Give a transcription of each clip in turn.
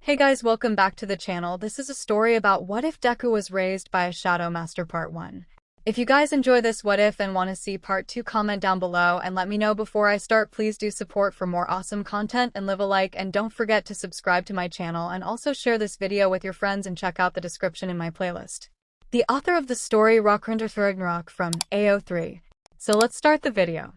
Hey guys, welcome back to the channel. This is a story about what if Deku was raised by a shadow master part 1. If you guys enjoy this what if and want to see part 2, comment down below and let me know before I start. Please do support for more awesome content and leave a like, and don't forget to subscribe to my channel and also share this video with your friends and check out the description in my playlist. The author of the story 𝗧𝗵𝗲 from AO3. So let's start the video.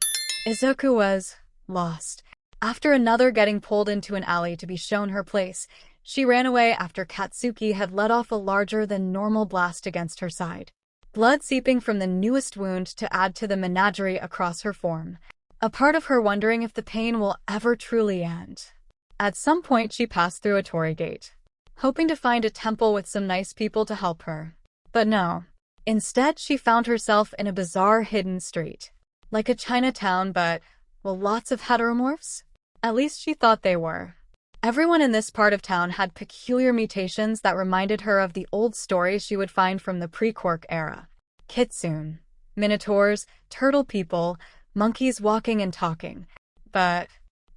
Izuku was lost. After another getting pulled into an alley to be shown her place, she ran away after Katsuki had let off a larger than normal blast against her side. Blood seeping from the newest wound to add to the menagerie across her form. A part of her wondering if the pain will ever truly end. At some point she passed through a torii gate, hoping to find a temple with some nice people to help her. But no. Instead she found herself in a bizarre hidden street. Like a Chinatown, but, well, lots of heteromorphs? At least she thought they were. Everyone in this part of town had peculiar mutations that reminded her of the old stories she would find from the pre-Quirk era. Kitsune, minotaurs, turtle people, monkeys walking and talking. But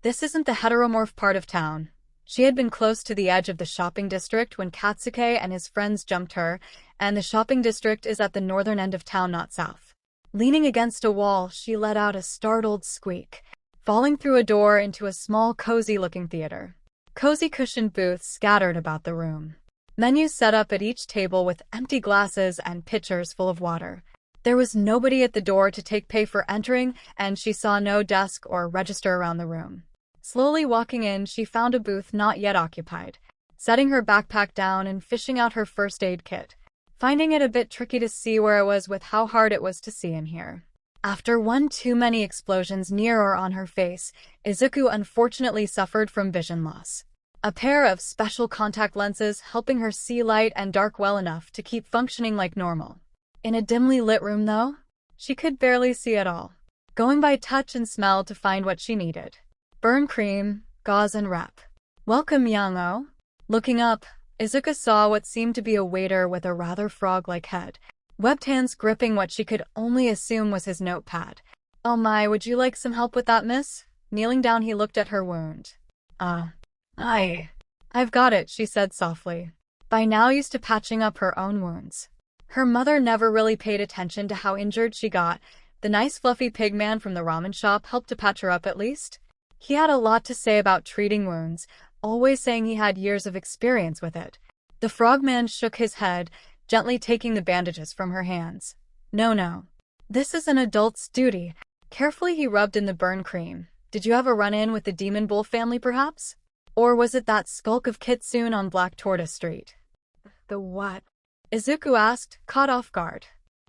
this isn't the heteromorph part of town. She had been close to the edge of the shopping district when Katsuki and his friends jumped her, and the shopping district is at the northern end of town, not south. Leaning against a wall, she let out a startled squeak, falling through a door into a small, cozy-looking theater. Cozy cushioned booths scattered about the room. Menus set up at each table with empty glasses and pitchers full of water. There was nobody at the door to take pay for entering, and she saw no desk or register around the room. Slowly walking in, she found a booth not yet occupied. Setting her backpack down and fishing out her first aid kit, finding it a bit tricky to see where it was with how hard it was to see in here. After one too many explosions near or on her face, Izuku unfortunately suffered from vision loss. A pair of special contact lenses helping her see light and dark well enough to keep functioning like normal. In a dimly lit room, though, she could barely see at all, going by touch and smell to find what she needed. Burn cream, gauze and wrap. Welcome, young-o. Looking up, Izuku saw what seemed to be a waiter with a rather frog-like head, webbed hands gripping what she could only assume was his notepad. "Oh my, would you like some help with that, miss?" Kneeling down, he looked at her wound. I've got it," she said softly, by now used to patching up her own wounds. Her mother never really paid attention to how injured she got. The nice fluffy pig man from the ramen shop helped to patch her up at least. He had a lot to say about treating wounds, always saying he had years of experience with it. The frogman shook his head, gently taking the bandages from her hands. No. This is an adult's duty." Carefully he rubbed in the burn cream. "Did you have a run-in with the Demon Bull family, perhaps? Or was it that skulk of Kitsune on Black Tortoise Street?" "The what?" Izuku asked, caught off guard.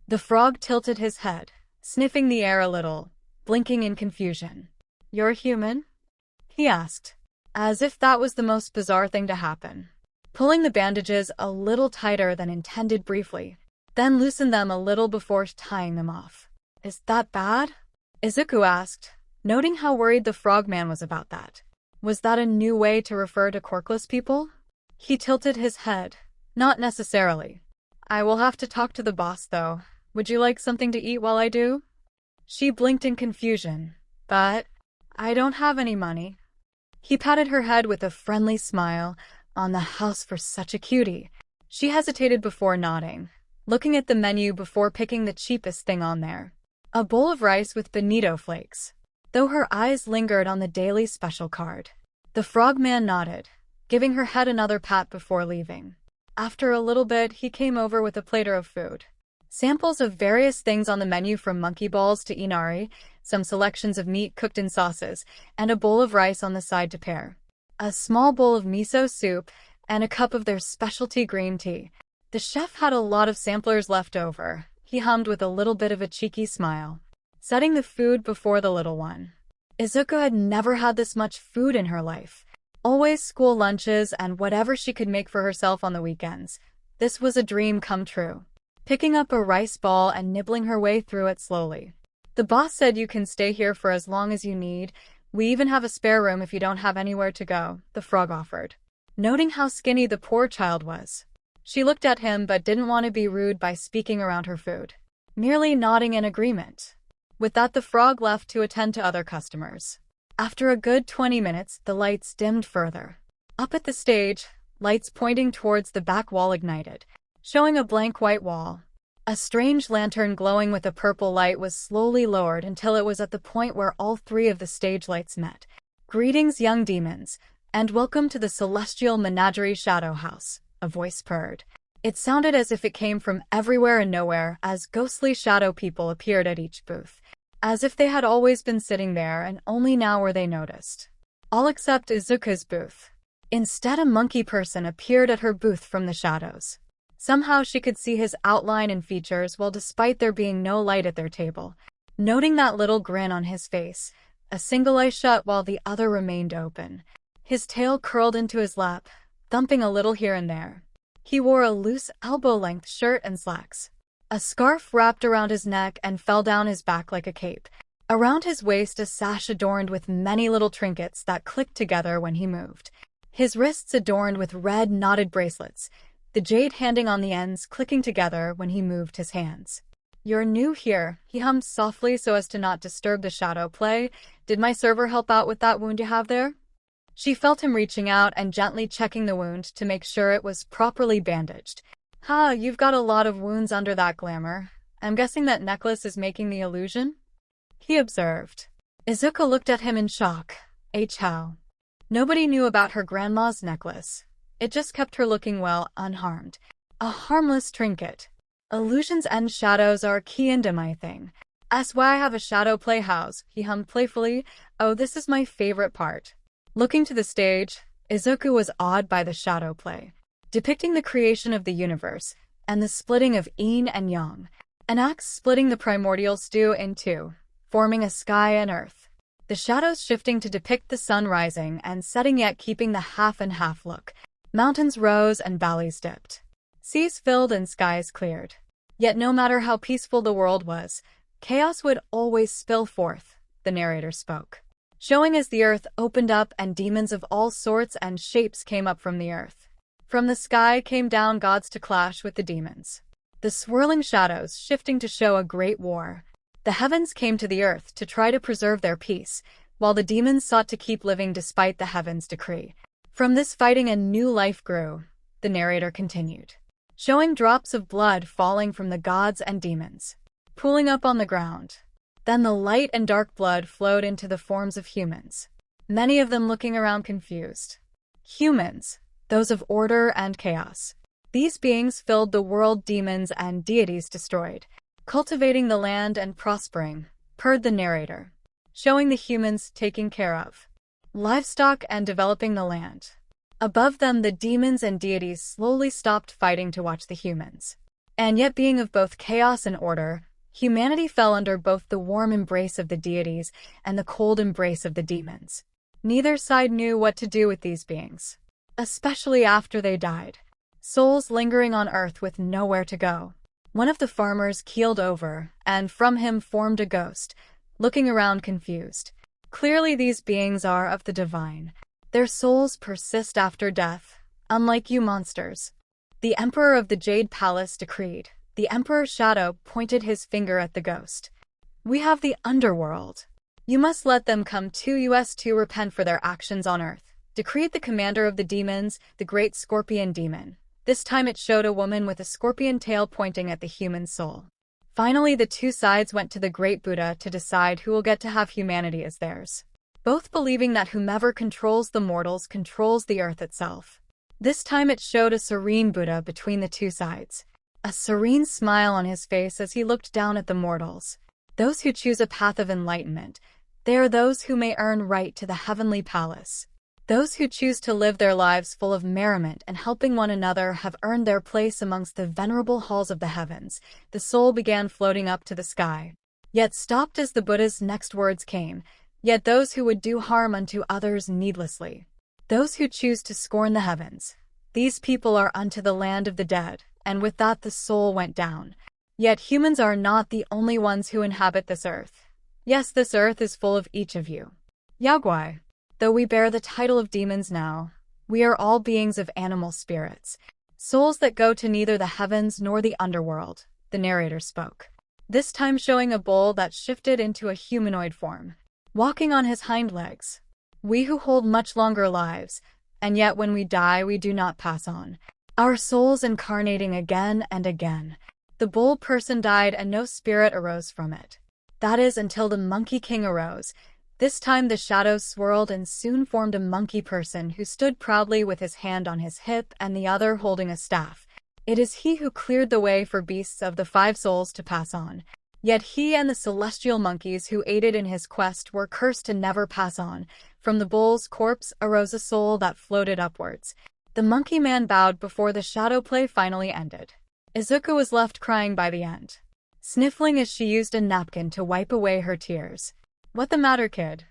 The frog tilted his head, sniffing the air a little, blinking in confusion. "You're human?" he asked, as if that was the most bizarre thing to happen. Pulling the bandages a little tighter than intended briefly, then loosened them a little before tying them off. "Is that bad?" Izuku asked, noting how worried the frogman was about that. Was that a new way to refer to quirkless people? He tilted his head. "Not necessarily. I will have to talk to the boss, though. Would you like something to eat while I do?" She blinked in confusion. "But I don't have any money." He patted her head with a friendly smile. "On the house for such a cutie." She hesitated before nodding, looking at the menu before picking the cheapest thing on there. A bowl of rice with bonito flakes, though her eyes lingered on the daily special card. The frogman nodded, giving her head another pat before leaving. After a little bit, he came over with a platter of food. Samples of various things on the menu, from monkey balls to inari, some selections of meat cooked in sauces, and a bowl of rice on the side to pair. A small bowl of miso soup, and a cup of their specialty green tea. The chef had a lot of samplers left over, he hummed with a little bit of a cheeky smile, setting the food before the little one. Izuku had never had this much food in her life. Always school lunches and whatever she could make for herself on the weekends. This was a dream come true. Picking up a rice ball and nibbling her way through it slowly. "The boss said you can stay here for as long as you need. We even have a spare room if you don't have anywhere to go," the frog offered, noting how skinny the poor child was. She looked at him but didn't want to be rude by speaking around her food, merely nodding in agreement. With that, the frog left to attend to other customers. After a good 20 minutes, the lights dimmed further. Up at the stage, lights pointing towards the back wall ignited, showing a blank white wall. A strange lantern glowing with a purple light was slowly lowered until it was at the point where all three of the stage lights met. "Greetings, young demons, and welcome to the celestial menagerie shadow house," a voice purred. It sounded as if it came from everywhere and nowhere as ghostly shadow people appeared at each booth, as if they had always been sitting there and only now were they noticed. All except Izuku's booth. Instead, a monkey person appeared at her booth from the shadows. Somehow she could see his outline and features while despite there being no light at their table. Noting that little grin on his face, a single eye shut while the other remained open. His tail curled into his lap, thumping a little here and there. He wore a loose elbow-length shirt and slacks. A scarf wrapped around his neck and fell down his back like a cape. Around his waist a sash adorned with many little trinkets that clicked together when he moved. His wrists adorned with red knotted bracelets, the jade handing on the ends clicking together when he moved his hands. "You're new here," he hummed softly so as to not disturb the shadow play. "Did my server help out with that wound you have there?" She felt him reaching out and gently checking the wound to make sure it was properly bandaged. You've got a lot of wounds under that glamour. I'm guessing that necklace is making the illusion?" he observed. Izuku looked at him in shock. How? Nobody knew about her grandma's necklace. It just kept her looking well, unharmed. A harmless trinket. "Illusions and shadows are key into my thing. That's why I have a shadow playhouse," he hummed playfully. "Oh, this is my favorite part." Looking to the stage, Izuku was awed by the shadow play, depicting the creation of the universe and the splitting of yin and yang, an axe splitting the primordial stew in two, forming a sky and earth. The shadows shifting to depict the sun rising and setting yet keeping the half and half look. Mountains rose and valleys dipped. Seas filled and skies cleared. Yet no matter how peaceful the world was, chaos would always spill forth, the narrator spoke. Showing as the earth opened up and demons of all sorts and shapes came up from the earth. From the sky came down gods to clash with the demons. The swirling shadows shifting to show a great war. The heavens came to the earth to try to preserve their peace, while the demons sought to keep living despite the heavens' decree. From this fighting a new life grew, the narrator continued, showing drops of blood falling from the gods and demons, pooling up on the ground. Then the light and dark blood flowed into the forms of humans, many of them looking around confused. Humans, those of order and chaos. These beings filled the world demons and deities destroyed, cultivating the land and prospering, purred the narrator, showing the humans taking care of livestock and developing the land. Above them the demons and deities slowly stopped fighting to watch the humans. And yet being of both chaos and order, humanity fell under both the warm embrace of the deities and the cold embrace of the demons. Neither side knew what to do with these beings, especially after they died. Souls lingering on earth with nowhere to go. One of the farmers keeled over, and from him formed a ghost, looking around confused. Clearly these beings are of the divine. Their souls persist after death, unlike you monsters. The emperor of the Jade Palace decreed. The emperor's shadow pointed his finger at the ghost. "We have the underworld. You must let them come to us to repent for their actions on earth," decreed the commander of the demons, the great scorpion demon. This time it showed a woman with a scorpion tail pointing at the human soul. Finally, the two sides went to the great Buddha to decide who will get to have humanity as theirs, both believing that whomever controls the mortals controls the earth itself. This time it showed a serene Buddha between the two sides, a serene smile on his face as he looked down at the mortals. Those who choose a path of enlightenment, they are those who may earn right to the heavenly palace. Those who choose to live their lives full of merriment and helping one another have earned their place amongst the venerable halls of the heavens. The soul began floating up to the sky, yet stopped as the Buddha's next words came. Yet those who would do harm unto others needlessly, those who choose to scorn the heavens, these people are unto the land of the dead. And with that the soul went down. Yet humans are not the only ones who inhabit this earth. Yes, this earth is full of each of you. Yaogwai. Though we bear the title of demons now, we are all beings of animal spirits, souls that go to neither the heavens nor the underworld, the narrator spoke, this time showing a bull that shifted into a humanoid form, walking on his hind legs. We who hold much longer lives, and yet when we die we do not pass on, our souls incarnating again and again. The bull person died and no spirit arose from it. That is, until the Monkey King arose. This time the shadows swirled and soon formed a monkey person who stood proudly with his hand on his hip and the other holding a staff. It is he who cleared the way for beasts of the 5 souls to pass on. Yet he and the celestial monkeys who aided in his quest were cursed to never pass on. From the bull's corpse arose a soul that floated upwards. The monkey man bowed before the shadow play finally ended. Izuku was left crying by the end, sniffling as she used a napkin to wipe away her tears. "What the matter, kid?"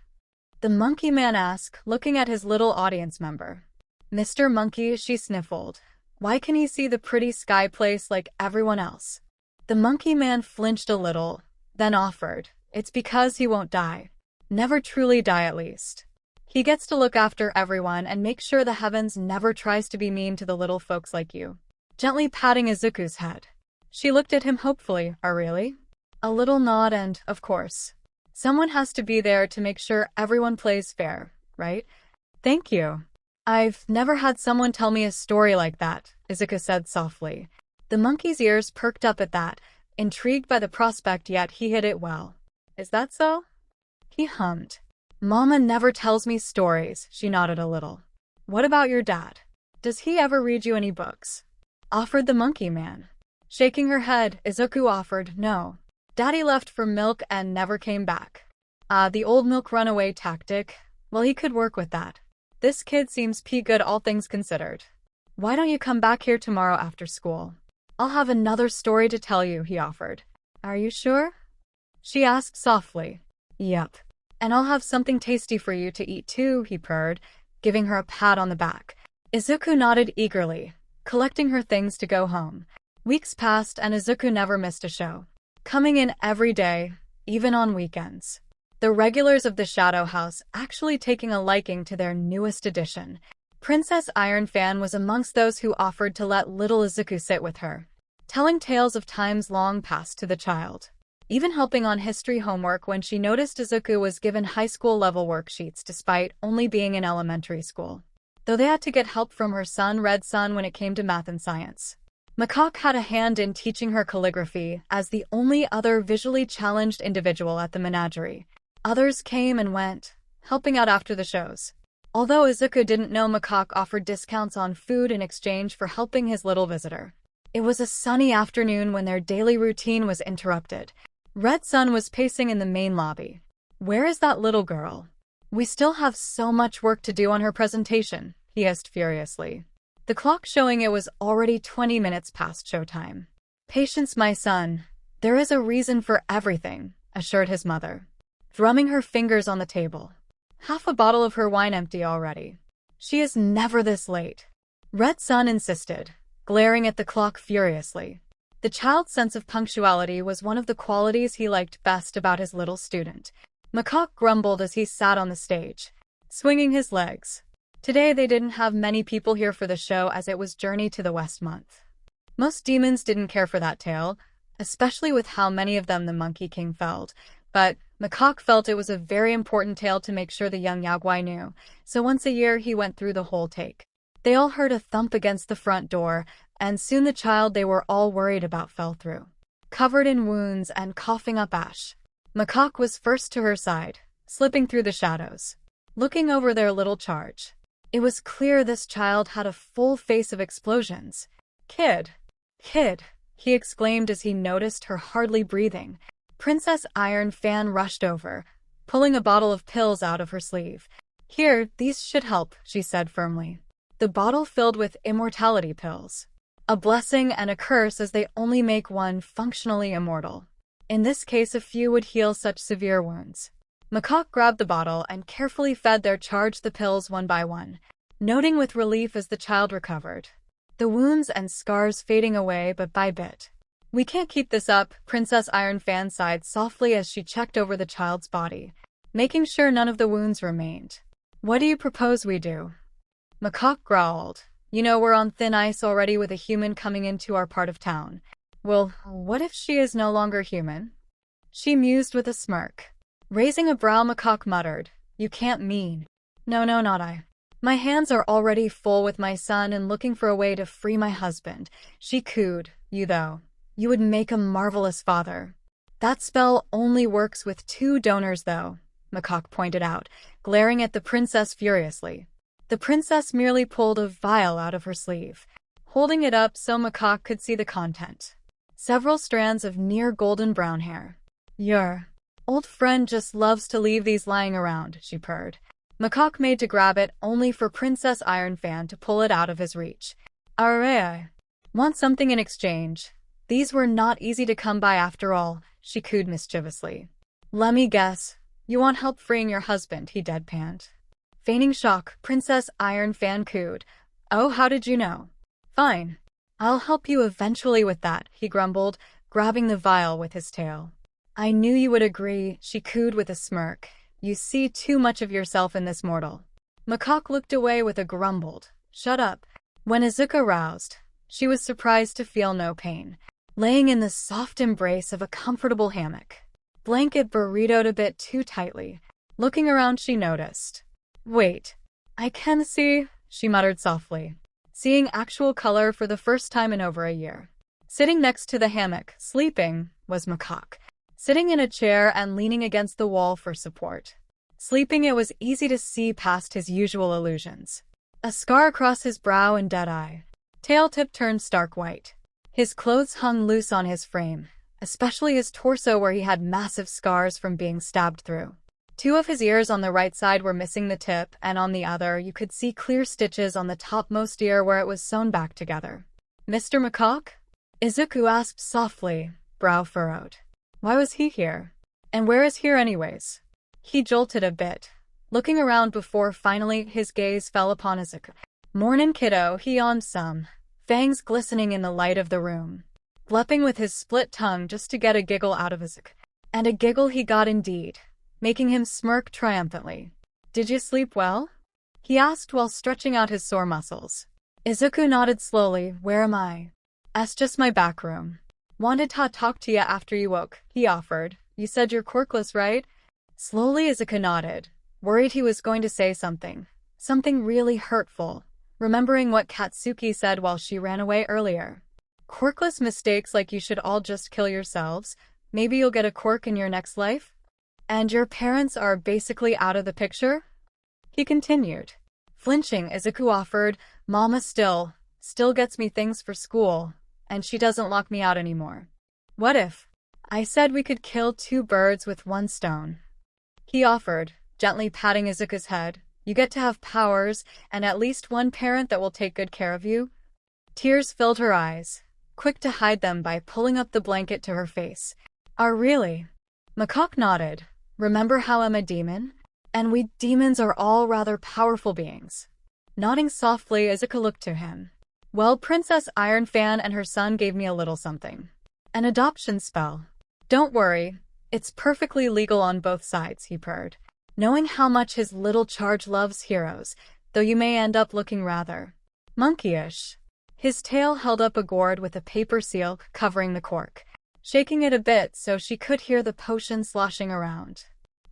the monkey man asked, looking at his little audience member. "Mr. Monkey," she sniffled. "Why can he see the pretty sky place like everyone else?" The monkey man flinched a little, then offered, "It's because he won't die. Never truly die, at least. He gets to look after everyone and make sure the heavens never tries to be mean to the little folks like you." Gently patting Izuku's head, she looked at him hopefully. "Oh, really?" A little nod and, of course, someone has to be there to make sure everyone plays fair, right? "Thank you. I've never had someone tell me a story like that," Izuku said softly. The monkey's ears perked up at that, intrigued by the prospect, yet he hid it well. "Is that so?" he hummed. "Mama never tells me stories," she nodded a little. "What about your dad? Does he ever read you any books?" offered the monkey man. Shaking her head, Izuku offered, "No. Daddy left for milk and never came back." The old milk runaway tactic. Well, he could work with that. This kid seems good, all things considered. "Why don't you come back here tomorrow after school? I'll have another story to tell you," he offered. "Are you sure?" she asked softly. "Yep. And I'll have something tasty for you to eat too," he purred, giving her a pat on the back. Izuku nodded eagerly, collecting her things to go home. Weeks passed and Izuku never missed a show, coming in every day, even on weekends. The regulars of the Shadow House actually taking a liking to their newest addition. Princess Iron Fan was amongst those who offered to let little Izuku sit with her, telling tales of times long past to the child, even helping on history homework when she noticed Izuku was given high school level worksheets despite only being in elementary school, though they had to get help from her son Red Sun when it came to math and science. Macaque had a hand in teaching her calligraphy as the only other visually challenged individual at the menagerie. Others came and went, helping out after the shows. Although Izuku didn't know, Macaque offered discounts on food in exchange for helping his little visitor. It was a sunny afternoon when their daily routine was interrupted. Red Sun was pacing in the main lobby. "Where is that little girl? We still have so much work to do on her presentation," he hissed furiously, the clock showing it was already 20 minutes past showtime. "Patience, my son. There is a reason for everything," assured his mother, drumming her fingers on the table. "Half a bottle of her wine empty already. She is never this late," Red Sun insisted, glaring at the clock furiously. The child's sense of punctuality was one of the qualities he liked best about his little student. Macaque grumbled as he sat on the stage, swinging his legs. Today they didn't have many people here for the show as it was Journey to the West month. Most demons didn't care for that tale, especially with how many of them the Monkey King felled, but Macaque felt it was a very important tale to make sure the young Yaogwai knew, so once a year he went through the whole take. They all heard a thump against the front door, and soon the child they were all worried about fell through, covered in wounds and coughing up ash. Macaque was first to her side, slipping through the shadows, looking over their little charge. It was clear this child had a full face of explosions. Kid, he exclaimed as he noticed her hardly breathing. Princess Iron Fan rushed over, pulling a bottle of pills out of her sleeve. "Here, these should help," she said firmly. The bottle filled with immortality pills. A blessing and a curse, as they only make one functionally immortal. In this case, a few would heal such severe wounds. Macaque grabbed the bottle and carefully fed their charge the pills one by one, noting with relief as the child recovered, the wounds and scars fading away bit by bit. "We can't keep this up," Princess Iron Fan sighed softly as she checked over the child's body, making sure none of the wounds remained. "What do you propose we do?" Macaque growled. "You know we're on thin ice already with a human coming into our part of town. Well, what if she is no longer human?" she mused with a smirk. Raising a brow, Macaque muttered, "You can't mean—" No, not I. My hands are already full with my son and looking for a way to free my husband. She cooed, you though. You would make a marvelous father. That spell only works with 2 donors though, Macaque pointed out, glaring at the princess furiously. The princess merely pulled a vial out of her sleeve, holding it up so Macaque could see the content. Several strands of near golden brown hair. Your old friend just loves to leave these lying around, she purred. Macaque made to grab it only for Princess Ironfan to pull it out of his reach. 𝐼𝐴, want something in exchange? These were not easy to come by after all, she cooed mischievously. Let me guess, you want help freeing your husband, he deadpanned. Feigning shock, Princess Ironfan cooed. Oh, how did you know? Fine. I'll help you eventually with that, he grumbled, grabbing the vial with his tail. I knew you would agree, she cooed with a smirk. You see too much of yourself in this mortal. Macaque looked away with a grumbled, shut up. When Izuku roused, she was surprised to feel no pain, laying in the soft embrace of a comfortable hammock. Blanket burritoed a bit too tightly. Looking around, she noticed. Wait, I can see, she muttered softly, seeing actual color for the first time in over a year. Sitting next to the hammock, sleeping, was Macaque, sitting in a chair and leaning against the wall for support. Sleeping, it was easy to see past his usual illusions. A scar across his brow and dead eye. Tail tip turned stark white. His clothes hung loose on his frame, especially his torso where he had massive scars from being stabbed through. 2 of his ears on the right side were missing the tip, and on the other you could see clear stitches on the topmost ear where it was sewn back together. Mr. Macaque? Izuku asked softly, brow furrowed. Why was he here? And where is here anyways? He jolted a bit, looking around before finally his gaze fell upon Izuku. Mornin' kiddo, he yawned some, fangs glistening in the light of the room, glupping with his split tongue just to get a giggle out of Izuku. And a giggle he got indeed, making him smirk triumphantly. Did you sleep well? He asked while stretching out his sore muscles. Izuku nodded slowly. Where am I? It's just my back room. Wanted to talk to you after you woke, he offered. You said you're quirkless, right? Slowly Izuku nodded, worried he was going to say something really hurtful, remembering what Katsuki said while she ran away earlier. Quirkless mistakes like you should all just kill yourselves, maybe you'll get a quirk in your next life? And your parents are basically out of the picture? He continued. Flinching, Izuku offered, Mama still gets me things for school, and she doesn't lock me out anymore. What if I said we could kill 2 birds with 1 stone? He offered, gently patting Izuku's head. You get to have powers, and at least 1 parent that will take good care of you. Tears filled her eyes, quick to hide them by pulling up the blanket to her face. Really? Macaque nodded. Remember how I'm a demon? And we demons are all rather powerful beings. Nodding softly, Izuku looked to him. Well, Princess Ironfan and her son gave me a little something. An adoption spell. Don't worry, it's perfectly legal on both sides, he purred, knowing how much his little charge loves heroes, though you may end up looking rather monkeyish. His tail held up a gourd with a paper seal covering the cork, shaking it a bit so she could hear the potion sloshing around.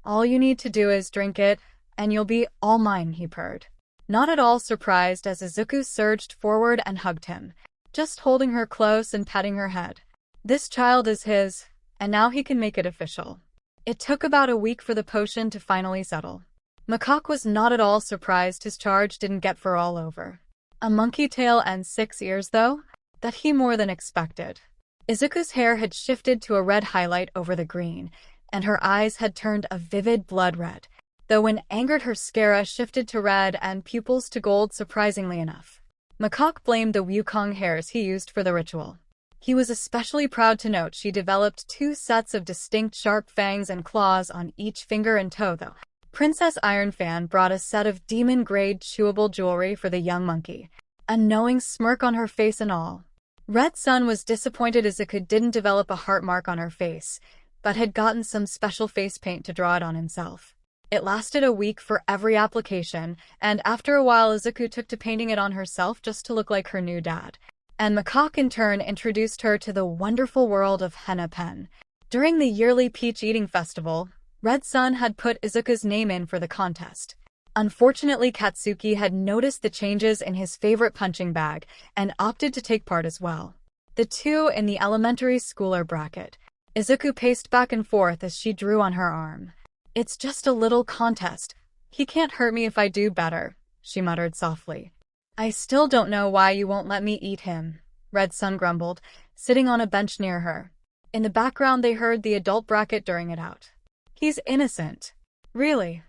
All you need to do is drink it, and you'll be all mine, he purred, not at all surprised as Izuku surged forward and hugged him, just holding her close and patting her head. This child is his, and now he can make it official. It took about a week for the potion to finally settle. Macaque was not at all surprised his charge didn't get fur all over. A monkey tail and 6 ears, though? That he more than expected. Izuku's hair had shifted to a red highlight over the green, and her eyes had turned a vivid blood red, though when angered her sclera shifted to red and pupils to gold surprisingly enough. Macaque blamed the Wukong hairs he used for the ritual. He was especially proud to note she developed 2 sets of distinct sharp fangs and claws on each finger and toe, though. Princess Ironfan brought a set of demon-grade chewable jewelry for the young monkey, a knowing smirk on her face and all. Red Sun was disappointed Izuku didn't develop a heart mark on her face, but had gotten some special face paint to draw it on himself. It lasted a week for every application, and after a while Izuku took to painting it on herself just to look like her new dad. And Macaque in turn introduced her to the wonderful world of henna pen. During the yearly peach eating festival, Red Sun had put Izuku's name in for the contest. Unfortunately, Katsuki had noticed the changes in his favorite punching bag and opted to take part as well. The two in the elementary schooler bracket. Izuku paced back and forth as she drew on her arm. "It's just a little contest. He can't hurt me if I do better," she muttered softly. "I still don't know why you won't let me eat him," 𝗏𝗏 grumbled, sitting on a bench near her. In the background they heard the adult bracket during it out. "He's innocent." "Really?"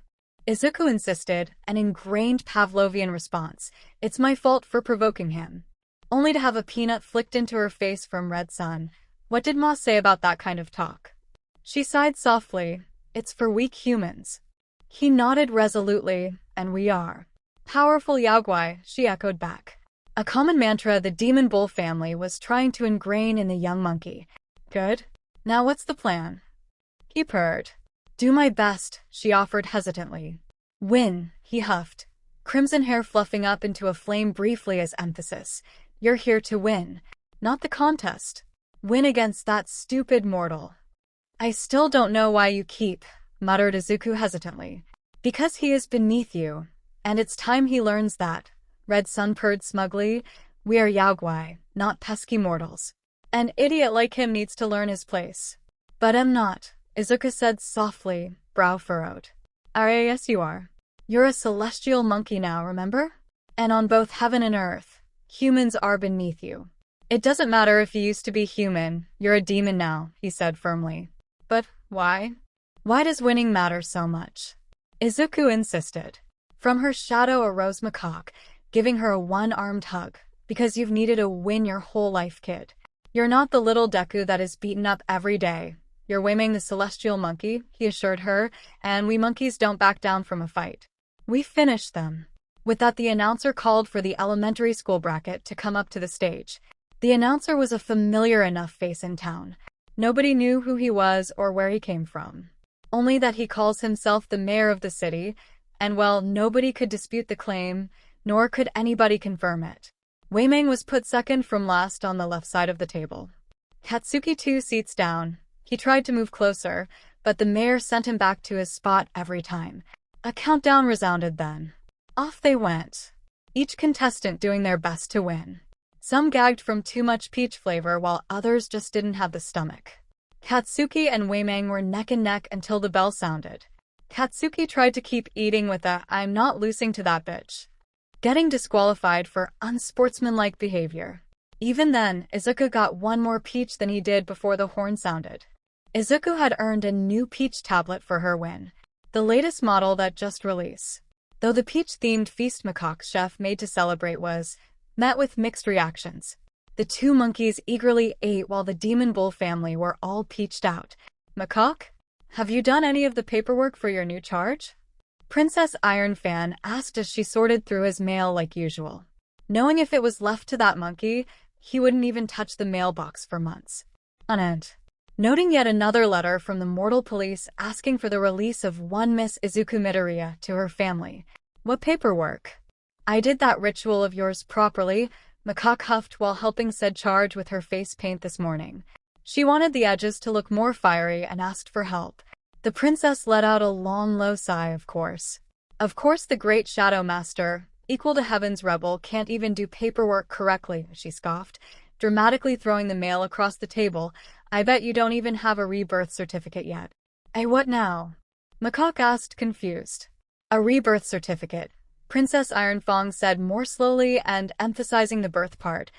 Izuku insisted, an ingrained Pavlovian response. "It's my fault for provoking him." Only to have a peanut flicked into her face from 𝗏𝗏. "What did Ma say about that kind of talk?" She sighed softly. "It's for weak humans." He nodded resolutely. "And we are." "Powerful 𝐎𝐽𝐽," she echoed back. A common mantra the Demon Bull family was trying to ingrain in the young monkey. "Good. Now what's the plan?" He purred. "Do my best," she offered hesitantly. "Win," he huffed, crimson hair fluffing up into a flame briefly as emphasis. "You're here to win, not the contest. Win against that stupid mortal." "I still don't know why you keep," muttered Izuku hesitantly. "Because he is beneath you, and it's time he learns that," 𝗏𝗏 purred smugly. "We are 𝐎𝐽𝐽, not pesky mortals. An idiot like him needs to learn his place." "But I'm not," Izuku said softly, brow furrowed. Yes you are. You're a celestial monkey now, remember? And on both heaven and earth, humans are beneath you. "It doesn't matter if you used to be human, you're a demon now," he said firmly. "But why? Why does winning matter so much?" Izuku insisted. From her shadow arose Macaque, giving her a one-armed hug. "Because you've needed a win your whole life, kid. You're not the little Deku that is beaten up every day. You're 𝗬𝗏 the celestial monkey," he assured her, "and we monkeys don't back down from a fight. We finish them." With that, the announcer called for the elementary school bracket to come up to the stage. The announcer was a familiar enough face in town. Nobody knew who he was or where he came from. Only that he calls himself the mayor of the city, and well, nobody could dispute the claim, nor could anybody confirm it. 𝗬𝗏 was put second from last on the left side of the table. Katsuki 2 seats down. He tried to move closer, but the mayor sent him back to his spot every time. A countdown resounded then. Off they went, each contestant doing their best to win. Some gagged from too much peach flavor while others just didn't have the stomach. Katsuki and 𝗬𝗏 were neck and neck until the bell sounded. Katsuki tried to keep eating with a "I'm not losing to that bitch," getting disqualified for unsportsmanlike behavior. Even then, Izuku got one more peach than he did before the horn sounded. Izuku had earned a new peach tablet for her win, the latest model that just released. Though the peach-themed feast Macaque's chef made to celebrate was met with mixed reactions. The two monkeys eagerly ate while the Demon Bull family were all peached out. "Macaque, have you done any of the paperwork for your new charge?" Princess 𝗓𝗏 asked as she sorted through his mail like usual. Knowing if it was left to that monkey, he wouldn't even touch the mailbox for months. Noting yet another letter from the mortal police asking for the release of one Miss Izuku Midoriya to her family. "What paperwork?" "I did that ritual of yours properly," Macaque huffed while helping said charge with her face paint this morning. She wanted the edges to look more fiery and asked for help. The princess let out a long, low sigh, of course. "Of course the great Shadow Master, equal to Heaven's rebel, can't even do paperwork correctly," she scoffed, dramatically throwing the mail across the table. "I bet you don't even have a rebirth certificate yet." What now?" Macaque asked, confused. "A rebirth certificate," Princess 𝗓𝗏 said more slowly and emphasizing the birth part.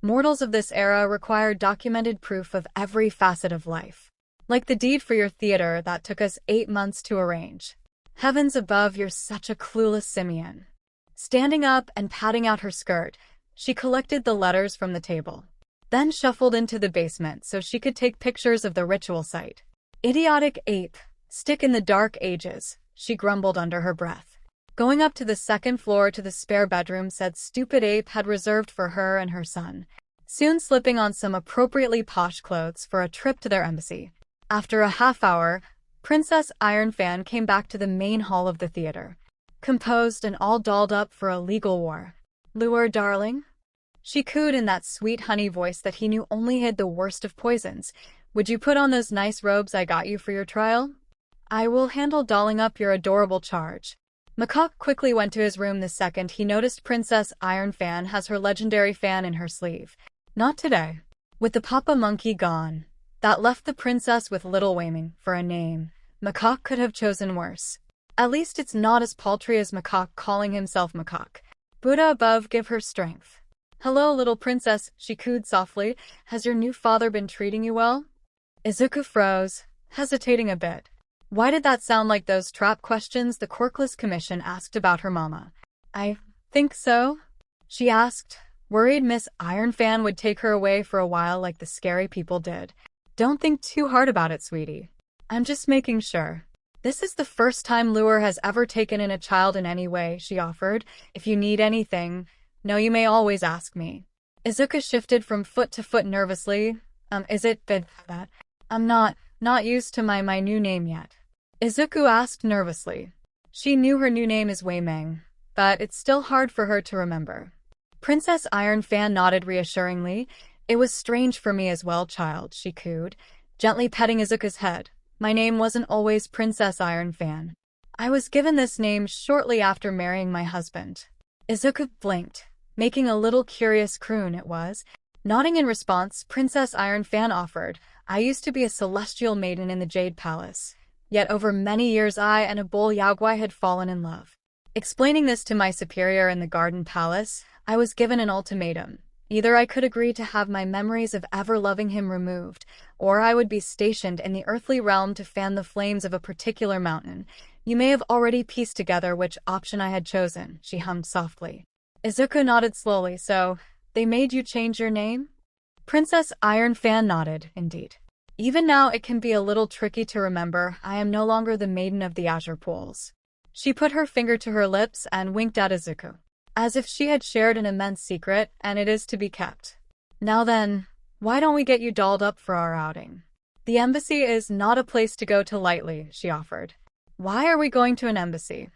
"Mortals of this era require documented proof of every facet of life. Like the deed for your theater that took us 8 months to arrange. Heavens above, you're such a clueless simian." Standing up and patting out her skirt, she collected the letters from the table, then shuffled into the basement so she could take pictures of the ritual site. "Idiotic ape, stick in the dark ages," she grumbled under her breath. Going up to the second floor to the spare bedroom said stupid ape had reserved for her and her son, soon slipping on some appropriately posh clothes for a trip to their embassy. After a half-hour, Princess 𝗓𝗏 came back to the main hall of the theater, composed and all dolled up for a legal war. "Lure, darling?" She cooed in that sweet honey voice that he knew only hid the worst of poisons. "Would you put on those nice robes I got you for your trial?" "I will handle dolling up your adorable charge." Macaque quickly went to his room the second he noticed Princess Iron Fan has her legendary fan in her sleeve. Not today. With the Papa Monkey gone, that left the princess with little 𝗬𝗻𝗄 for a name. Macaque could have chosen worse. At least it's not as paltry as Macaque calling himself Macaque. Buddha above give her strength. Hello, little princess, she cooed softly. Has your new father been treating you well? Izuku froze, hesitating a bit. Why did that sound like those trap questions the quirkless commission asked about her mama? I think so, she asked, worried Miss Iron Fan would take her away for a while like the scary people did. Don't think too hard about it, sweetie. I'm just making sure. This is the first time 𝗬𝗏 has ever taken in a child in any way, she offered. If you need anything, no, you may always ask me. Izuku shifted from foot to foot nervously. Is it that? I'm not used to my new name yet. Izuku asked nervously. She knew her new name is 𝗬𝗻𝗄, but it's still hard for her to remember. Princess Iron Fan nodded reassuringly. It was strange for me as well, child, she cooed, gently petting Izuku's head. My name wasn't always Princess Iron Fan. I was given this name shortly after marrying my husband. Izuku blinked, making a little curious croon it was. Nodding in response, Princess Iron Fan offered, I used to be a celestial maiden in the Jade Palace. Yet over many years I and 𝗵𝗃𝗍𝐴 had fallen in love. Explaining this to my superior in the Garden Palace, I was given an ultimatum. Either I could agree to have my memories of ever loving him removed, or I would be stationed in the earthly realm to fan the flames of a particular mountain. You may have already pieced together which option I had chosen, she hummed softly. Izuku nodded slowly. So, they made you change your name? Princess Iron Fan nodded, indeed. Even now it can be a little tricky to remember. I am no longer the maiden of the azure pools. She put her finger to her lips and winked at Izuku, as if she had shared an immense secret, and it is to be kept. Now then, why don't we get you dolled up for our outing? The embassy is not a place to go to lightly, she offered. Why are we going to an embassy?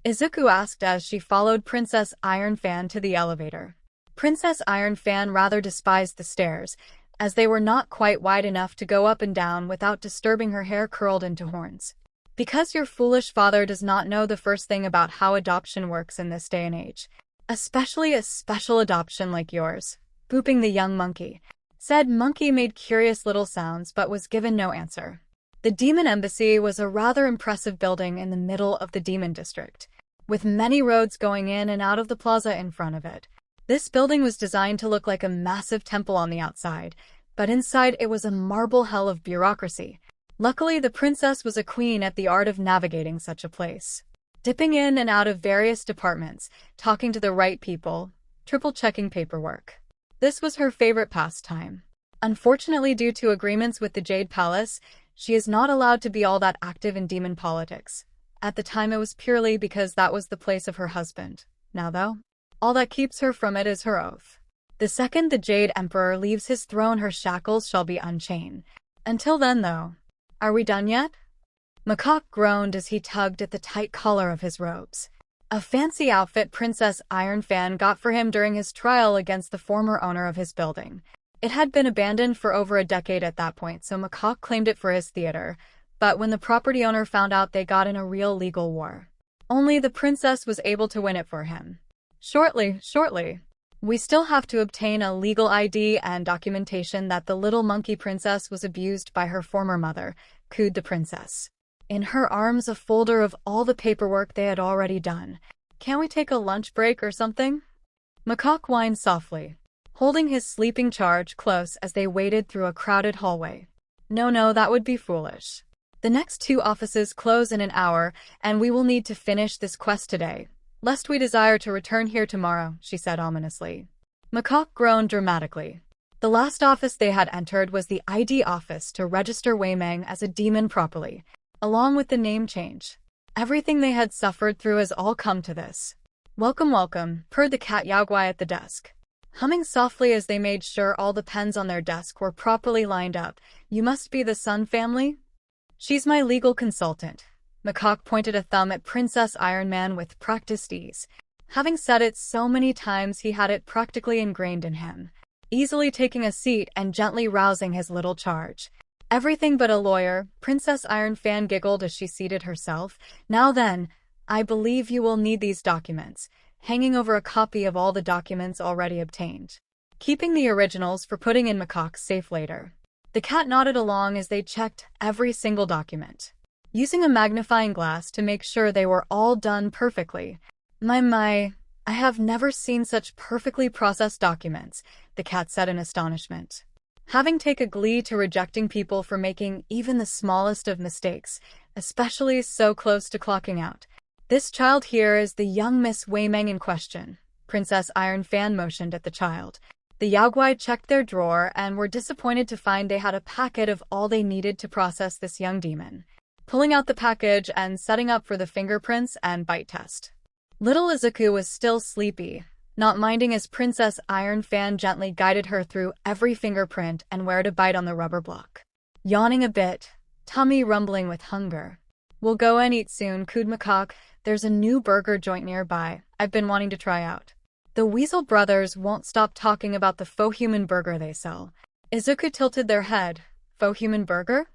Izuku asked as she followed Princess Iron Fan to the elevator. Princess Iron Fan rather despised the stairs, as they were not quite wide enough to go up and down without disturbing her hair curled into horns. Because your foolish father does not know the first thing about how adoption works in this day and age. Especially a special adoption like yours. Booping the young monkey. Said monkey made curious little sounds but was given no answer. The Demon Embassy was a rather impressive building in the middle of the Demon District, with many roads going in and out of the plaza in front of it. This building was designed to look like a massive temple on the outside, but inside it was a marble hell of bureaucracy. Luckily, the princess was a queen at the art of navigating such a place. Dipping in and out of various departments, talking to the right people, triple-checking paperwork. This was her favorite pastime. Unfortunately, due to agreements with the Jade Palace, she is not allowed to be all that active in demon politics. At the time it was purely because that was the place of her husband. Now though, all that keeps her from it is her oath. The second the Jade Emperor leaves his throne, her shackles shall be unchained. Until then, though. Are we done yet? Macaque groaned as he tugged at the tight collar of his robes. A fancy outfit Princess Iron Fan got for him during his trial against the former owner of his building. It had been abandoned for over a decade at that point, so Macaque claimed it for his theater. But when the property owner found out, they got in a real legal war. Only the princess was able to win it for him. Shortly. We still have to obtain a legal ID and documentation that the little monkey princess was abused by her former mother, cooed the princess. In her arms a folder of all the paperwork they had already done. Can't we take a lunch break or something? Macaque whined softly, holding his sleeping charge close as they waded through a crowded hallway. No, that would be foolish. The next 2 offices close in an hour, and we will need to finish this quest today, lest we desire to return here tomorrow, she said ominously. Macaque groaned dramatically. The last office they had entered was the ID office to register 𝗬𝗻𝗄 as a demon properly, along with the name change. Everything they had suffered through has all come to this. Welcome, purred the cat Yaogwai at the desk, humming softly as they made sure all the pens on their desk were properly lined up. You must be the Sun family? She's my legal consultant. Macaque pointed a thumb at Princess Iron Man with practiced ease. Having said it so many times, he had it practically ingrained in him, easily taking a seat and gently rousing his little charge. Everything but a lawyer, Princess Iron Fan giggled as she seated herself. Now then, I believe you will need these documents, hanging over a copy of all the documents already obtained, keeping the originals for putting in Macaque's safe later. The cat nodded along as they checked every single document, using a magnifying glass to make sure they were all done perfectly. My, I have never seen such perfectly processed documents, the cat said in astonishment. Having taken glee to rejecting people for making even the smallest of mistakes, especially so close to clocking out. This child here is the young Miss Wei-Meng in question. Princess Iron Fan motioned at the child. The Yaogwai checked their drawer and were disappointed to find they had a packet of all they needed to process this young demon, pulling out the package and setting up for the fingerprints and bite test. Little Izuku was still sleepy, not minding as Princess Iron Fan gently guided her through every fingerprint and where to bite on the rubber block. Yawning a bit, tummy rumbling with hunger. We'll go and eat soon, cooed Macaque. There's a new burger joint nearby I've been wanting to try out. The Weasel brothers won't stop talking about the faux human burger they sell. Izuku tilted their head. Faux human burger?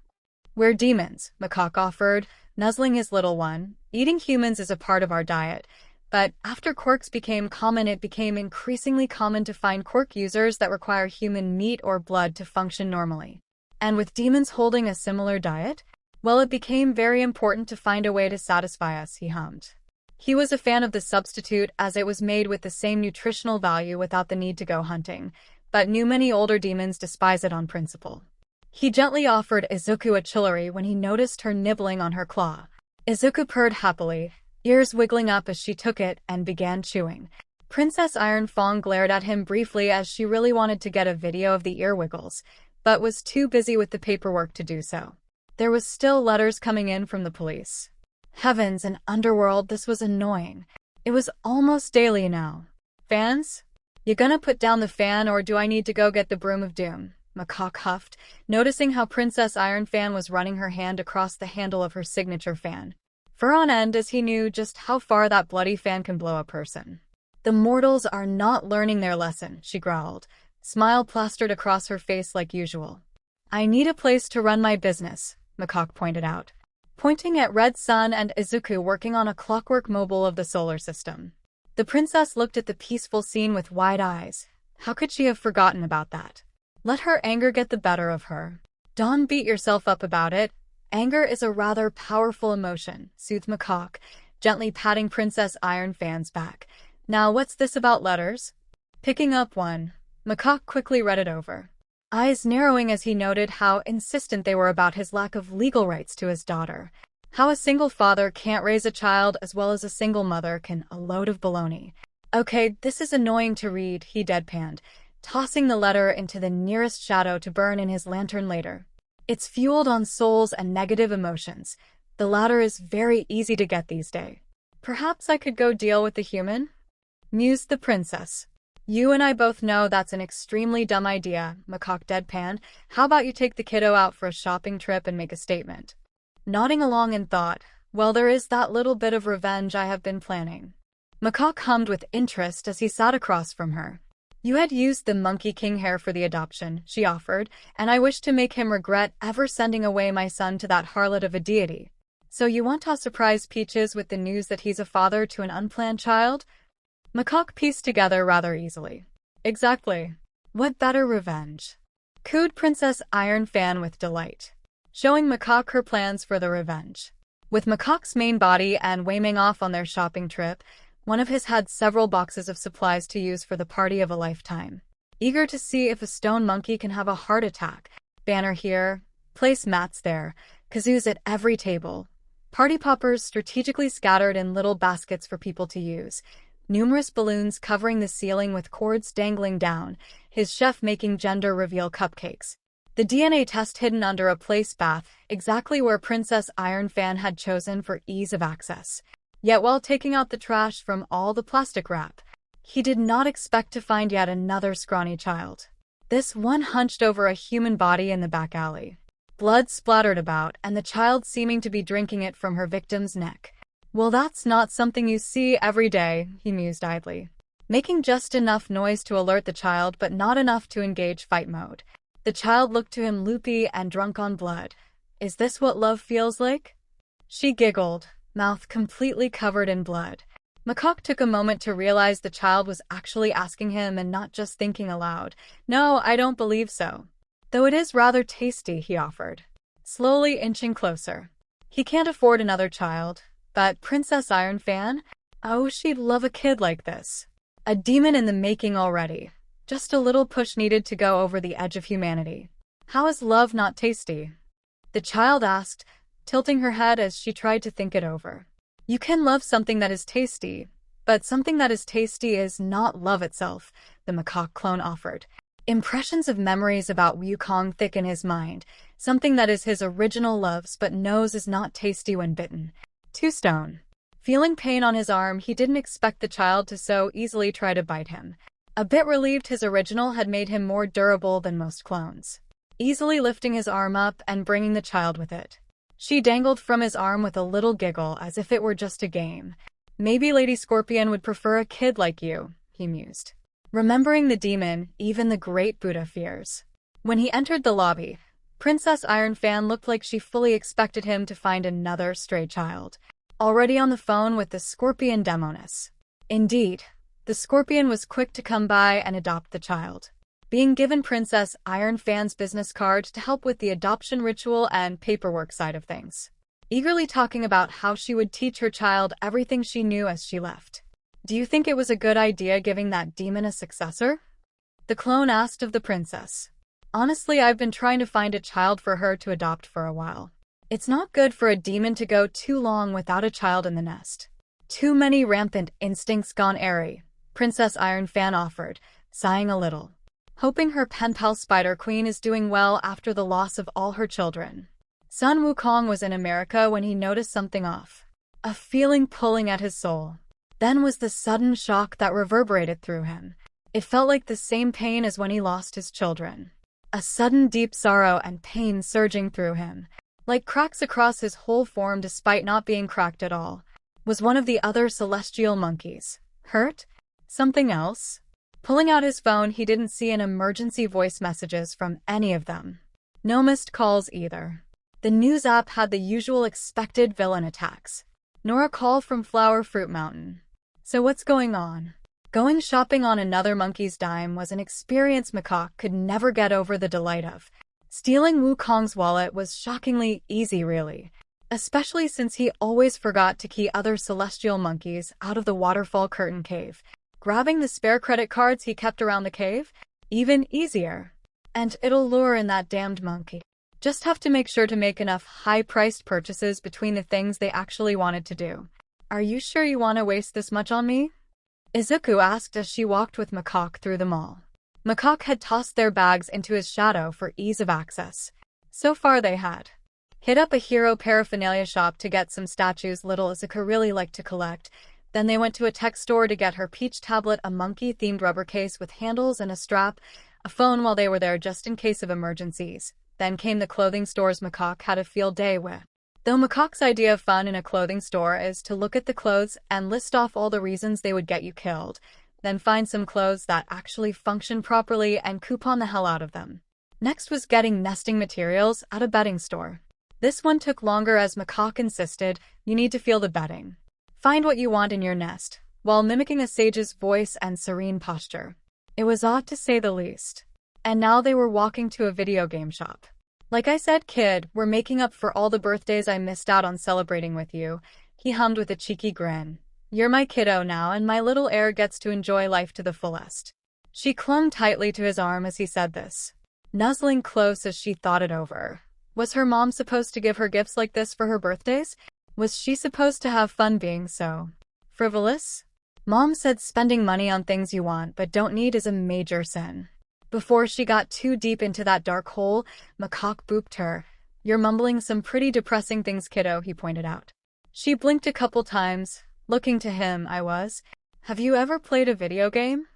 We're demons, Macaque offered, nuzzling his little one. Eating humans is a part of our diet. But after quirks became common, it became increasingly common to find quirk users that require human meat or blood to function normally. And with demons holding a similar diet, well, it became very important to find a way to satisfy us, he hummed. He was a fan of the substitute as it was made with the same nutritional value without the need to go hunting, but knew many older demons despise it on principle. He gently offered Izuku a chillery when he noticed her nibbling on her claw. Izuku purred happily, ears wiggling up as she took it and began chewing. Princess Iron Fang glared at him briefly as she really wanted to get a video of the ear wiggles, but was too busy with the paperwork to do so. There was still letters coming in from the police. Heavens and underworld, this was annoying. It was almost daily now. Fans? You gonna put down the fan or do I need to go get the broom of doom? Macaque huffed, noticing how Princess Iron Fan was running her hand across the handle of her signature fan. Fur on end as he knew just how far that bloody fan can blow a person. The mortals are not learning their lesson, she growled, smile plastered across her face like usual. I need a place to run my business, Macaque pointed out, pointing at Red Sun and Izuku working on a clockwork mobile of the solar system. The princess looked at the peaceful scene with wide eyes. How could she have forgotten about that? Let her anger get the better of her. Don't beat yourself up about it. Anger is a rather powerful emotion, soothed Macaque, gently patting Princess Iron Fan's back. Now what's this about letters? Picking up one, Macaque quickly read it over, eyes narrowing as he noted how insistent they were about his lack of legal rights to his daughter. How a single father can't raise a child as well as a single mother can. A load of baloney. Okay, this is annoying to read, he deadpanned, tossing the letter into the nearest shadow to burn in his lantern later. It's fueled on souls and negative emotions. The latter is very easy to get these days. Perhaps I could go deal with the human? Mused the princess. You and I both know that's an extremely dumb idea, Macaque deadpanned. How about you take the kiddo out for a shopping trip and make a statement? Nodding along in thought, well, there is that little bit of revenge I have been planning. Macaque hummed with interest as he sat across from her. You had used the Monkey King hair for the adoption, she offered, and I wish to make him regret ever sending away my son to that harlot of a deity. So you want to surprise Peaches with the news that he's a father to an unplanned child? Macaque pieced together rather easily. Exactly. What better revenge? Cooed Princess Iron Fan with delight, showing Macaque her plans for the revenge. With Macaque's main body and Wei-Meng off on their shopping trip, one of his had several boxes of supplies to use for the party of a lifetime. Eager to see if a stone monkey can have a heart attack. Banner here, place mats there, kazoos at every table. Party poppers strategically scattered in little baskets for people to use. Numerous balloons covering the ceiling with cords dangling down, his chef making gender reveal cupcakes. The DNA test hidden under a place bath, exactly where Princess Iron Fan had chosen for ease of access. Yet while taking out the trash from all the plastic wrap, he did not expect to find yet another scrawny child. This one hunched over a human body in the back alley. Blood splattered about, and the child seeming to be drinking it from her victim's neck. Well, that's not something you see every day, he mused idly, making just enough noise to alert the child but not enough to engage fight mode. The child looked to him loopy and drunk on blood. Is this what love feels like? She giggled, mouth completely covered in blood. Macaque took a moment to realize the child was actually asking him and not just thinking aloud. "No, I don't believe so. Though it is rather tasty," he offered, slowly inching closer. He can't afford another child, but Princess Iron Fan? Oh, she'd love a kid like this. A demon in the making already. Just a little push needed to go over the edge of humanity. "How is love not tasty?" the child asked, tilting her head as she tried to think it over. "You can love something that is tasty, but something that is tasty is not love itself," the macaque clone offered. Impressions of memories about Wukong thicken his mind, something that is his original loves but knows is not tasty when bitten. 2 stone. Feeling pain on his arm, he didn't expect the child to so easily try to bite him. A bit relieved his original had made him more durable than most clones. Easily lifting his arm up and bringing the child with it. She dangled from his arm with a little giggle as if it were just a game. "Maybe Lady Scorpion would prefer a kid like you," he mused. Remembering the demon, even the great Buddha fears. When he entered the lobby, Princess Iron Fan looked like she fully expected him to find another stray child. Already on the phone with the Scorpion Demoness. Indeed, the Scorpion was quick to come by and adopt the child, being given Princess Iron Fan's business card to help with the adoption ritual and paperwork side of things, eagerly talking about how she would teach her child everything she knew as she left. "Do you think it was a good idea giving that demon a successor?" the clone asked of the princess. "Honestly, I've been trying to find a child for her to adopt for a while. It's not good for a demon to go too long without a child in the nest. Too many rampant instincts gone airy," Princess Iron Fan offered, sighing a little. Hoping her pen pal Spider Queen is doing well after the loss of all her children. Sun Wukong was in America when he noticed something off. A feeling pulling at his soul. Then was the sudden shock that reverberated through him. It felt like the same pain as when he lost his children. A sudden deep sorrow and pain surging through him, like cracks across his whole form despite not being cracked at all. Was one of the other celestial monkeys hurt? Something else? Pulling out his phone, he didn't see an emergency voice messages from any of them. No missed calls either. The news app had the usual expected villain attacks, nor a call from Flower Fruit Mountain. So what's going on? Going shopping on another monkey's dime was an experience Macaque could never get over the delight of. Stealing Wukong's wallet was shockingly easy, really, especially since he always forgot to key other celestial monkeys out of the waterfall curtain cave. Grabbing the spare credit cards he kept around the cave? Even easier. And it'll lure in that damned monkey. Just have to make sure to make enough high-priced purchases between the things they actually wanted to do. "Are you sure you want to waste this much on me?" Izuku asked as she walked with Macaque through the mall. Macaque had tossed their bags into his shadow for ease of access. So far they had hit up a hero paraphernalia shop to get some statues little Izuku really liked to collect. Then they went to a tech store to get her Peach tablet, a monkey-themed rubber case with handles and a strap, a phone while they were there just in case of emergencies. Then came the clothing stores Macaque had a field day with. Though Macaque's idea of fun in a clothing store is to look at the clothes and list off all the reasons they would get you killed, then find some clothes that actually function properly and coupon the hell out of them. Next was getting nesting materials at a bedding store. This one took longer as Macaque insisted, "You need to feel the bedding. Find what you want in your nest," while mimicking a sage's voice and serene posture. It was odd to say the least. And now they were walking to a video game shop. "Like I said, kid, we're making up for all the birthdays I missed out on celebrating with you," he hummed with a cheeky grin. "You're my kiddo now, and my little heir gets to enjoy life to the fullest." She clung tightly to his arm as he said this, nuzzling close as she thought it over. Was her mom supposed to give her gifts like this for her birthdays? Was she supposed to have fun being so frivolous? Mom said spending money on things you want but don't need is a major sin. Before she got too deep into that dark hole, Macaque booped her. "You're mumbling some pretty depressing things, kiddo," he pointed out. She blinked a couple times, looking to him. "Have you ever played a video game?"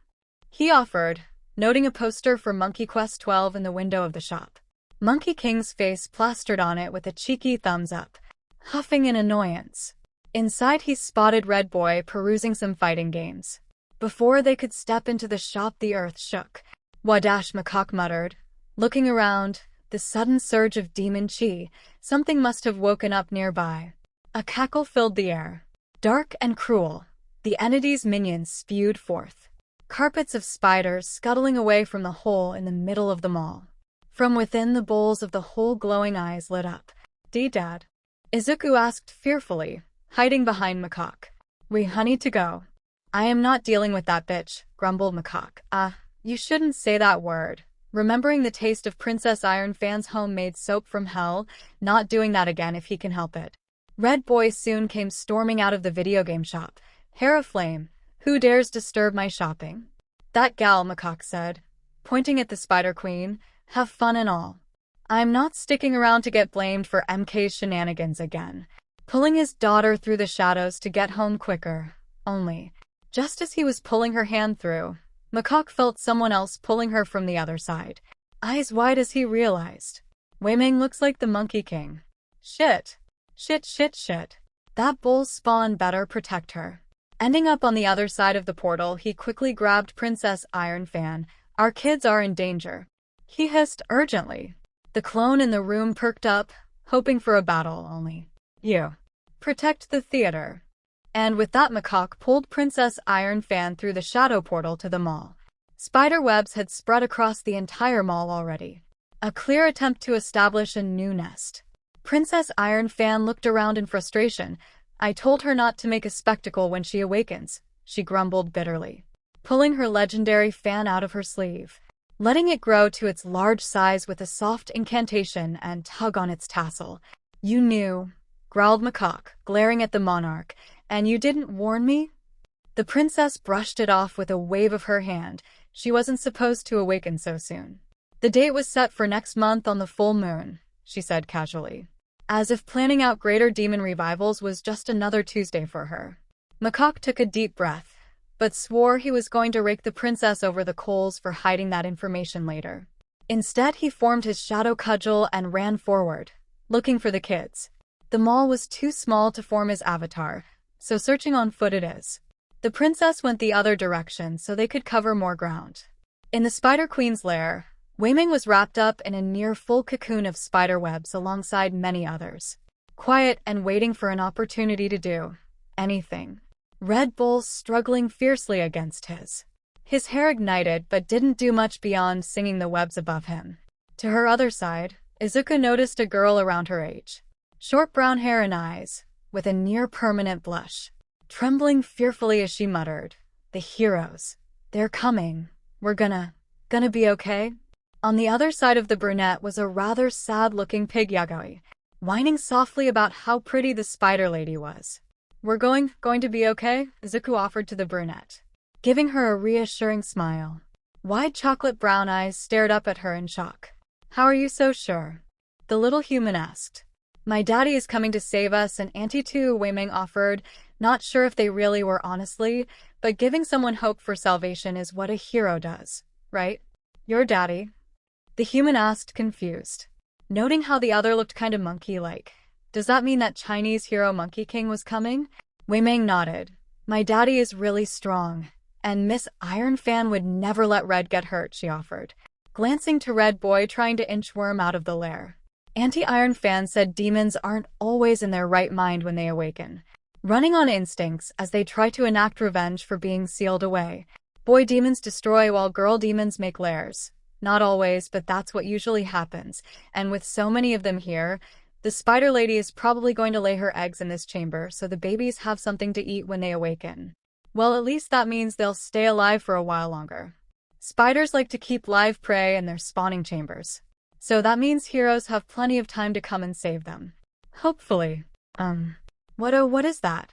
he offered, noting a poster for Monkey Quest 12 in the window of the shop. Monkey King's face plastered on it with a cheeky thumbs up, huffing in annoyance. Inside he spotted Red Boy perusing some fighting games. Before they could step into the shop, the earth shook. "Wadash," Macaque muttered, looking around. The sudden surge of demon chi, something must have woken up nearby. A cackle filled the air. Dark and cruel, the entity's minions spewed forth. Carpets of spiders scuttling away from the hole in the middle of the mall. From within, the bowls of the whole glowing eyes lit up. "Dad?" Izuku asked fearfully, hiding behind Macaque. "We honey to go." "I am not dealing with that bitch," grumbled Macaque. You shouldn't say that word. Remembering the taste of Princess Iron Fan's homemade soap from hell, not doing that again if he can help it. Red Boy soon came storming out of the video game shop. "Hair aflame, who dares disturb my shopping?" "That gal," Macaque said, pointing at the Spider Queen. "Have fun and all. I'm not sticking around to get blamed for MK's shenanigans again." Pulling his daughter through the shadows to get home quicker. Only, just as he was pulling her hand through, Macaque felt someone else pulling her from the other side. Eyes wide as he realized. Wei-Ming looks like the Monkey King. Shit. Shit. That bull's spawn better protect her. Ending up on the other side of the portal, he quickly grabbed Princess Iron Fan. "Our kids are in danger," he hissed urgently. The clone in the room perked up, hoping for a battle. Only, "You protect the theater." And with that, Macaque pulled Princess Iron Fan through the shadow portal to the mall. Spider webs had spread across the entire mall already. A clear attempt to establish a new nest. Princess Iron Fan looked around in frustration. "I told her not to make a spectacle when she awakens," she grumbled bitterly, pulling her legendary fan out of her sleeve, letting it grow to its large size with a soft incantation and tug on its tassel. "You knew," growled Macaque, glaring at the monarch, "and you didn't warn me?" The princess brushed it off with a wave of her hand. She wasn't supposed to awaken so soon. "The date was set for next month on the full moon," she said casually, as if planning out greater demon revivals was just another Tuesday for her. Macaque took a deep breath, but swore he was going to rake the princess over the coals for hiding that information later. Instead, he formed his shadow cudgel and ran forward, looking for the kids. The mall was too small to form his avatar, so searching on foot it is. The princess went the other direction so they could cover more ground. In the Spider Queen's lair, Wei-Ming was wrapped up in a near-full cocoon of spider webs alongside many others, quiet and waiting for an opportunity to do anything. Red Bull struggling fiercely against his. His hair ignited but didn't do much beyond singing the webs above him. To her other side, Izuku noticed a girl around her age. Short brown hair and eyes, with a near-permanent blush. Trembling fearfully as she muttered, "The heroes. They're coming. We're gonna be okay?" On the other side of the brunette was a rather sad-looking pig yaoi, whining softly about how pretty the spider lady was. "We're going to be okay," Izuku offered to the brunette, giving her a reassuring smile. Wide chocolate brown eyes stared up at her in shock. "How are you so sure?" the little human asked. "My daddy is coming to save us," and Auntie too, Wei-Ming offered, not sure if they really were honestly, but giving someone hope for salvation is what a hero does, right? "Your daddy?" the human asked, confused, noting how the other looked kinda monkey-like. "Does that mean that Chinese hero Monkey King was coming?" Wei-Ming nodded. "My daddy is really strong, and Miss Iron Fan would never let Red get hurt," she offered, glancing to Red Boy trying to inch Worm out of the lair. Auntie Iron Fan said demons aren't always in their right mind when they awaken, running on instincts as they try to enact revenge for being sealed away. Boy demons destroy while girl demons make lairs. Not always, but that's what usually happens, and with so many of them here, the spider lady is probably going to lay her eggs in this chamber so the babies have something to eat when they awaken. Well, at least that means they'll stay alive for a while longer. Spiders like to keep live prey in their spawning chambers, so that means heroes have plenty of time to come and save them. Hopefully. What is that?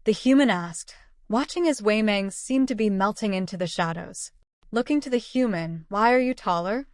The human asked, watching as Wei-Ming seemed to be melting into the shadows. Looking to the human, "Why are you taller?"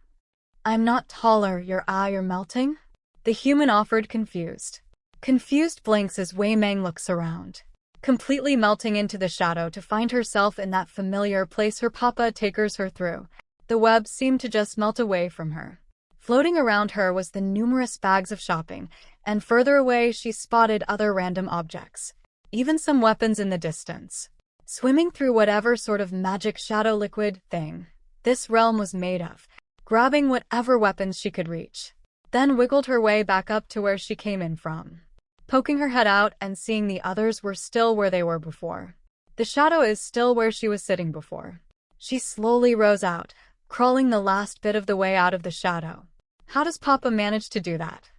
"I'm not taller, you're melting?" the human offered, confused. Confused blinks as Wei-Ming looks around, completely melting into the shadow to find herself in that familiar place her papa takes her through. The webs seemed to just melt away from her. Floating around her was the numerous bags of shopping, and further away she spotted other random objects, even some weapons in the distance. Swimming through whatever sort of magic shadow liquid thing this realm was made of, grabbing whatever weapons she could reach, then wiggled her way back up to where she came in from. poking her head out and seeing the others were still where they were before. The shadow is still where she was sitting before. She slowly rose out, crawling the last bit of the way out of the shadow. How does Papa manage to do that?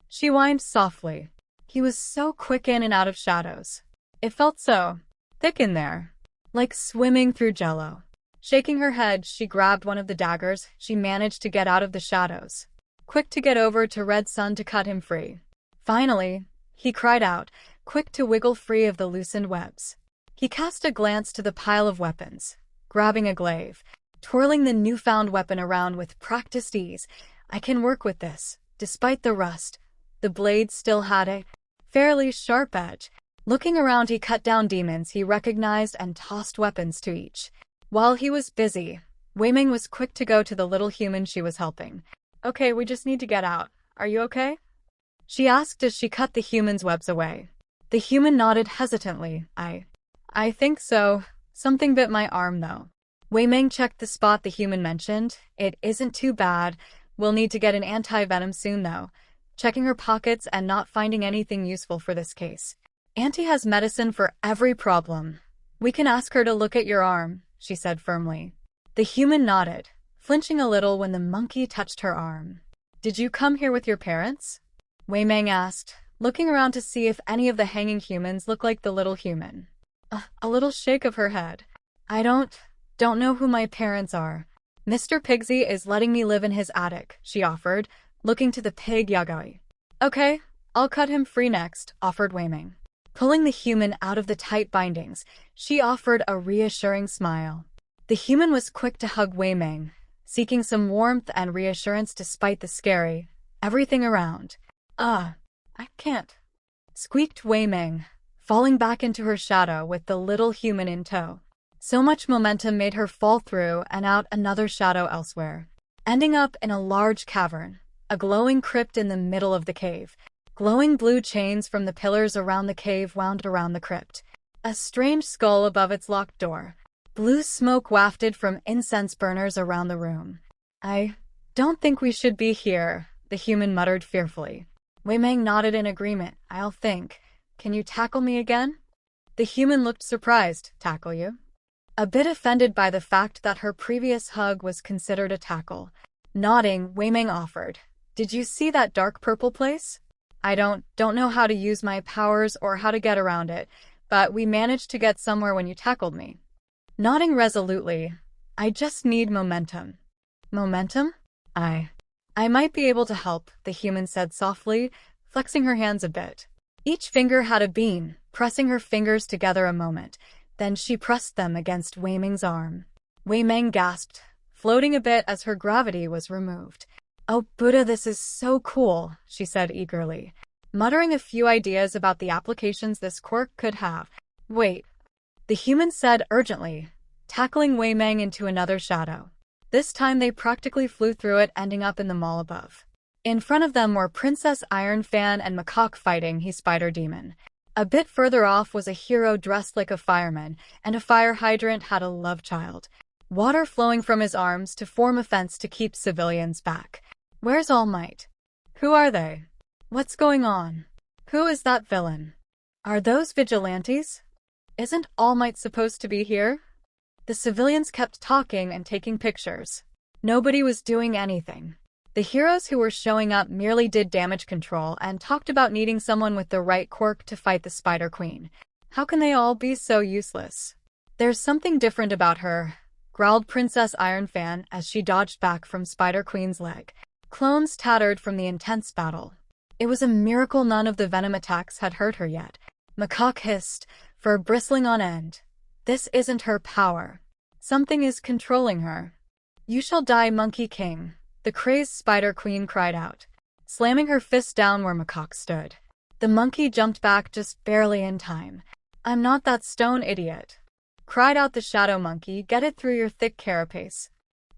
She whined softly. He was so quick in and out of shadows. It felt so thick in there, like swimming through jello. Shaking her head, she grabbed one of the daggers she managed to get out of the shadows. Quick to get over to Red Sun to cut him free. Finally, he cried out, quick to wiggle free of the loosened webs. He cast a glance to the pile of weapons, grabbing a glaive, twirling the newfound weapon around with practiced ease. I can work with this, despite the rust. The blade still had a fairly sharp edge. Looking around, he cut down demons he recognized and tossed weapons to each. While he was busy, 𝗲𝗵𝗻 was quick to go to the little human she was helping. Okay, we just need to get out. Are you okay? She asked as she cut the human's webs away. The human nodded hesitantly. I think so. Something bit my arm though. 𝗲𝗵𝗻 checked the spot the human mentioned. It isn't too bad. We'll need to get an anti-venom soon though. Checking her pockets and not finding anything useful for this case. Auntie has medicine for every problem. We can ask her to look at your arm, she said firmly. The human nodded, flinching a little when the monkey touched her arm. Did you come here with your parents? 𝗲𝗵𝗻 asked, looking around to see if any of the hanging humans looked like the little human. A little shake of her head. I don't know who my parents are. Mr. Pigsy is letting me live in his attic, she offered, looking to the pig 𝐒𝐩𝐢𝐽. Okay, I'll cut him free next, offered 𝗲𝗵𝗻. Pulling the human out of the tight bindings, she offered a reassuring smile. The human was quick to hug 𝗲𝗵𝗻, seeking some warmth and reassurance despite the scary everything around. I can't, squeaked 𝗲𝗵𝗻, falling back into her shadow with the little human in tow. So much momentum made her fall through and out another shadow elsewhere, ending up in a large cavern, a glowing crypt in the middle of the cave. Glowing blue chains from the pillars around the cave wound around the crypt. A strange skull above its locked door. Blue smoke wafted from incense burners around the room. I don't think we should be here, the human muttered fearfully. 𝗲𝗵𝗻 nodded in agreement. I'll think. Can you tackle me again? The human looked surprised. Tackle you? A bit offended by the fact that her previous hug was considered a tackle. Nodding, 𝗲𝗵𝗻 offered. Did you see that dark purple place? I don't know how to use my powers or how to get around it, but we managed to get somewhere when you tackled me. Nodding resolutely, I just need momentum. Momentum? I might be able to help, the human said softly, flexing her hands a bit. Each finger had a bean, pressing her fingers together a moment. Then she pressed them against 𝗲𝗵𝗻's arm. 𝗲𝗵𝗻 gasped, floating a bit as her gravity was removed. Oh, Buddha, this is so cool, she said eagerly, muttering a few ideas about the applications this quirk could have. Wait, the human said urgently, tackling 𝗲𝗵𝗻 into another shadow. This time they practically flew through it, ending up in the mall above. In front of them were Princess Iron Fan and Macaque fighting he spider demon. A bit further off was a hero dressed like a fireman, and a fire hydrant had a love child. Water flowing from his arms to form a fence to keep civilians back. Where's 𝗏𝗏𝗏? Who are they? What's going on? Who is that villain? Are those vigilantes? Isn't 𝗏𝗏𝗏 supposed to be here? The civilians kept talking and taking pictures. Nobody was doing anything. The heroes who were showing up merely did damage control and talked about needing someone with the right quirk to fight the Spider Queen. How can they all be so useless? There's something different about her, growled Princess Iron Fan as she dodged back from Spider Queen's leg. Clones tattered from the intense battle. It was a miracle none of the venom attacks had hurt her yet. Macaque hissed, fur bristling on end. This isn't her power. Something is controlling her. You shall die, Monkey King, the crazed Spider Queen cried out, slamming her fist down where Macaque stood. The monkey jumped back just barely in time. I'm not that stone idiot, cried out the shadow monkey. Get it through your thick carapace.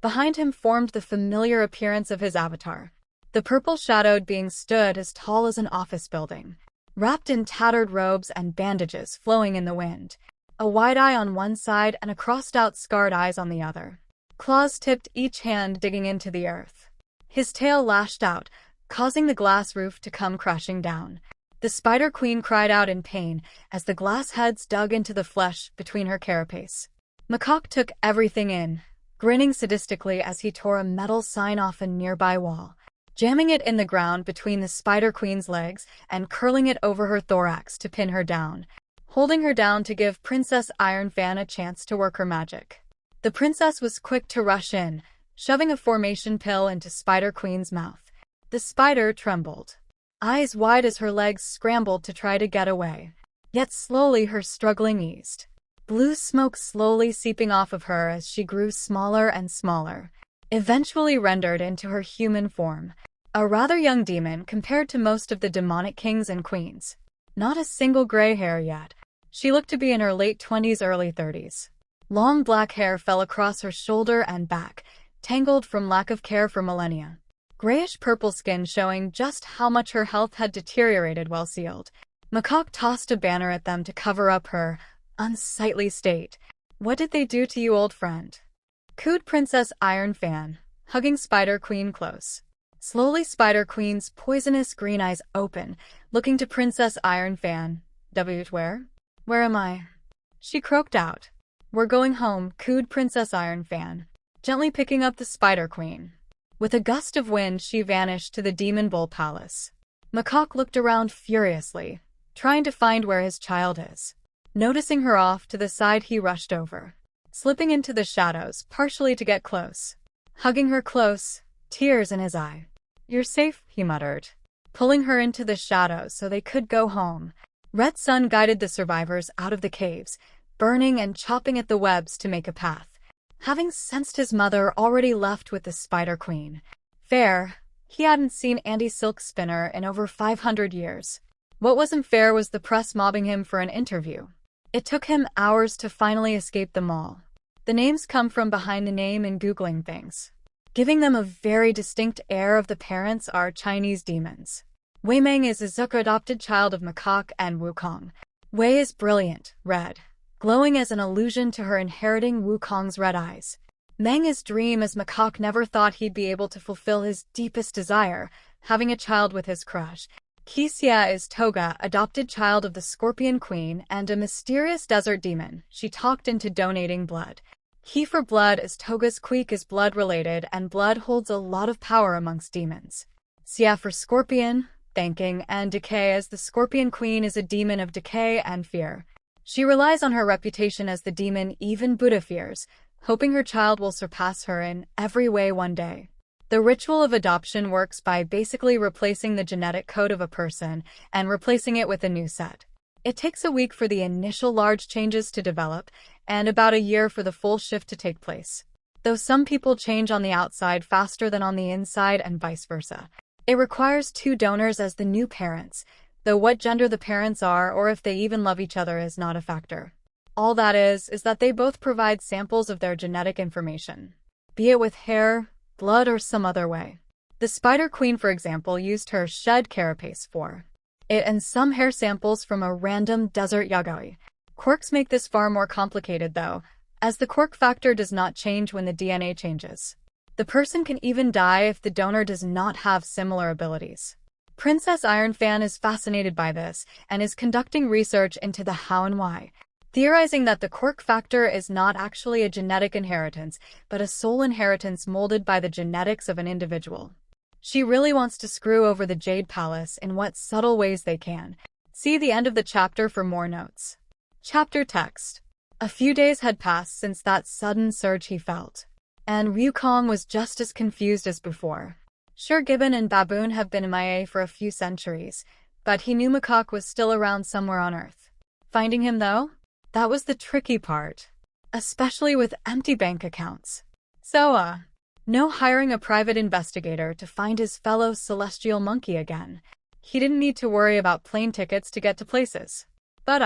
Behind him formed the familiar appearance of his avatar. The purple-shadowed being stood as tall as an office building, wrapped in tattered robes and bandages flowing in the wind. A wide eye on one side and a crossed-out scarred eyes on the other. Claws tipped each hand digging into the earth. His tail lashed out, causing the glass roof to come crashing down. The Spider Queen cried out in pain as the glass heads dug into the flesh between her carapace. Macaque took everything in, grinning sadistically as he tore a metal sign off a nearby wall, jamming it in the ground between the Spider Queen's legs and curling it over her thorax to pin her down, holding her down to give Princess Iron-Fan a chance to work her magic. The princess was quick to rush in, shoving a formation pill into Spider Queen's mouth. The spider trembled, eyes wide as her legs scrambled to try to get away. Yet slowly her struggling eased, blue smoke slowly seeping off of her as she grew smaller and smaller, eventually rendered into her human form. A rather young demon compared to most of the demonic kings and queens. Not a single gray hair yet. She looked to be in her late 20s, early 30s. Long black hair fell across her shoulder and back, tangled from lack of care for millennia. Grayish-purple skin showing just how much her health had deteriorated while sealed. Macaque tossed a banner at them to cover up her unsightly state. "What did they do to you, old friend?" cooed Princess Iron-Fan, hugging Spider Queen close. Slowly Spider Queen's poisonous green eyes open, looking to Princess Iron-Fan. Where am I?" she croaked out. "We're going home," cooed Princess Iron-Fan, gently picking up the Spider Queen. With a gust of wind, she vanished to the Demon Bull Palace. Macaque looked around furiously, trying to find where his child is. Noticing her off to the side, he rushed over, slipping into the shadows, partially to get close. Hugging her close, tears in his eye. "You're safe," he muttered, pulling her into the shadows so they could go home. Red sun guided the survivors out of the caves, burning and chopping at the webs to make a path. Having sensed his mother already left with the Spider Queen, he hadn't seen Andy Silk Spinner in over 500 years. What wasn't fair was the press mobbing him for an interview. It took him hours to finally escape them all. The names come from behind the name in Googling things, giving them a very distinct air of the parents are Chinese demons. Wei Meng is Izuku, adopted child of Macaque and Wukong. Wei is brilliant, red, glowing as an allusion to her inheriting Wukong's red eyes. Meng is dream, as Macaque never thought he'd be able to fulfill his deepest desire, having a child with his crush. Xia is Toga, adopted child of the Scorpion Queen and a mysterious desert demon. She talked into donating blood. He for blood, as Toga's queek is blood-related and blood holds a lot of power amongst demons. Xia for Scorpion, thanking, and Decay, as the Scorpion Queen is a demon of decay and fear. She relies on her reputation as the demon even Buddha fears, hoping her child will surpass her in every way one day. The ritual of adoption works by basically replacing the genetic code of a person and replacing it with a new set. It takes a week for the initial large changes to develop, and about a year for the full shift to take place. Though some people change on the outside faster than on the inside and vice versa. It requires 2 donors as the new parents, though what gender the parents are or if they even love each other is not a factor. All that is that they both provide samples of their genetic information, be it with hair, blood, or some other way. The Spider Queen, for example, used her shed carapace for it and some hair samples from a random desert yaoi. Quirks make this far more complicated though, as the quirk factor does not change when the DNA changes. The person can even die if the donor does not have similar abilities. Princess Iron-Fan is fascinated by this and is conducting research into the how and why, theorizing that the quirk factor is not actually a genetic inheritance, but a soul inheritance molded by the genetics of an individual. She really wants to screw over the Jade Palace in what subtle ways they can. See the end of the chapter for more notes. Chapter text. A few days had passed since that sudden surge he felt, and Wukong was just as confused as before. Sure, Gibbon and Baboon have been MIA for a few centuries, but he knew Macaque was still around somewhere on Earth. Finding him, though? That was the tricky part, especially with empty bank accounts. So, no hiring a private investigator to find his fellow celestial monkey again. He didn't need to worry about plane tickets to get to places. But,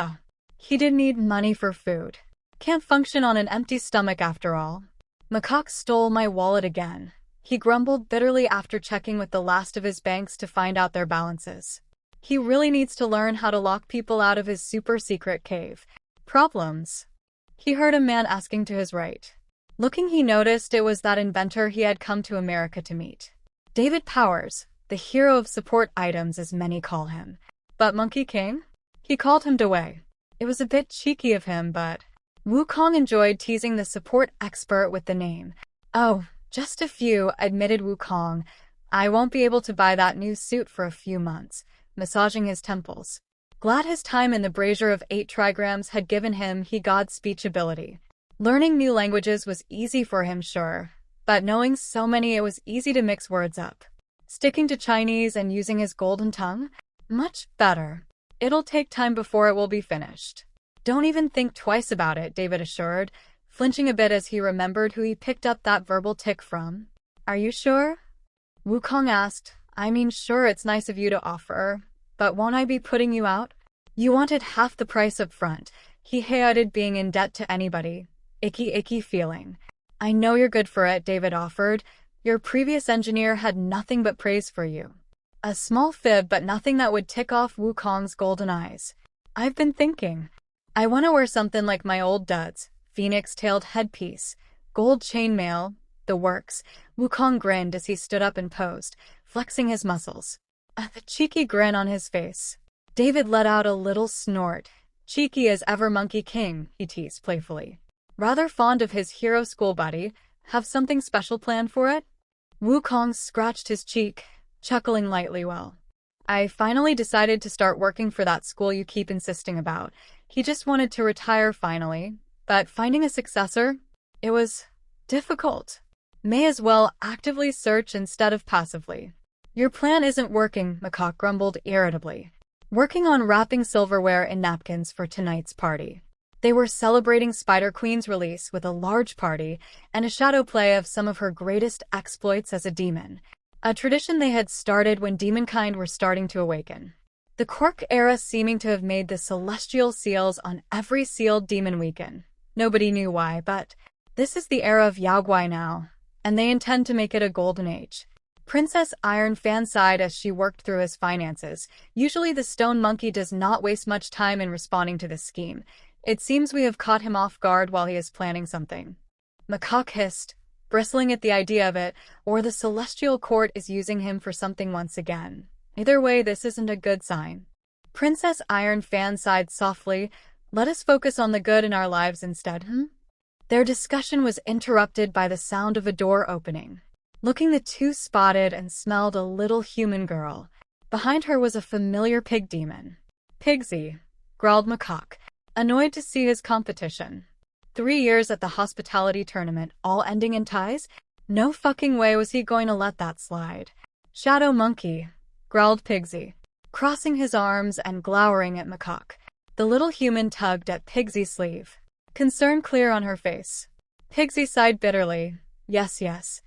he did need money for food. Can't function on an empty stomach after all. Macaque stole my wallet again, he grumbled bitterly after checking with the last of his banks to find out their balances. He really needs to learn how to lock people out of his super-secret cave. Problems? He heard a man asking to his right. Looking, he noticed it was that inventor he had come to America to meet. David Powers, the hero of support items as many call him. But Monkey King? He called him 𝗲𝗏. It was a bit cheeky of him, but Wukong enjoyed teasing the support expert with the name. Oh, just a few, admitted Wukong. I won't be able to buy that new suit for a few months, massaging his temples. Glad his time in the brazier of 8 trigrams had given him 𝐎𝐽𝐽 speech ability. Learning new languages was easy for him, sure, but knowing so many it was easy to mix words up. Sticking to Chinese and using his golden tongue? Much better. It'll take time before it will be finished. Don't even think twice about it, David assured, flinching a bit as he remembered who he picked up that verbal tick from. Are you sure? Wukong asked. I mean, sure, it's nice of you to offer, but won't I be putting you out? You wanted half the price up front. He hated being in debt to anybody. Icky feeling. I know you're good for it, David offered. Your previous engineer had nothing but praise for you. A small fib, but nothing that would tick off Wukong's golden eyes. I've been thinking. I want to wear something like my old duds. Phoenix-tailed headpiece, gold chainmail, the works. Wukong grinned as he stood up and posed, flexing his muscles. The cheeky grin on his face. David let out a little snort. Cheeky as ever, Monkey King, he teased playfully. Rather fond of his hero school buddy. Have something special planned for it? Wukong scratched his cheek, chuckling lightly. Well, I finally decided to start working for that school you keep insisting about. He just wanted to retire finally, but finding a successor, it was difficult. May as well actively search instead of passively. Your plan isn't working, Macaque grumbled irritably. Working on wrapping silverware in napkins for tonight's party. They were celebrating Spider Queen's release with a large party and a shadow play of some of her greatest exploits as a demon, a tradition they had started when demonkind were starting to awaken. The Quirk era seeming to have made the celestial seals on every sealed demon weaken. Nobody knew why, but this is the era of Yaogwai now, and they intend to make it a golden age. Princess Iron Fan sighed as she worked through his finances. Usually the stone monkey does not waste much time in responding to this scheme. It seems we have caught him off guard while he is planning something. Macaque hissed, bristling at the idea of it, or the celestial court is using him for something once again. Either way, this isn't a good sign. Princess Iron Fan sighed softly. Let us focus on the good in our lives instead, Their discussion was interrupted by the sound of a door opening. Looking, the two spotted and smelled a little human girl. Behind her was a familiar pig demon. Pigsy, growled Macaque, annoyed to see his competition. 3 years at the hospitality tournament, all ending in ties? No fucking way was he going to let that slide. Shadow monkey, growled Pigsy, crossing his arms and glowering at Macaque. The little human tugged at Pigsy's sleeve, concern clear on her face. Pigsy sighed bitterly. Yes.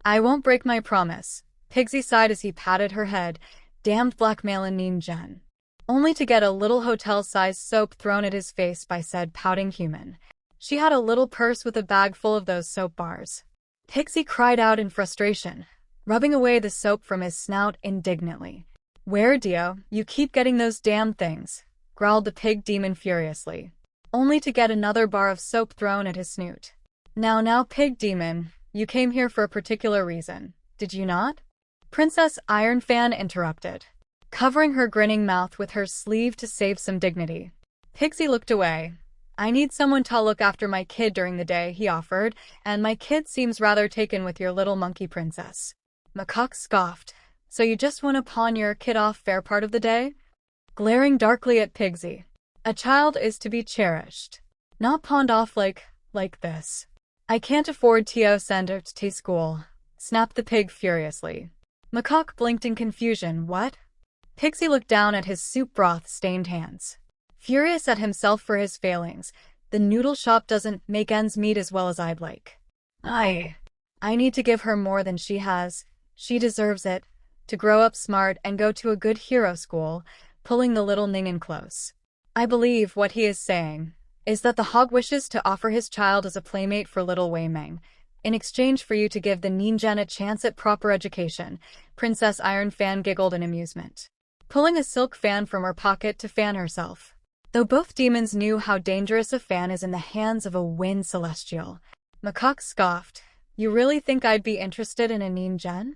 I won't break my promise. Pigsy sighed as he patted her head. Damned blackmailin' ninja. Only to get a little hotel-sized soap thrown at his face by said pouting human. She had a little purse with a bag full of those soap bars. Pigsy cried out in frustration, rubbing away the soap from his snout indignantly. Where, Dio? You keep getting those damn things, growled the pig demon furiously, only to get another bar of soap thrown at his snoot. Now, pig demon, you came here for a particular reason, did you not? Princess Iron Fan interrupted, covering her grinning mouth with her sleeve to save some dignity. Pigsy looked away. I need someone to look after my kid during the day, he offered, and my kid seems rather taken with your little monkey princess. Macaque scoffed. So you just want to pawn your kid off fair part of the day? Glaring darkly at Pigsy. A child is to be cherished, not pawned off like this. I can't afford to send her to school, snapped the pig furiously. Macaque blinked in confusion. What? Pigsy looked down at his soup broth-stained hands, furious at himself for his failings. The noodle shop doesn't make ends meet as well as I'd like. I need to give her more than she has. She deserves it. To grow up smart and go to a good hero school, pulling the little Ningen close. I believe what he is saying is that the hog wishes to offer his child as a playmate for little Wei Meng, in exchange for you to give the Ninja a chance at proper education. Princess Iron Fan giggled in amusement, pulling a silk fan from her pocket to fan herself. Though both demons knew how dangerous a fan is in the hands of a wind celestial, Macaque scoffed. You really think I'd be interested in a Ninja?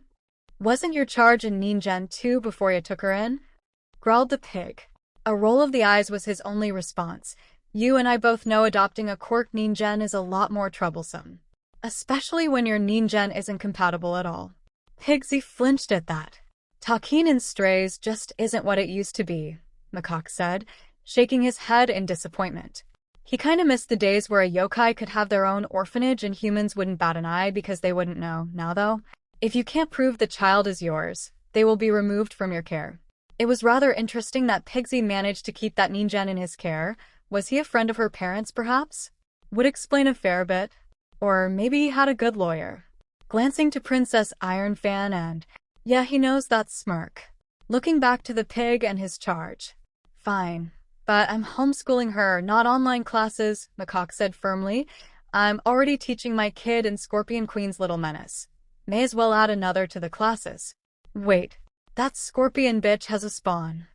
Wasn't your charge in Ninja too before you took her in? growled the pig. A roll of the eyes was his only response. You and I both know adopting a quirk nin-gen is a lot more troublesome. Especially when your nin-gen isn't compatible at all. 𝗕𝗁𝗄 flinched at that. Talking in strays just isn't what it used to be, Macaque said, shaking his head in disappointment. He kinda missed the days where a yokai could have their own orphanage and humans wouldn't bat an eye because they wouldn't know. Now though, if you can't prove the child is yours, they will be removed from your care. It was rather interesting that 𝗕𝗁𝗄 managed to keep that nin-gen in his care. Was he a friend of her parents, perhaps? Would explain a fair bit. Or maybe he had a good lawyer. Glancing to Princess Ironfan and, yeah, he knows that smirk. Looking back to the pig and his charge. Fine. But I'm homeschooling her, not online classes, Macaque said firmly. I'm already teaching my kid in Scorpion Queen's Little Menace. May as well add another to the classes. Wait, that scorpion bitch has a spawn.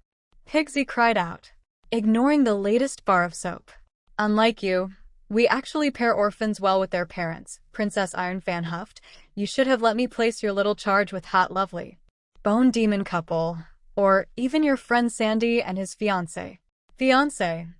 𝗕𝗁𝗄 cried out, ignoring the latest bar of soap. Unlike you, we actually pair orphans well with their parents, Princess Ironfan huffed. You should have let me place your little charge with Hot Lovely. Bone Demon Couple, or even your friend Sandy and his fiancé. Fiancé?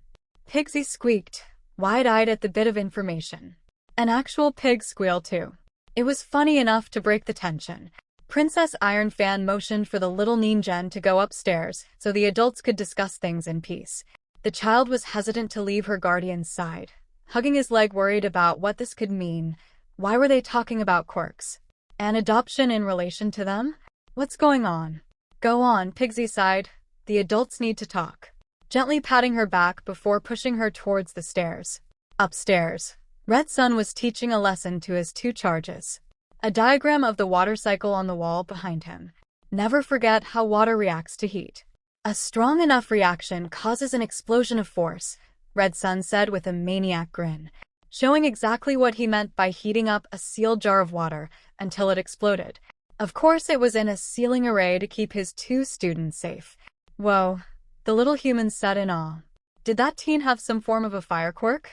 𝗕𝗁𝗄 squeaked, wide-eyed at the bit of information. An actual pig squeal too. It was funny enough to break the tension. Princess Ironfan motioned for the little nin-gen to go upstairs so the adults could discuss things in peace. The child was hesitant to leave her guardian's side, hugging his leg, worried about what this could mean. Why were they talking about quirks? An adoption in relation to them? What's going on? Go on, 𝗕𝗁𝗄 sighed. The adults need to talk. Gently patting her back before pushing her towards the stairs. Upstairs, 𝗏𝗏 was teaching a lesson to his two charges. A diagram of the water cycle on the wall behind him. Never forget how water reacts to heat. A strong enough reaction causes an explosion of force, 𝗏𝗏 said with a maniac grin, showing exactly what he meant by heating up a sealed jar of water until it exploded. Of course it was in a sealing array to keep his two students safe. Whoa, the little human said in awe. Did that teen have some form of a fire quirk?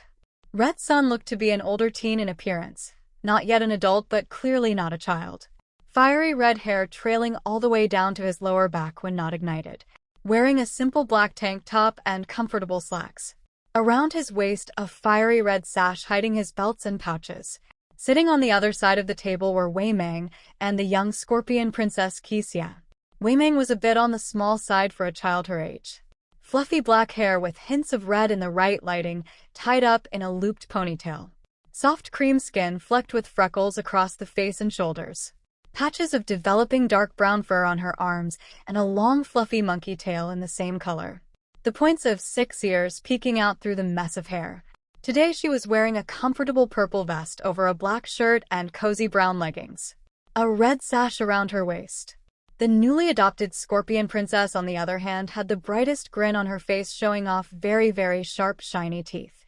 𝗏𝗏 looked to be an older teen in appearance. Not yet an adult, but clearly not a child. Fiery red hair trailing all the way down to his lower back when not ignited. Wearing a simple black tank top and comfortable slacks. Around his waist, a fiery red sash hiding his belts and pouches. Sitting on the other side of the table were 𝗬𝗠g and the young scorpion princess 𝗕𝗁𝗄. 𝗬𝗠g was a bit on the small side for a child her age. Fluffy black hair with hints of red in the right lighting, tied up in a looped ponytail. Soft cream skin flecked with freckles across the face and shoulders. Patches of developing dark brown fur on her arms, and a long fluffy monkey tail in the same color. The points of 6 ears peeking out through the mess of hair. Today she was wearing a comfortable purple vest over a black shirt and cozy brown leggings. A red sash around her waist. The newly adopted scorpion princess, on the other hand, had the brightest grin on her face, showing off very, very sharp, shiny teeth.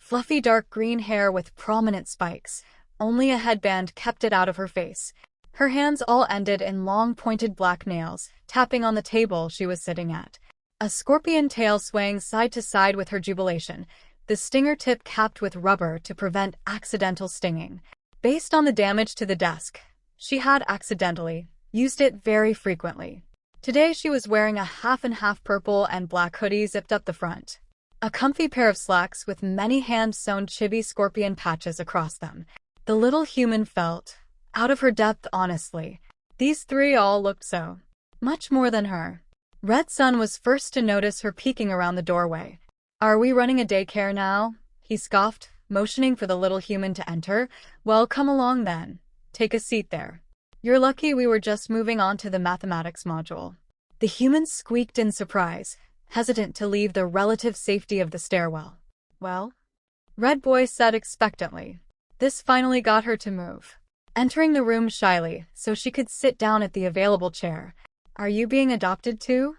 Fluffy dark green hair with prominent spikes. Only a headband kept it out of her face. Her hands all ended in long pointed black nails, tapping on the table she was sitting at. A scorpion tail swaying side to side with her jubilation, the stinger tip capped with rubber to prevent accidental stinging. Based on the damage to the desk, she had accidentally used it very frequently. Today she was wearing a half-and-half purple and black hoodie zipped up the front. A comfy pair of slacks with many hand-sewn chibi scorpion patches across them. The little human felt out of her depth, honestly. These three all looked so much more than her. 𝗏𝗏 was first to notice her peeking around the doorway. Are we running a daycare now? He scoffed, motioning for the little human to enter. Well, come along then. Take a seat there. You're lucky we were just moving on to the mathematics module. The human squeaked in surprise, hesitant to leave the relative safety of the stairwell. Well? Red Boy said expectantly. This finally got her to move, entering the room shyly so she could sit down at the available chair. Are you being adopted too?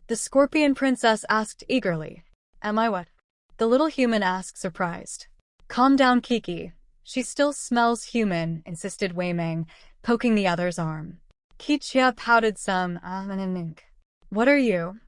The scorpion princess asked eagerly. Am I what? The little human asked, surprised. Calm down, Kiki. She still smells human, insisted 𝗬𝗠g, poking the other's arm. 𝗕𝗁𝗄 pouted some. What are you?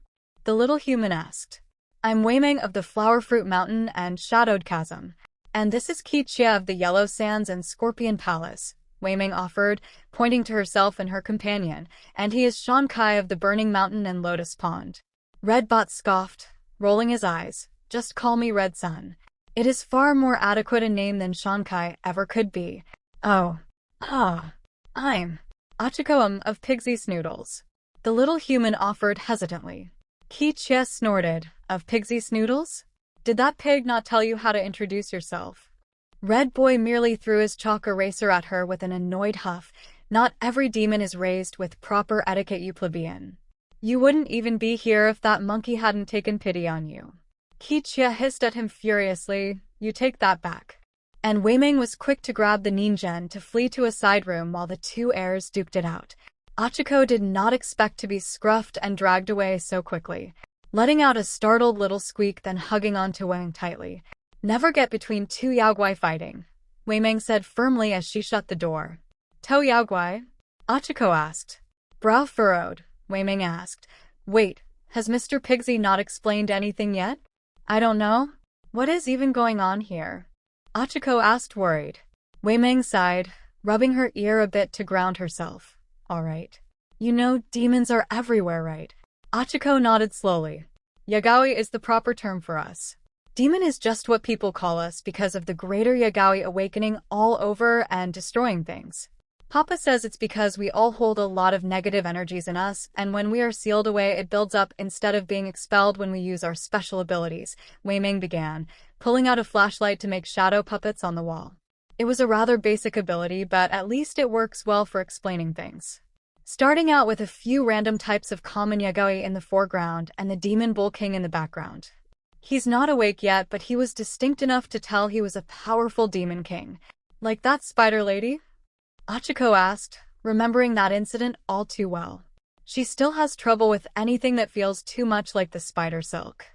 The little human asked. I'm 𝗬𝗠g of the Flower Fruit Mountain and 𝗧𝗏𝗏. And this is 𝗕𝗁𝗄 of the Yellow Sands and Scorpion Palace, 𝗬𝗠g offered, pointing to herself and her companion, and he is 𝗕𝗏𝗁 of the Burning Mountain and Lotus Pond. Red-Bot scoffed, rolling his eyes. Just call me Red Sun. It is far more adequate a name than Shankai ever could be. Oh. I'm 𝗬𝗓𝗵𝗲 𝗵𝘃𝗁𝐿. The little human offered hesitantly. 𝐒𝐻𝐁 snorted. Of 𝗃𝗁𝗁𝐿? Did that pig not tell you how to introduce yourself? Red Boy merely threw his chalk eraser at her with an annoyed huff. Not every demon is raised with proper etiquette, you plebeian. You wouldn't even be here if that monkey hadn't taken pity on you. 𝐒𝐻𝐁 hissed at him furiously. You take that back. And Wei-Ming was quick to grab the ninjen to flee to a side room while the two heirs duked it out. 𝗬𝗏𝗄 did not expect to be scruffed and dragged away so quickly, letting out a startled little squeak, then hugging onto Wang tightly. Never get between two Yaoguai fighting, Wei-Ming said firmly as she shut the door. To Yaoguai? 𝗬𝗏𝗄 asked. Brow furrowed, Wei-Ming asked. Wait, has Mr. Pigsy not explained anything yet? I don't know. What is even going on here? 𝗬𝗏𝗄 asked, worried. Wei-Ming sighed, rubbing her ear a bit to ground herself. All right. You know, demons are everywhere, right? 𝗬𝗏𝗄 nodded slowly. Yagaoi is the proper term for us. Demon is just what people call us because of the greater Yagaoi awakening all over and destroying things. Papa says it's because we all hold a lot of negative energies in us, and when we are sealed away it builds up instead of being expelled when we use our special abilities, Wei-Ming began, pulling out a flashlight to make shadow puppets on the wall. It was a rather basic ability, but at least it works well for explaining things. Starting out with a few random types of common Yagaoi in the foreground and the demon bull king in the background. He's not awake yet, but he was distinct enough to tell he was a powerful demon king. Like that spider lady? 𝗬𝗏𝗄 asked, remembering that incident all too well. She still has trouble with anything that feels too much like the spider silk.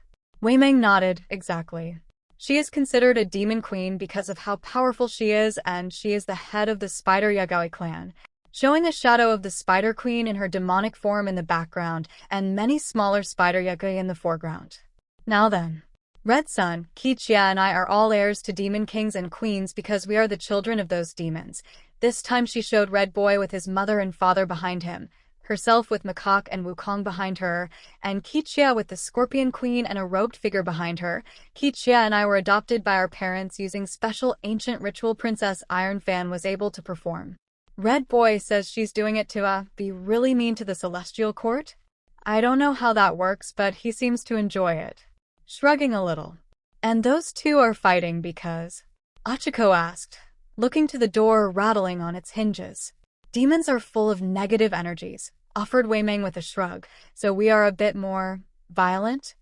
Wei-Ming nodded, exactly. She is considered a demon queen because of how powerful she is, and she is the head of the Spider Yagaoi clan, showing a shadow of the Spider Queen in her demonic form in the background and many smaller Spider Yagaoi in the foreground. Now then, Red Sun, 𝗕𝗁 and I are all heirs to demon kings and queens because we are the children of those demons. This time she showed Red Boy with his mother and father behind him, herself with Macaque and Wukong behind her, and 𝗕𝗁 with the Scorpion Queen and a robed figure behind her. 𝗕𝗁 and I were adopted by our parents using special ancient ritual Princess Iron Fan was able to perform. Red Boy says she's doing it to be really mean to the celestial court? I don't know how that works, but he seems to enjoy it. Shrugging a little. And those two are fighting because? 𝗬𝗏𝗄 asked, looking to the door rattling on its hinges. Demons are full of negative energies, offered Wei-Ming with a shrug, so we are a bit more violent?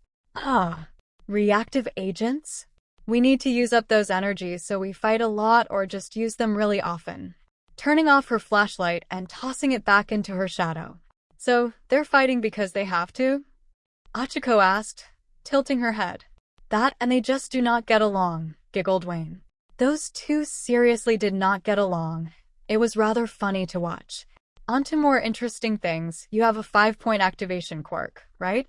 Reactive agents? We need to use up those energies, so we fight a lot or just use them really often. Turning off her flashlight and tossing it back into her shadow. So, they're fighting because they have to? 𝗬𝗏𝗄 asked, tilting her head. That and they just do not get along, giggled Wayne. Those two seriously did not get along. It was rather funny to watch. On to more interesting things. You have a 5-point activation quirk, right?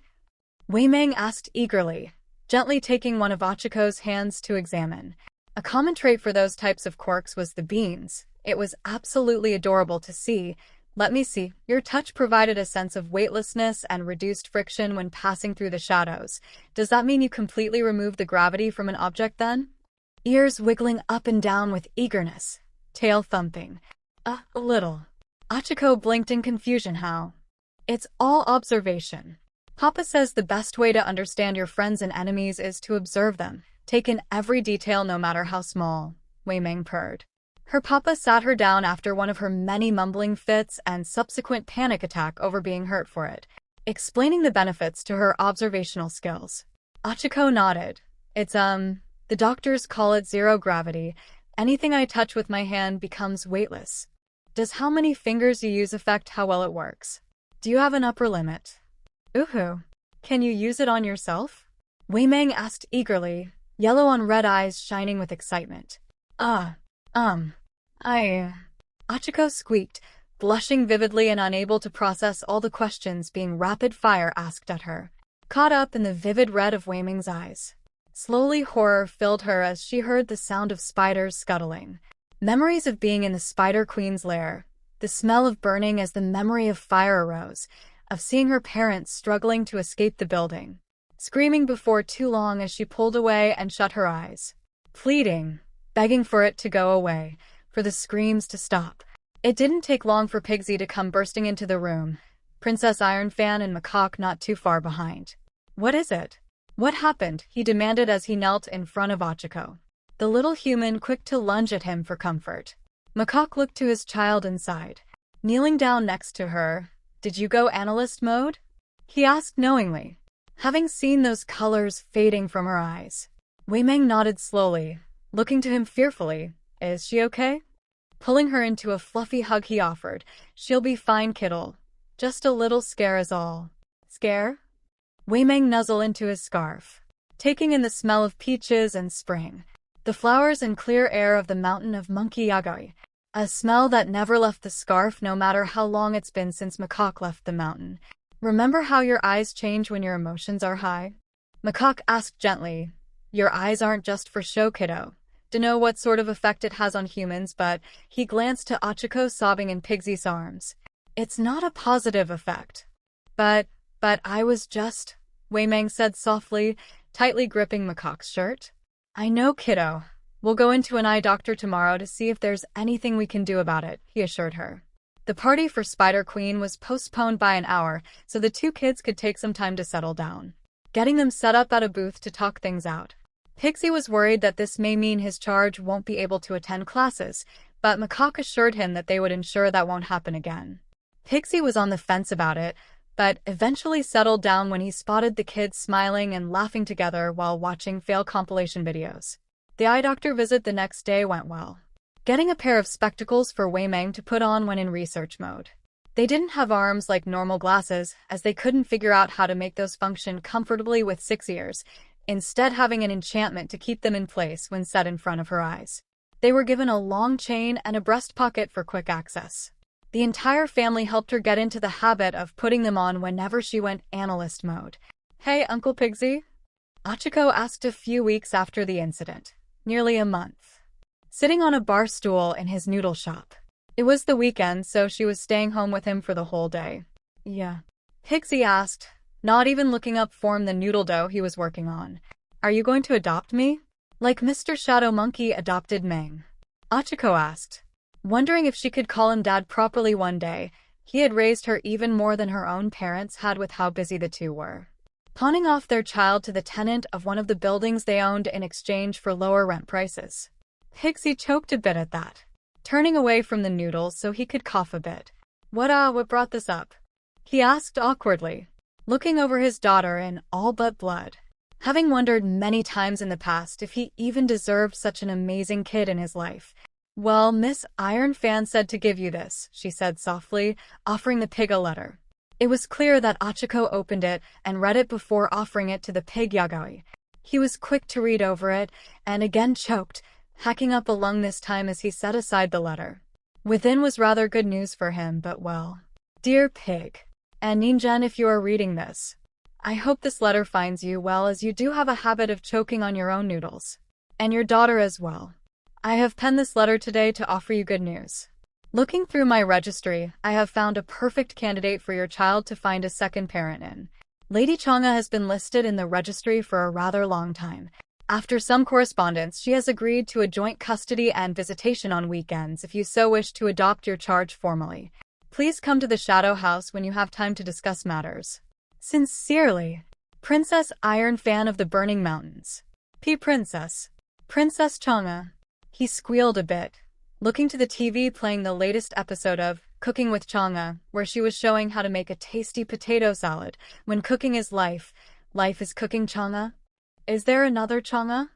Wei-Ming asked eagerly, gently taking one of 𝗬𝗏𝗄's hands to examine. A common trait for those types of quirks was the beans. It was absolutely adorable to see. Let me see. Your touch provided a sense of weightlessness and reduced friction when passing through the shadows. Does that mean you completely removed the gravity from an object then? Ears wiggling up and down with eagerness. Tail thumping. A little. 𝗬𝗏𝗄 blinked in confusion. How? It's all observation. Papa says the best way to understand your friends and enemies is to observe them. Take in every detail no matter how small. Wei-Ming purred. Her papa sat her down after one of her many mumbling fits and subsequent panic attack over being hurt for it, explaining the benefits to her observational skills. 𝗬𝗏𝗄 nodded. It's, the doctors call it zero gravity. Anything I touch with my hand becomes weightless. Does how many fingers you use affect how well it works? Do you have an upper limit? Can you use it on yourself? Wei-Ming asked eagerly, yellow on red eyes shining with excitement. 𝗬𝗏𝗄 squeaked, blushing vividly and unable to process all the questions being rapid-fire asked at her, caught up in the vivid red of Wei-Ming's eyes. Slowly horror filled her as she heard the sound of spiders scuttling. Memories of being in the Spider Queen's lair, the smell of burning as the memory of fire arose, of seeing her parents struggling to escape the building, screaming before too long as she pulled away and shut her eyes, pleading, begging for it to go away, for the screams to stop. It didn't take long for 𝗵𝗃 to come bursting into the room, Princess Ironfan and Macaque not too far behind. "What is it? What happened?" he demanded as he knelt in front of 𝗧𝗂, the little human quick to lunge at him for comfort. Macaque looked to his child and sighed, kneeling down next to her. "Did you go analyst mode?" he asked knowingly, having seen those colors fading from her eyes. 𝗬𝗵𝗄 nodded slowly, looking to him fearfully. "Is she okay?" Pulling her into a fluffy hug he offered. "She'll be fine, kiddo. Just a little scare is all." "Scare?" 𝗬𝗵𝗄 nuzzled into his scarf, taking in the smell of peaches and spring, the flowers and clear air of the mountain of monkey 𝐎𝐻𝐢𝐫, a smell that never left the scarf no matter how long it's been since Macaque left the mountain. "Remember how your eyes change when your emotions are high?" Macaque asked gently. "Your eyes aren't just for show, kiddo. Dunno what sort of effect it has on humans, but," he glanced to 𝗧𝗂 sobbing in 𝗵𝗃's arms, "it's not a positive effect." But I was just," 𝗬𝗵𝗄 said softly, tightly gripping Macaque's shirt. "I know, kiddo. We'll go into an eye doctor tomorrow to see if there's anything we can do about it," he assured her. The party for Spider Queen was postponed by an hour so the two kids could take some time to settle down, getting them set up at a booth to talk things out. 𝗵𝗃 was worried that this may mean his charge won't be able to attend classes, but Macaque assured him that they would ensure that won't happen again. 𝗵𝗃 was on the fence about it, but eventually settled down when he spotted the kids smiling and laughing together while watching fail compilation videos. The eye doctor visit the next day went well, getting a pair of spectacles for 𝗬𝗵𝗄 to put on when in research mode. They didn't have arms like normal glasses, as they couldn't figure out how to make those function comfortably with 6 ears, instead having an enchantment to keep them in place when set in front of her eyes. They were given a long chain and a breast pocket for quick access. The entire family helped her get into the habit of putting them on whenever she went analyst mode. "Hey, Uncle 𝗵𝗃?" 𝗧𝗂 asked a few weeks after the incident, nearly a month, sitting on a bar stool in his noodle shop. It was the weekend, so she was staying home with him for the whole day. "Yeah?" 𝗵𝗃 asked, not even looking up from the noodle dough he was working on. "Are you going to adopt me? Like Mr. Shadow Monkey adopted 𝗬𝗄?" 𝗧𝗂 asked, wondering if she could call him dad properly one day. He had raised her even more than her own parents had with how busy the two were, pawning off their child to the tenant of one of the buildings they owned in exchange for lower rent prices. 𝗵𝗃 choked a bit at that, turning away from the noodles so he could cough a bit. What brought this up?" he asked awkwardly, looking over his daughter in all but blood, having wondered many times in the past if he even deserved such an amazing kid in his life. "Well, Miss Ironfan said to give you this," she said softly, offering the pig a letter. It was clear that 𝗧𝗂 opened it and read it before offering it to the pig 𝐻𝐻𝐈. He was quick to read over it, and again choked, hacking up a lung this time as he set aside the letter. Within was rather good news for him, but well. "Dear pig, and Ninjan, if you are reading this, I hope this letter finds you well, as you do have a habit of choking on your own noodles. And your daughter as well. I have penned this letter today to offer you good news. Looking through my registry, I have found a perfect candidate for your child to find a second parent in. Lady 𝗂𝗄 has been listed in the registry for a rather long time. After some correspondence, she has agreed to a joint custody and visitation on weekends if you so wish to adopt your charge formally. Please come to the Shadow House when you have time to discuss matters. Sincerely, Princess Ironfan of the Burning Mountains. Princess 𝗂𝗄. He squealed a bit, looking to the TV playing the latest episode of Cooking with 𝗂𝗄, where she was showing how to make a tasty potato salad. When cooking is life, life is cooking 𝗂𝗄. Is there another 𝗂𝗄?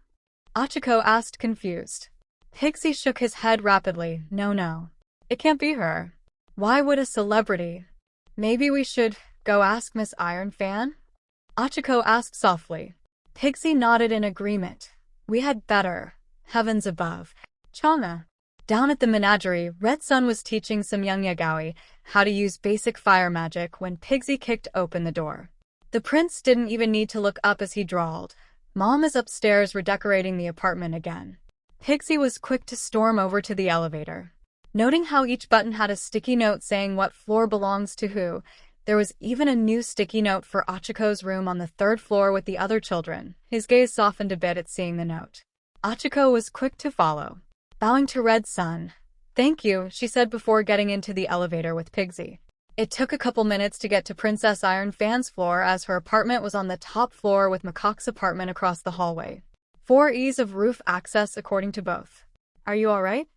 𝗧𝗂 asked, confused. 𝗵𝗃 shook his head rapidly. No. It can't be her. Why would a celebrity? Maybe we should go ask Miss Ironfan? 𝗧𝗂 asked softly. 𝗵𝗃 nodded in agreement. We had better. Heavens above. 𝗂𝗄. Down at the menagerie, Red Sun was teaching some young 𝐻𝐻𝐈 how to use basic fire magic when 𝗵𝗃 kicked open the door. The prince didn't even need to look up as he drawled. Mom is upstairs redecorating the apartment again. 𝗵𝗃 was quick to storm over to the elevator. Noting how each button had a sticky note saying what floor belongs to who, There was even a new sticky note for 𝗧𝗂𝐺's room on the third floor with the other children. His gaze softened a bit at seeing the note. 𝗧𝗂 was quick to follow. Bowing to 𝗧𝗏, "Thank you," she said before getting into the elevator with 𝗵𝗃𝗁. It took a couple minutes to get to Princess Iron Fan's floor, as her apartment was on the top floor with Macaque's apartment across the hallway. 4 ease of roof access according to both. "Are you alright?"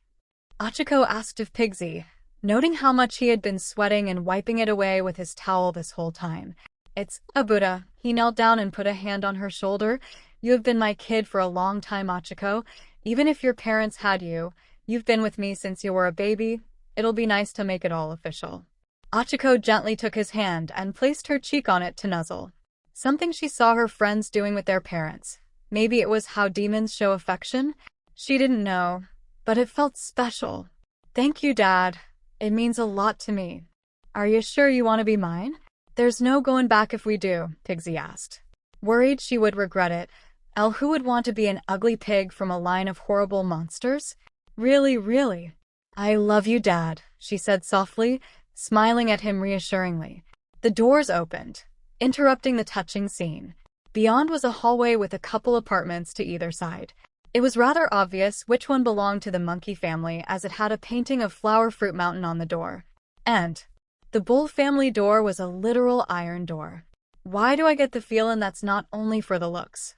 𝗧𝗂 asked of 𝗵𝗃𝗁, noting how much he had been sweating and wiping it away with his towel this whole time. "It's a Buddha." He knelt down and put a hand on her shoulder. "You have been my kid for a long time, 𝗧𝗂. Even if your parents had you, you've been with me since you were a baby. It'll be nice to make it all official." 𝗧𝗂 gently took his hand and placed her cheek on it to nuzzle. Something she saw her friends doing with their parents. Maybe it was how demons show affection? She didn't know, but it felt special. "Thank you, Dad. It means a lot to me." "Are you sure you want to be mine?" "There's no going back if we do," 𝗵𝗃𝗁 asked. Worried she would regret it. Who would want to be an ugly pig from a line of horrible monsters? Really? "I love you, Dad," she said softly, smiling at him reassuringly. The doors opened, interrupting the touching scene. Beyond was a hallway with a couple apartments to either side. It was rather obvious which one belonged to the monkey family, as it had a painting of Flower Fruit Mountain on the door. And the Bull family door was a literal iron door. Why do I get the feeling that's not only for the looks?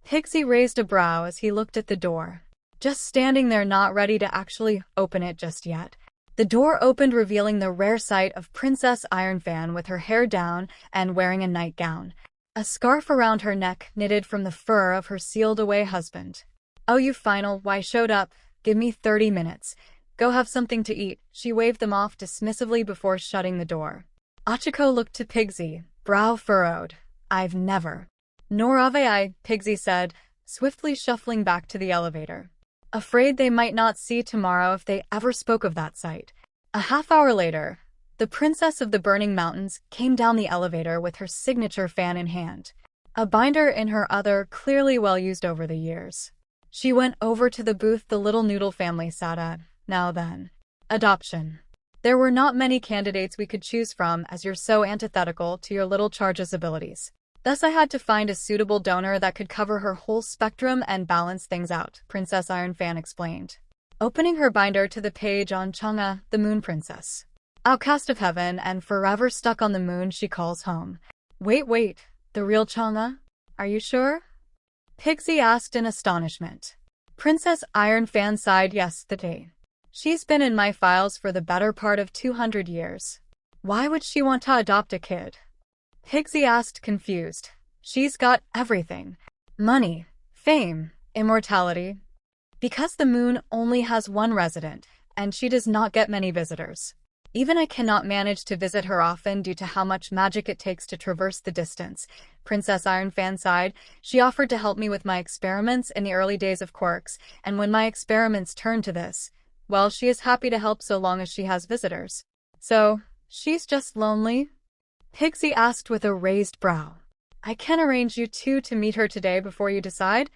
𝗵𝗃𝗁 raised a brow as he looked at the door, just standing there, not ready to actually open it just yet. The door opened, revealing the rare sight of Princess Iron Fan with her hair down and wearing a nightgown, a scarf around her neck knitted from the fur of her sealed-away husband. "Oh, you why showed up? Give me 30 minutes. Go have something to eat." She waved them off dismissively before shutting the door. 𝗧𝗂 looked to 𝗵𝗃𝗁, brow furrowed. "I've never." "Nor have I," 𝗵𝗃𝗁 said, swiftly shuffling back to the elevator. Afraid they might not see tomorrow if they ever spoke of that sight. A half-hour later, the Princess of the Burning Mountains came down the elevator with her signature fan in hand, a binder in her other, clearly well used over the years. She went over to the booth the little noodle family sat at. "Now then. Adoption. There were not many candidates we could choose from, as you're so antithetical to your little 𝗓𝗏𝗧𝗔 abilities. Thus I had to find a suitable donor that could cover her whole spectrum and balance things out," Princess Iron Fan explained, opening her binder to the page on 𝗓𝗏, the Moon Princess. "Outcast of heaven and forever stuck on the moon she calls home." Wait, the real 𝗓𝗏? Are you sure?" 𝗵𝗃𝗁 asked in astonishment. Princess Iron Fan sighed. "Yes, the day. She's been in my files for the better part of 200 years. Why would she want to adopt a kid?" 𝗵𝗃𝗁 asked, confused. "She's got everything. Money, fame, immortality. Because the moon only has one resident, and she does not get many visitors. Even I cannot manage to visit her often due to how much magic it takes to traverse the distance." Princess Iron Fan sighed. "She offered to help me with my experiments in the early days of 𝗏𝗧𝗏, and when my experiments turned to this, well, she is happy to help so long as she has visitors." "So, she's just lonely?" 𝗵𝗃𝗁 asked with a raised brow. "I can arrange you two to meet her today before you decide,"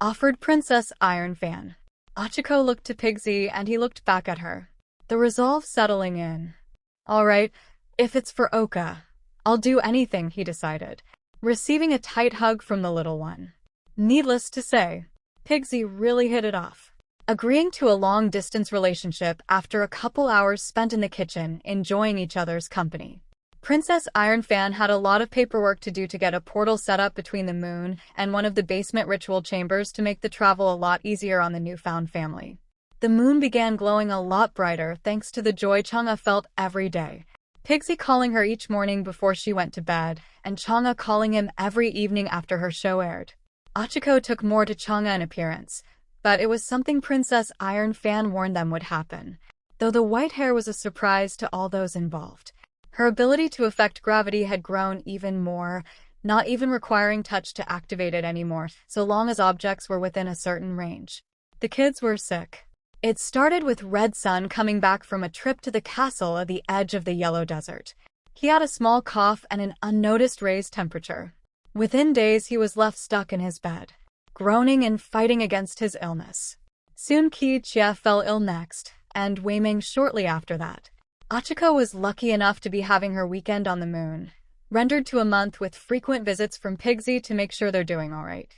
offered Princess Iron Fan. 𝗧𝗂 looked to 𝗵𝗃𝗁 and he looked back at her, the resolve settling in. "All right, if it's for 𝗬𝗏𝗏, I'll do anything," he decided, receiving a tight hug from the little one. Needless to say, 𝗵𝗃𝗁 really hit it off, agreeing to a long-distance relationship after a couple hours spent in the kitchen enjoying each other's company. Princess Iron Fan had a lot of paperwork to do to get a portal set up between the moon and one of the basement ritual chambers to make the travel a lot easier on the newfound family. The moon began glowing a lot brighter thanks to the joy 𝗓𝗏 felt every day. 𝗵𝗃𝗁 calling her each morning before she went to bed, and 𝗓𝗏 calling him every evening after her show aired. 𝗧𝗂 took more to 𝗓𝗏 in appearance, but it was something Princess Iron Fan warned them would happen, though the white hair was a surprise to all those involved. Her ability to affect gravity had grown even more, not even requiring touch to activate it anymore, so long as objects were within a certain range. The kids were sick. It started with 𝗓𝗏𝗏 coming back from a trip to the castle at the edge of the Yellow Desert. He had a small cough and an unnoticed raised temperature. Within days he was left stuck in his bed, groaning and fighting against his illness. Soon 𝗬𝐁𝐶 fell ill next, and 𝗬𝗏𝗄 shortly after that. 𝐒𝐻𝐿 was lucky enough to be having her weekend on the moon, rendered to a month with frequent visits from 𝗵𝗃𝗄 to make sure they're doing alright.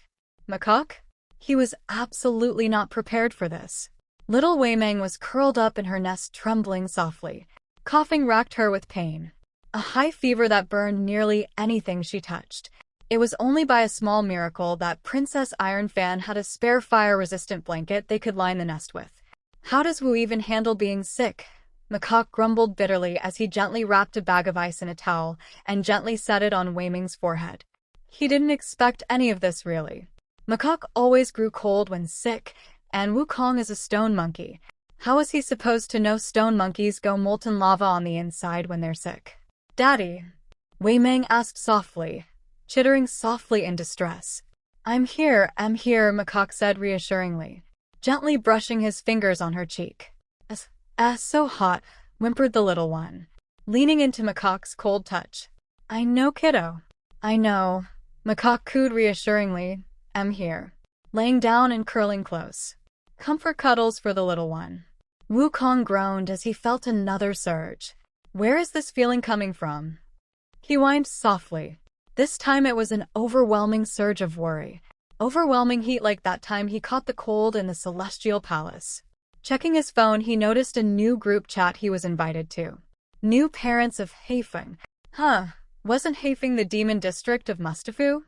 Macaque? He was absolutely not prepared for this. Little 𝗬𝗵𝗄 was curled up in her nest trembling softly. Coughing racked her with pain. A high fever that burned nearly anything she touched. It was only by a small miracle that Princess Iron Fan had a spare fire-resistant blanket they could line the nest with. How does Wu even handle being sick? Macaque grumbled bitterly as he gently wrapped a bag of ice in a towel and gently set it on 𝗬𝗵𝗄's forehead. He didn't expect any of this really. Macaque always grew cold when sick, and Wukong is a stone monkey. How is he supposed to know stone monkeys go molten lava on the inside when they're sick? Daddy? 𝗬𝗵𝗄 asked softly, chittering softly in distress. I'm here, Macaque said reassuringly, gently brushing his fingers on her cheek. So hot, whimpered the little one, leaning into Macaque's cold touch. I know, kiddo. I know, Macaque cooed reassuringly. I'm here. Laying down and curling close. Comfort cuddles for the little one. Wukong groaned as he felt another surge. Where is this feeling coming from? He whined softly. This time it was an overwhelming surge of worry. Overwhelming heat like that time he caught the cold in the Celestial Palace. Checking his phone, he noticed a new group chat he was invited to. New parents of 𝗵𝗃. Wasn't 𝗵𝗃 the demon district of Mustafu?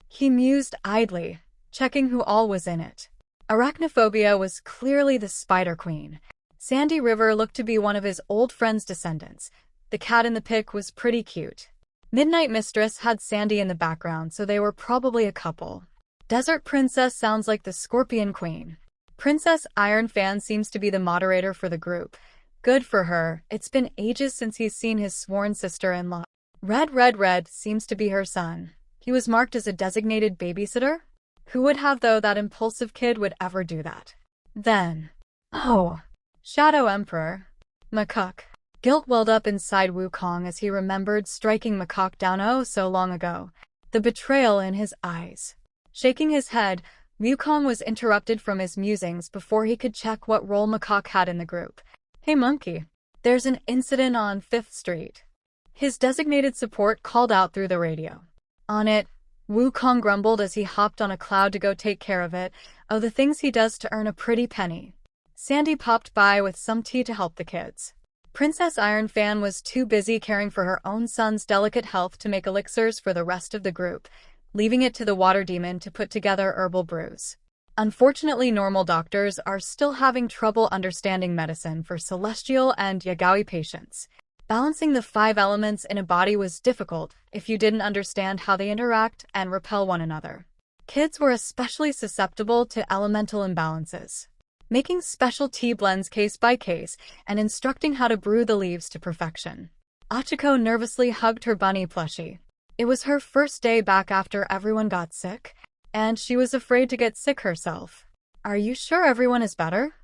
He mused idly, checking who all was in it. Arachnophobia was clearly the Spider Queen. Sandy River looked to be one of his old friend's descendants. The cat in the pic was pretty cute. Midnight Mistress had Sandy in the background, so they were probably a couple. Desert Princess sounds like the Scorpion Queen. Princess Iron Fan seems to be the moderator for the group. Good for her, it's been ages since he's seen his sworn sister-in-law. Red seems to be her son. He was marked as a designated babysitter? Who would have though that impulsive kid would ever do that? Then, oh, Shadow Emperor. Macaque. Guilt welled up inside Wukong as he remembered striking Macaque down oh so long ago. The betrayal in his eyes. Shaking his head, Wukong was interrupted from his musings before he could check what role Macaque had in the group. Hey monkey, there's an incident on 5th Street. His designated support called out through the radio. On it, Wukong grumbled as he hopped on a cloud to go take care of it. Oh, the things he does to earn a pretty penny. Sandy popped by with some tea to help the kids. Princess Iron Fan was too busy caring for her own son's delicate health to make elixirs for the rest of the group, leaving it to the water demon to put together herbal brews. Unfortunately, normal doctors are still having trouble understanding medicine for celestial and Yagawi patients. Balancing the 5 elements in a body was difficult if you didn't understand how they interact and repel one another. Kids were especially susceptible to elemental imbalances. Making special tea blends case by case and instructing how to brew the leaves to perfection. 𝗎𝗂 nervously hugged her bunny plushie. It was her first day back after everyone got sick, and she was afraid to get sick herself. Are you sure everyone is better?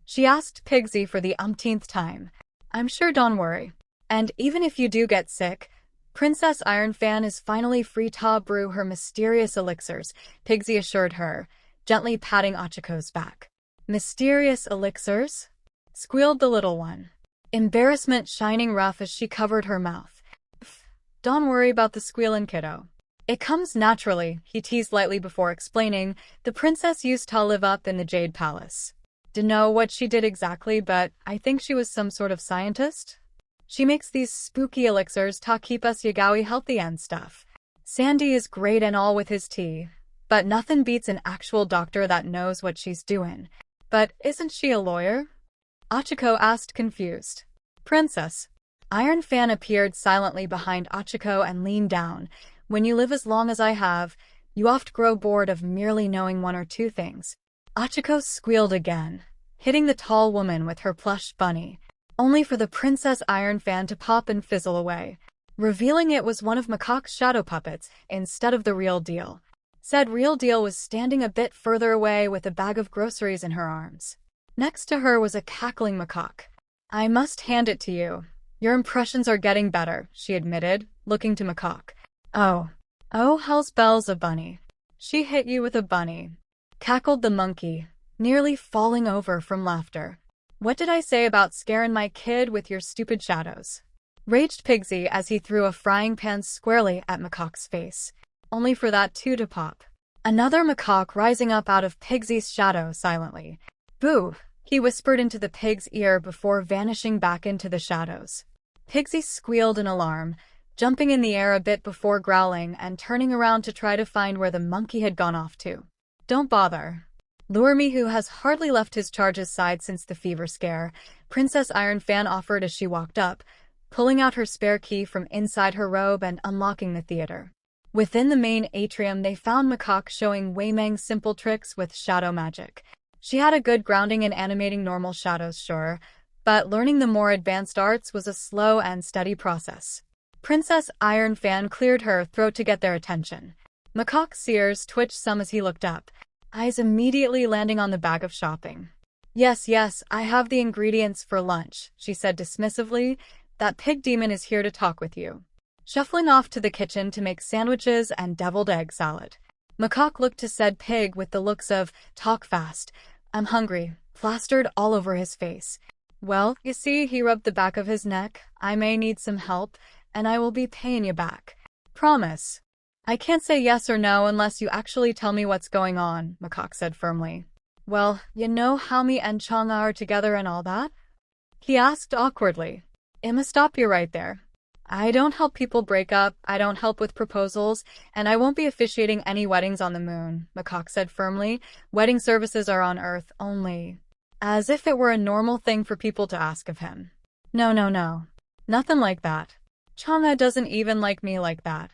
She asked 𝗵𝗃𝗄 for the umpteenth time. I'm sure, don't worry. And even if you do get sick, Princess Iron Fan is finally free to brew her mysterious elixirs, 𝗵𝗃𝗄 assured her, gently patting 𝗎𝗂's back. Mysterious elixirs? Squealed the little one, embarrassment shining rough as she covered her mouth. Don't worry about the squealin', kiddo. It comes naturally, he teased lightly before explaining. The princess used to live up in the Jade Palace. Dunno what she did exactly, but I think she was some sort of scientist. She makes these spooky elixirs to keep us Yagawi healthy and stuff. Sandy is great and all with his tea, but nothing beats an actual doctor that knows what she's doing. But isn't she a lawyer? 𝗎𝗂 asked, confused. Princess. Iron Fan appeared silently behind 𝗎𝗂 and leaned down. When you live as long as I have, you oft grow bored of merely knowing 1 or 2 things. 𝗎𝗂 squealed again, hitting the tall woman with her plush bunny, only for the Princess Iron Fan to pop and fizzle away, revealing it was one of Macaque's shadow puppets instead of the real deal. Said real deal was standing a bit further away with a bag of groceries in her arms. Next to her was a cackling Macaque. I must hand it to you. Your impressions are getting better, she admitted, looking to Macaque. Oh hell's bells a bunny. She hit you with a bunny. Cackled the monkey, nearly falling over from laughter. What did I say about scaring my kid with your stupid shadows? Raged Pigsy as he threw a frying pan squarely at Macaque's face, only for that too to pop. Another macaque rising up out of Pigsy's shadow silently. Boo! He whispered into the pig's ear before vanishing back into the shadows. Pigsy squealed in alarm, jumping in the air a bit before growling and turning around to try to find where the monkey had gone off to. Don't bother. 𝗲𝗏, who has hardly left his charge's side since the fever scare, Princess Iron Fan offered as she walked up, pulling out her spare key from inside her robe and unlocking the theater. Within the main atrium, they found Macaque showing 𝗬𝗵𝗲 simple tricks with shadow magic. She had a good grounding in animating normal shadows, sure, but learning the more advanced arts was a slow and steady process. Princess Iron Fan cleared her throat to get their attention. Macaque's ears twitched some as he looked up, eyes immediately landing on the bag of shopping. Yes, I have the ingredients for lunch, she said dismissively. That pig demon is here to talk with you. Shuffling off to the kitchen to make sandwiches and deviled egg salad. Macaque looked to said pig with the looks of, talk fast, I'm hungry, plastered all over his face. Well, you see, he rubbed the back of his neck, I may need some help, and I will be paying you back. Promise. I can't say yes or no unless you actually tell me what's going on, Macaque said firmly. Well, you know how me and Chang'e are together and all that? He asked awkwardly. I'ma stop you right there. I don't help people break up, I don't help with proposals, and I won't be officiating any weddings on the moon, Macaque said firmly. Wedding services are on Earth only. As if it were a normal thing for people to ask of him. No. Nothing like that. Chang'e doesn't even like me like that.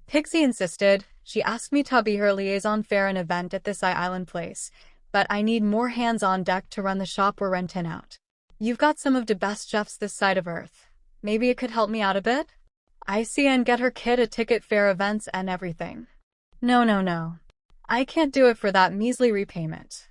Pigsy insisted. She asked me to be her liaison for an event at this island place, but I need more hands on deck to run the shop we're renting out. You've got some of the best chefs this side of Earth. Maybe it could help me out a bit? I see, and get her kid a ticket for events and everything. No. I can't do it for that measly repayment.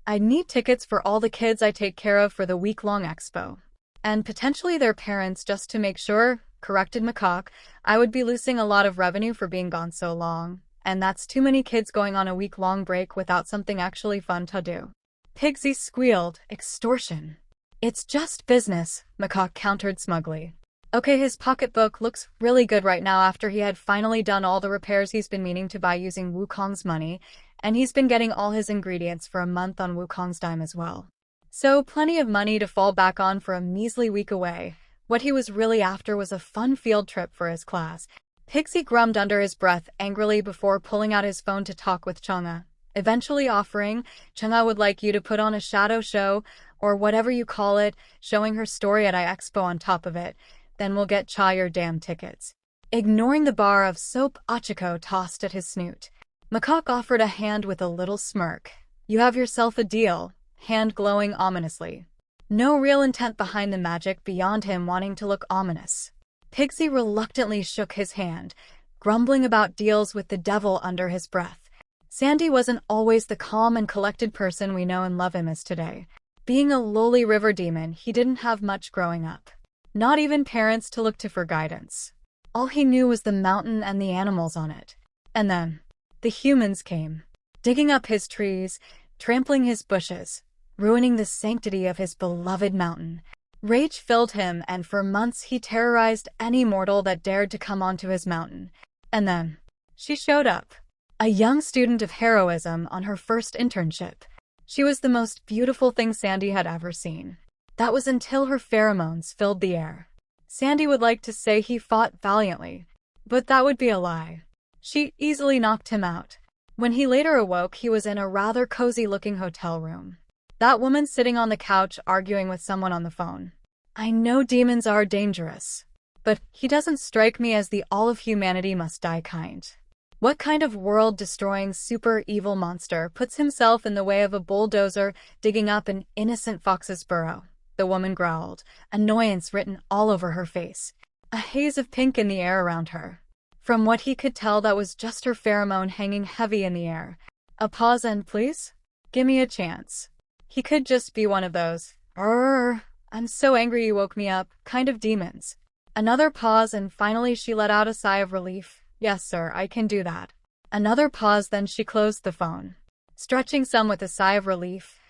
I need tickets for all the kids I take care of for the week-long expo. And potentially their parents just to make sure, corrected Macaque. I would be losing a lot of revenue for being gone so long. And that's too many kids going on a week-long break without something actually fun to do. Pigsy squealed. Extortion. It's just business, Macaque countered smugly. Okay, his pocketbook looks really good right now after he had finally done all the repairs he's been meaning to buy using Wukong's money, and he's been getting all his ingredients for a month on Wukong's dime as well. So plenty of money to fall back on for a measly week away. What he was really after was a fun field trip for his class. Pigsy grumbled under his breath angrily before pulling out his phone to talk with Chang'e, eventually offering, Chang'e would like you to put on a shadow show, or whatever you call it, showing her story at Expo on top of it. Then we'll get Cha your damn tickets. Ignoring the bar of soap Hachiko tossed at his snoot, Macaque offered a hand with a little smirk. You have yourself a deal, hand glowing ominously. No real intent behind the magic beyond him wanting to look ominous. Pigsy reluctantly shook his hand, grumbling about deals with the devil under his breath. Sandy wasn't always the calm and collected person we know and love him as today. Being a lowly river demon, he didn't have much growing up. Not even parents to look to for guidance. All he knew was the mountain and the animals on it. And then, the humans came, digging up his trees, trampling his bushes, ruining the sanctity of his beloved mountain. Rage filled him, and for months he terrorized any mortal that dared to come onto his mountain. And then, she showed up. A young student of heroism on her first internship. She was the most beautiful thing Sandy had ever seen. That was until her pheromones filled the air. Sandy would like to say he fought valiantly, but that would be a lie. She easily knocked him out. When he later awoke, he was in a rather cozy-looking hotel room. That woman sitting on the couch arguing with someone on the phone. I know demons are dangerous, but he doesn't strike me as the all of humanity must die kind. What kind of world-destroying super-evil monster puts himself in the way of a bulldozer digging up an innocent fox's burrow? The woman growled, annoyance written all over her face. A haze of pink in the air around her. From what he could tell, that was just her pheromone hanging heavy in the air. A pause and please? Gimme a chance. He could just be one of those, I'm so angry you woke me up, kind of demons. Another pause and finally she let out a sigh of relief. Yes, sir, I can do that. Another pause, then she closed the phone. Stretching some with a sigh of relief,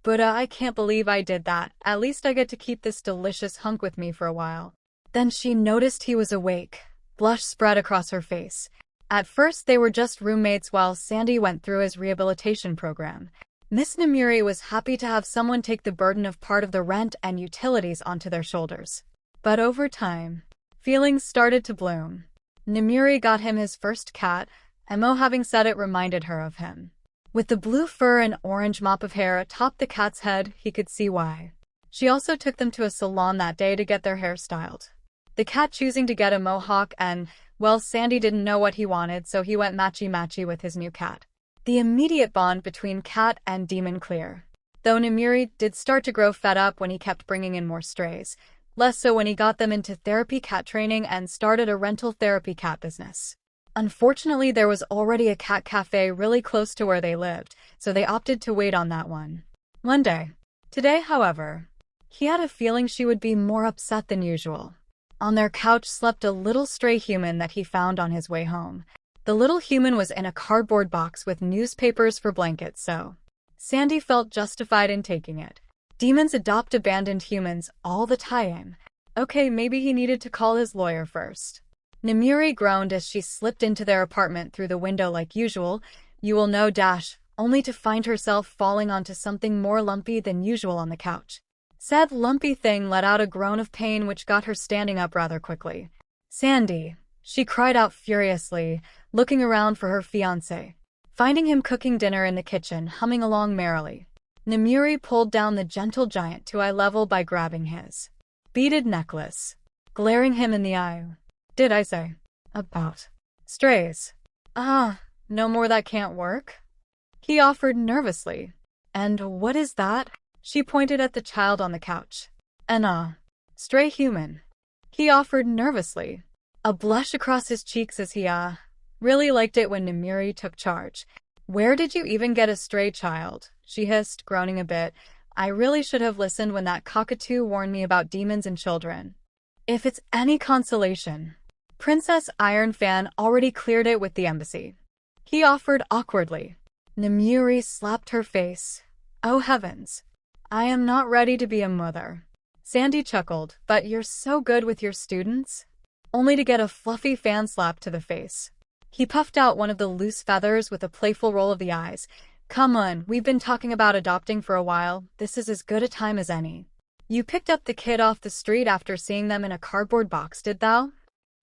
Buddha, I can't believe I did that. At least I get to keep this delicious hunk with me for a while. Then she noticed he was awake. Blush spread across her face. At first they were just roommates while Sandy went through his rehabilitation program. Miss Namiri was happy to have someone take the burden of part of the rent and utilities onto their shoulders. But over time, feelings started to bloom. Namiri got him his first cat, and Mo having said it reminded her of him. With the blue fur and orange mop of hair atop the cat's head, he could see why. She also took them to a salon that day to get their hair styled. The cat choosing to get a mohawk and, well, Sandy didn't know what he wanted, so he went matchy-matchy with his new cat. The immediate bond between cat and demon clear. Though Namiri did start to grow fed up when he kept bringing in more strays, less so when he got them into therapy cat training and started a rental therapy cat business. Unfortunately, there was already a cat cafe really close to where they lived, so they opted to wait on that one. One day. Today, however, he had a feeling she would be more upset than usual. On their couch slept a little stray human that he found on his way home. The little human was in a cardboard box with newspapers for blankets, so Sandy felt justified in taking it. Demons adopt abandoned humans all the time. Okay, maybe he needed to call his lawyer first. Namiri groaned as she slipped into their apartment through the window like usual, you will know only to find herself falling onto something more lumpy than usual on the couch. Said lumpy thing let out a groan of pain which got her standing up rather quickly. Sandy, she cried out furiously, looking around for her fiancé. Finding him cooking dinner in the kitchen, humming along merrily. Namiri pulled down the gentle giant to eye level by grabbing his beaded necklace, glaring him in the eye. Did I say about strays? No more, that can't work? He offered nervously. And what is that? She pointed at the child on the couch. Stray human. He offered nervously. A blush across his cheeks as he really liked it when Namiri took charge. Where did you even get a stray child? She hissed, groaning a bit. I really should have listened when that cockatoo warned me about demons and children. If it's any consolation, Princess Iron Fan already cleared it with the embassy. He offered awkwardly. Namiri slapped her face. Oh heavens. I am not ready to be a mother. Sandy chuckled, but you're so good with your students? Only to get a fluffy fan slap to the face. He puffed out one of the loose feathers with a playful roll of the eyes. Come on, we've been talking about adopting for a while. This is as good a time as any. You picked up the kid off the street after seeing them in a cardboard box, did thou?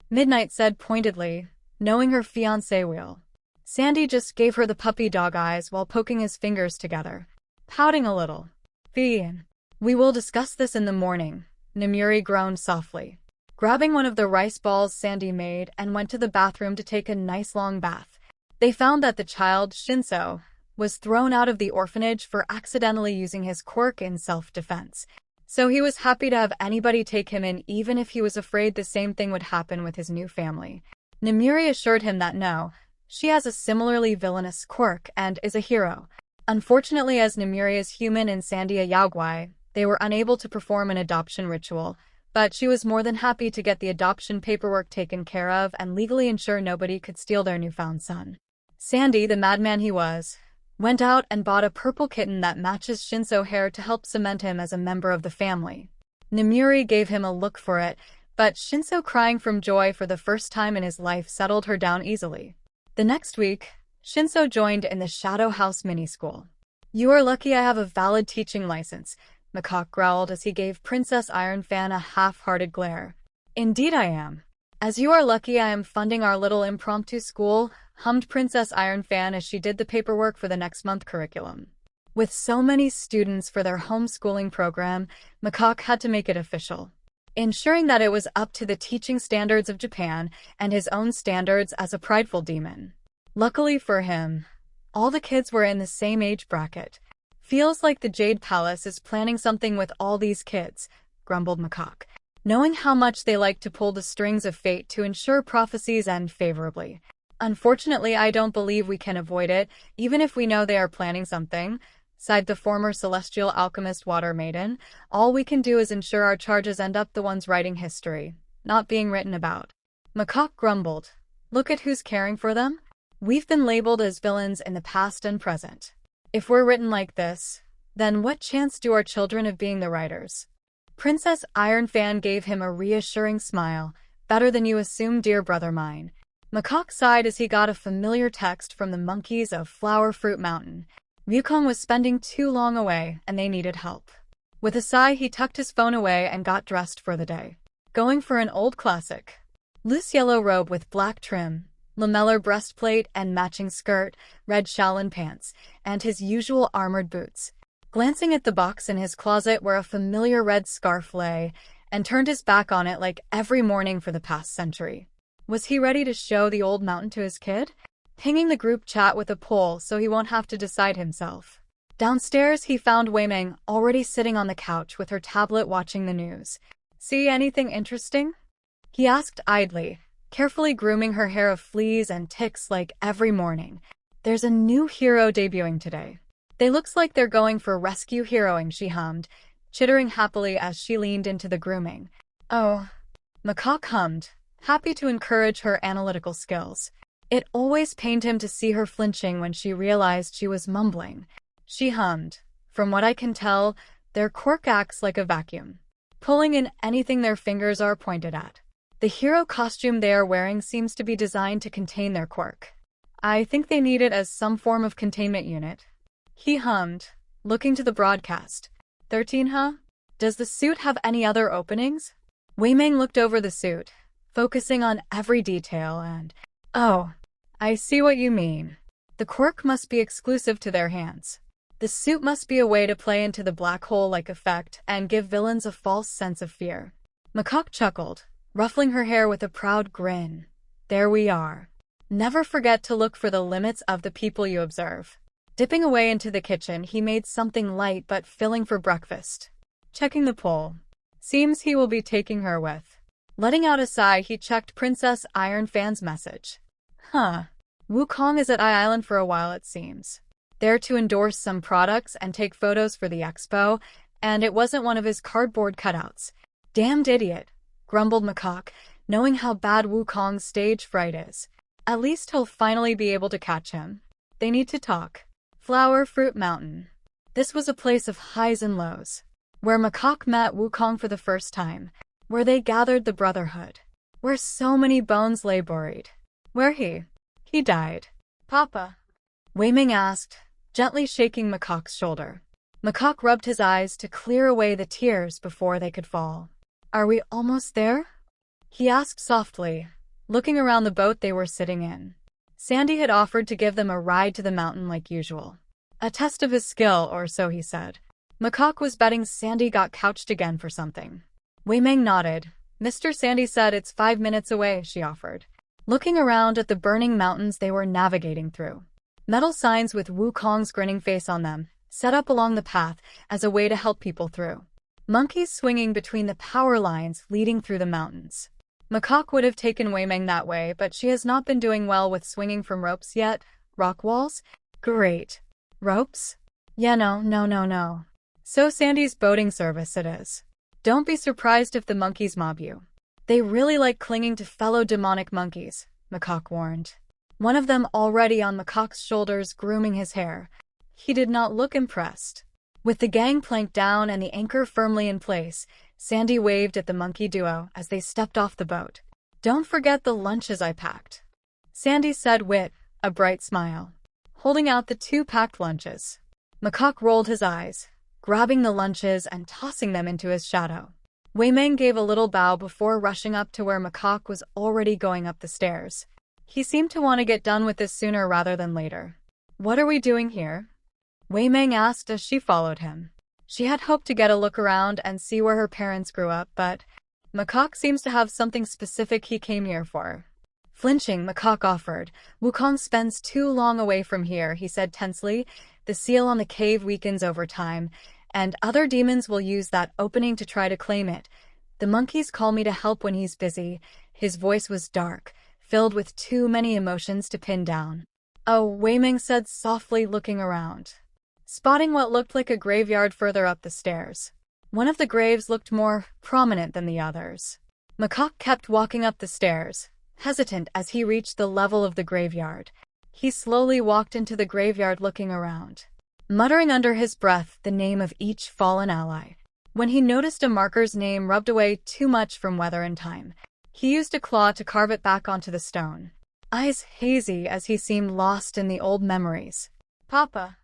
Midnight said pointedly, knowing her fiancé will. Sandy just gave her the puppy dog eyes while poking his fingers together, pouting a little. We will discuss this in the morning, Namiri groaned softly. Grabbing one of the rice balls Sandy made and went to the bathroom to take a nice long bath. They found that the child, Shinso, was thrown out of the orphanage for accidentally using his quirk in self-defense. So he was happy to have anybody take him in, even if he was afraid the same thing would happen with his new family. Namiri assured him that no, she has a similarly villainous quirk and is a hero. Unfortunately, as Namiri is human and Sandy a yaogwai, they were unable to perform an adoption ritual, but she was more than happy to get the adoption paperwork taken care of and legally ensure nobody could steal their newfound son. Sandy, the madman he was, went out and bought a purple kitten that matches Shinso hair to help cement him as a member of the family. Namiri gave him a look for it, but Shinso, crying from joy for the first time in his life, settled her down easily. The next week, Shinso joined in the Shadow House mini-school. You are lucky I have a valid teaching license, Macaque growled as he gave Princess Iron Fan a half-hearted glare. Indeed I am. As you are lucky I am funding our little impromptu school, hummed Princess Iron Fan as she did the paperwork for the next month curriculum. With so many students for their homeschooling program, Macaque had to make it official, ensuring that it was up to the teaching standards of Japan and his own standards as a prideful demon. Luckily for him, all the kids were in the same age bracket. Feels like the Jade Palace is planning something with all these kids, grumbled Macaque, knowing how much they like to pull the strings of fate to ensure prophecies end favorably. Unfortunately, I don't believe we can avoid it, even if we know they are planning something, sighed the former celestial alchemist Water Maiden. All we can do is ensure our charges end up the ones writing history, not being written about. Macaque grumbled. Look at who's caring for them. We've been labeled as villains in the past and present. If we're written like this, Then what chance do our children of being the writers? Princess Ironfan gave him a reassuring smile. Better than you assume, dear brother mine. Macaque sighed as he got a familiar text from the monkeys of Flower Fruit Mountain. Wukong was spending too long away, and they needed help. With a sigh, he tucked his phone away and got dressed for the day. Going for an old classic. Loose yellow robe with black trim, lamellar breastplate and matching skirt, red Shaolin pants, and his usual armored boots. Glancing at the box in his closet where a familiar red scarf lay, and turned his back on it like every morning for the past century. Was he ready to show the old mountain to his kid? Pinging the group chat with a poll so he won't have to decide himself. Downstairs, he found Wei-Ming already sitting on the couch with her tablet watching the news. See anything interesting? He asked idly, carefully grooming her hair of fleas and ticks like every morning. There's a new hero debuting today. They looks like they're going for rescue heroing, she hummed, chittering happily as she leaned into the grooming. Oh, Macaque hummed, happy to encourage her analytical skills. It always pained him to see her flinching when she realized she was mumbling. She hummed, from what I can tell, their quirk acts like a vacuum, pulling in anything their fingers are pointed at. The hero costume they are wearing seems to be designed to contain their quirk. I think they need it as some form of containment unit. He hummed, looking to the broadcast. 13, huh? Does the suit have any other openings? Wei-Ming looked over the suit, focusing on every detail and, oh, I see what you mean. The quirk must be exclusive to their hands. The suit must be a way to play into the black hole-like effect and give villains a false sense of fear. Macaque chuckled, ruffling her hair with a proud grin. There we are. Never forget to look for the limits of the people you observe. Dipping away into the kitchen, he made something light but filling for breakfast. Checking the poll. Seems he will be taking her with. Letting out a sigh, he checked Princess Ironfan's message. Huh. Wukong is at Island for a while, it seems. There to endorse some products and take photos for the expo, and it wasn't one of his cardboard cutouts. Damned idiot, grumbled Macaque, knowing how bad Wukong's stage fright is. At least he'll finally be able to catch him. They need to talk. Flower Fruit Mountain. This was a place of highs and lows, where Macaque met Wukong for the first time, where they gathered the Brotherhood, where so many bones lay buried, where he died. Papa? Wei-Ming asked, gently shaking Macaque's shoulder. Macaque rubbed his eyes to clear away the tears before they could fall. Are we almost there? He asked softly, looking around the boat they were sitting in. Sandy had offered to give them a ride to the mountain like usual. A test of his skill, or so he said. Macaque was betting Sandy got couched again for something. Wei-Ming nodded. Mr. Sandy said it's 5 minutes away, she offered, looking around at the burning mountains they were navigating through. Metal signs with Wukong's grinning face on them, set up along the path as a way to help people through. Monkeys swinging between the power lines leading through the mountains. Macaque would have taken Wei-Ming that way, but she has not been doing well with swinging from ropes yet. Rock walls? Great. Ropes? Yeah, no. So Sandy's boating service it is. Don't be surprised if the monkeys mob you. They really like clinging to fellow demonic monkeys, Macaque warned. One of them already on Macaque's shoulders grooming his hair. He did not look impressed. With the gangplank down and the anchor firmly in place, Sandy waved at the monkey duo as they stepped off the boat. Don't forget the lunches I packed, Sandy said with a bright smile, holding out the 2 packed lunches. Macaque rolled his eyes, grabbing the lunches and tossing them into his shadow. Wei-Ming gave a little bow before rushing up to where Macaque was already going up the stairs. He seemed to want to get done with this sooner rather than later. What are we doing here? Wei-Ming asked as she followed him. She had hoped to get a look around and see where her parents grew up, but Macaque seems to have something specific he came here for. Flinching, Macaque offered. Wukong spends too long away from here, he said tensely. The seal on the cave weakens over time, and other demons will use that opening to try to claim it. The monkeys call me to help when he's busy. His voice was dark, filled with too many emotions to pin down. Oh, Wei-Ming said softly, looking around, spotting what looked like a graveyard further up the stairs. One of the graves looked more prominent than the others. Macaque kept walking up the stairs, hesitant as he reached the level of the graveyard. He slowly walked into the graveyard looking around. muttering under his breath the name of each fallen ally. When he noticed a marker's name rubbed away too much from weather and time, he used a claw to carve it back onto the stone. Eyes hazy as he seemed lost in the old memories. "Papa?"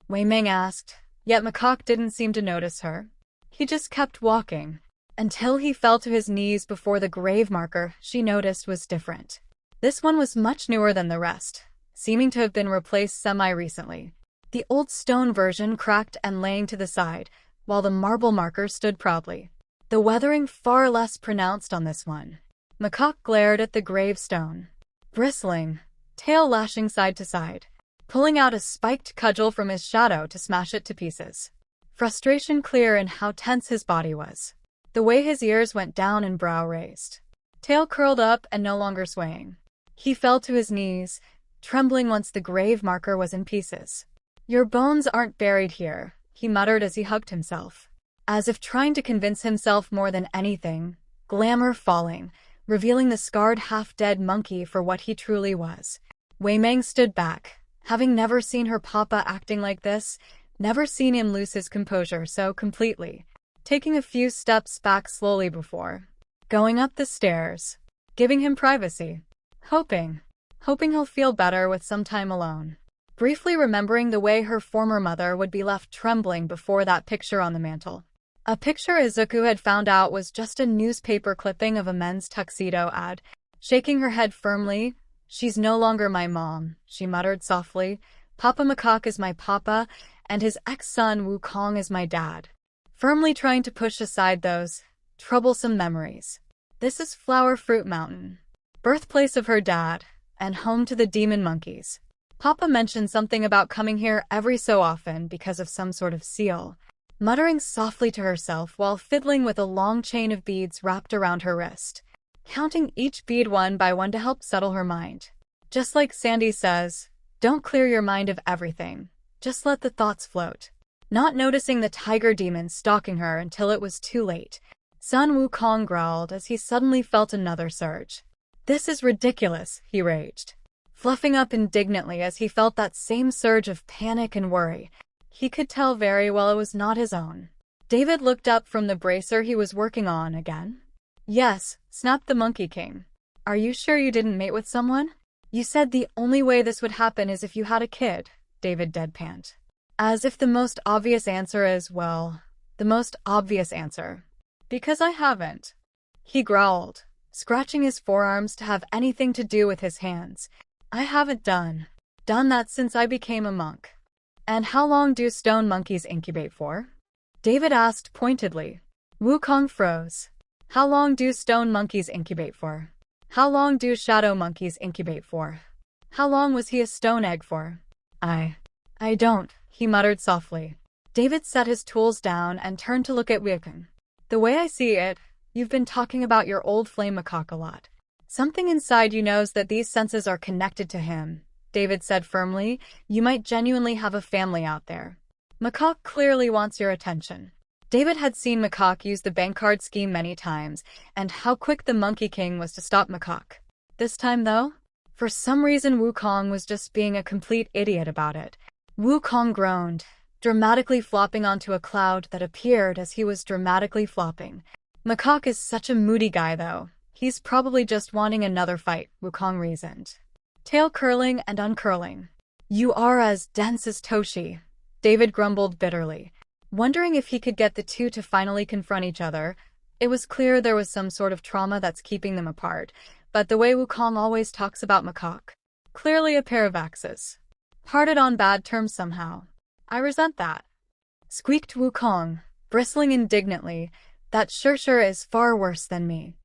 Wei Ming asked, yet Macaque didn't seem to notice her. He just kept walking, until he fell to his knees before the grave marker she noticed was different. This one was much newer than the rest, seeming to have been replaced semi-recently. The old stone version cracked and laying to the side, while the marble marker stood proudly. The weathering far less pronounced on this one. Macaque glared at the gravestone, bristling, tail lashing side to side, pulling out a spiked cudgel from his shadow to smash it to pieces. Frustration clear in how tense his body was. The way his ears went down and brow raised. Tail curled up and no longer swaying. He fell to his knees, trembling once the grave marker was in pieces. "Your bones aren't buried here," he muttered as he hugged himself. As if trying to convince himself more than anything, glamour falling, revealing the scarred half-dead monkey for what he truly was. Wei Ming stood back, having never seen her papa acting like this, never seen him lose his composure so completely, taking a few steps back slowly before going up the stairs, giving him privacy, hoping he'll feel better with some time alone. Briefly remembering the way her former mother would be left trembling before that picture on the mantel. A picture Izuku had found out was just a newspaper clipping of a men's tuxedo ad. Shaking her head firmly, "She's no longer my mom," she muttered softly. "Papa Macaque is my papa, and his ex-son Wukong is my dad." Firmly trying to push aside those troublesome memories. This is Flower Fruit Mountain, birthplace of her dad, and home to the demon monkeys. Papa mentioned something about coming here every so often because of some sort of seal. Muttering softly to herself while fiddling with a long chain of beads wrapped around her wrist, counting each bead one by one to help settle her mind. Just like Sandy says, don't clear your mind of everything, just let the thoughts float. Not noticing the tiger demon stalking her until it was too late, Sun Wukong growled as he suddenly felt another surge. "This is ridiculous," he raged, fluffing up indignantly as he felt that same surge of panic and worry. He could tell very well it was not his own. David looked up from the bracer he was working on again. "Yes," snapped the Monkey King. "Are you sure you didn't mate with someone? You said the only way this would happen is if you had a kid," David deadpanned. As if the most obvious answer is, well, the most obvious answer. "Because I haven't," he growled, scratching his forearms to have anything to do with his hands. "I haven't done that since I became a monk." "And how long do stone monkeys incubate for?" David asked pointedly. Wukong froze. "How long do stone monkeys incubate for? How long do shadow monkeys incubate for? How long was he a stone egg for?" I don't," he muttered softly. David set his tools down and turned to look at Wukong. "The way I see it, you've been talking about your old flame Macaque a lot. Something inside you knows that these senses are connected to him," David said firmly. "You might genuinely have a family out there. Macaque clearly wants your attention." David had seen Macaque use the bank card scheme many times, and how quick the Monkey King was to stop Macaque. This time, though, for some reason Wukong was just being a complete idiot about it. Wukong groaned, dramatically flopping onto a cloud that appeared as he was dramatically flopping. "Macaque is such a moody guy, though. He's probably just wanting another fight," Wukong reasoned, tail curling and uncurling. "You are as dense as Toshi," David grumbled bitterly, wondering if he could get the two to finally confront each other. It was clear there was some sort of trauma that's keeping them apart, but the way Wukong always talks about Macaque, clearly a pair of axes. Parted on bad terms somehow. "I resent that," squeaked Wukong, bristling indignantly. "That sure is far worse than me."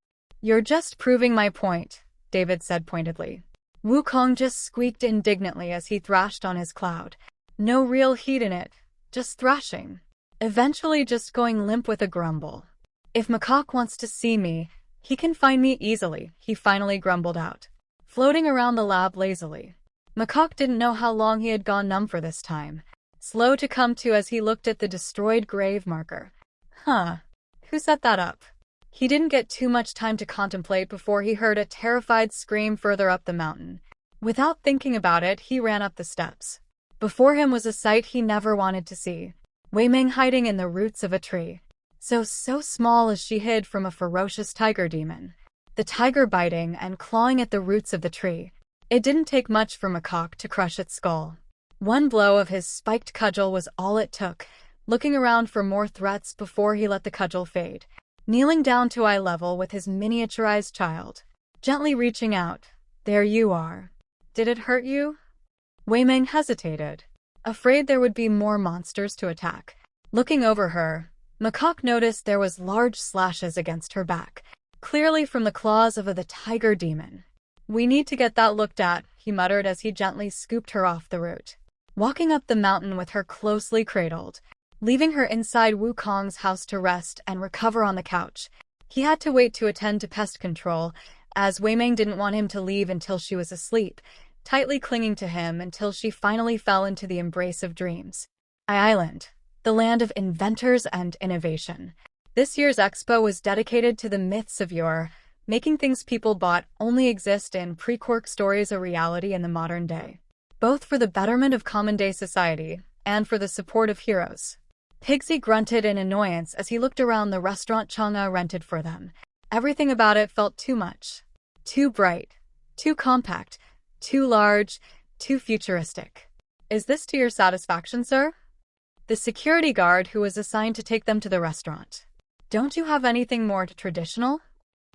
"You're just proving my point," David said pointedly. Wukong just squeaked indignantly as he thrashed on his cloud. No real heat in it, just thrashing. Eventually just going limp with a grumble. "If Macaque wants to see me, he can find me easily," he finally grumbled out, floating around the lab lazily. Macaque didn't know how long he had gone numb for this time, slow to come to as he looked at the destroyed grave marker. Who set that up? He didn't get too much time to contemplate before he heard a terrified scream further up the mountain. Without thinking about it, he ran up the steps. Before him was a sight he never wanted to see. Wei-Ming hiding in the roots of a tree. So small as she hid from a ferocious tiger demon. The tiger biting and clawing at the roots of the tree. It didn't take much for Macaque to crush its skull. One blow of his spiked cudgel was all it took, looking around for more threats before he let the cudgel fade. Kneeling down to eye level with his miniaturized child. Gently reaching out. There you are. Did it hurt you? Wei-Ming hesitated, afraid there would be more monsters to attack. Looking over her, Macaque noticed there was large slashes against her back, clearly from the claws of the tiger demon. We need to get that looked at, he muttered as he gently scooped her off the root. Walking up the mountain with her closely cradled, leaving her inside Wukong's house to rest and recover on the couch. He had to wait to attend to pest control, as Wei-Ming didn't want him to leave until she was asleep, tightly clinging to him until she finally fell into the embrace of dreams. Island, the land of inventors and innovation. This year's expo was dedicated to the myths of yore, making things people bought only exist in pre-Quark stories a reality in the modern day, both for the betterment of common-day society and for the support of heroes. 𝗵𝗃𝗁 grunted in annoyance as he looked around the restaurant 𝗓𝗏 rented for them. Everything about it felt too much. Too bright, too compact, too large, too futuristic. Is this to your satisfaction, sir? The security guard who was assigned to take them to the restaurant. Don't you have anything more traditional?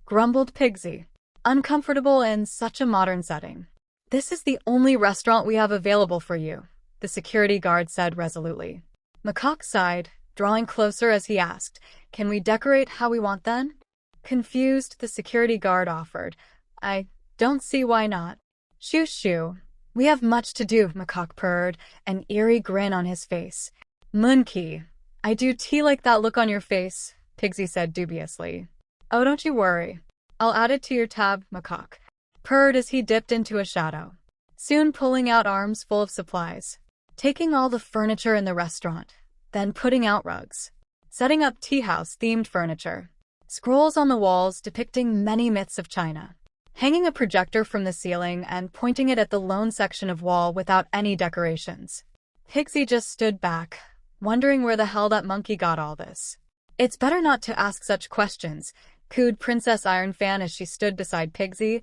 Grumbled 𝗵𝗃𝗁, uncomfortable in such a modern setting. This is the only restaurant we have available for you, the security guard said resolutely. Macaque sighed, drawing closer as he asked, Can we decorate how we want then? Confused, the security guard offered, I don't see why not. Shoo. We have much to do, Macaque purred, an eerie grin on his face. 𝗵𝗏𝗄, I do tea like that look on your face, 𝗵𝗃𝗁 said dubiously. Oh, don't you worry. I'll add it to your tab, Macaque purred as he dipped into a shadow, soon pulling out arms full of supplies. Taking all the furniture in the restaurant, then putting out rugs. Setting up tea house-themed furniture. Scrolls on the walls depicting many myths of China. Hanging a projector from the ceiling and pointing it at the lone section of wall without any decorations. 𝗵𝗃𝗁 just stood back, wondering where the hell that monkey got all this. It's better not to ask such questions, cooed Princess Iron Fan as she stood beside 𝗵𝗃𝗁.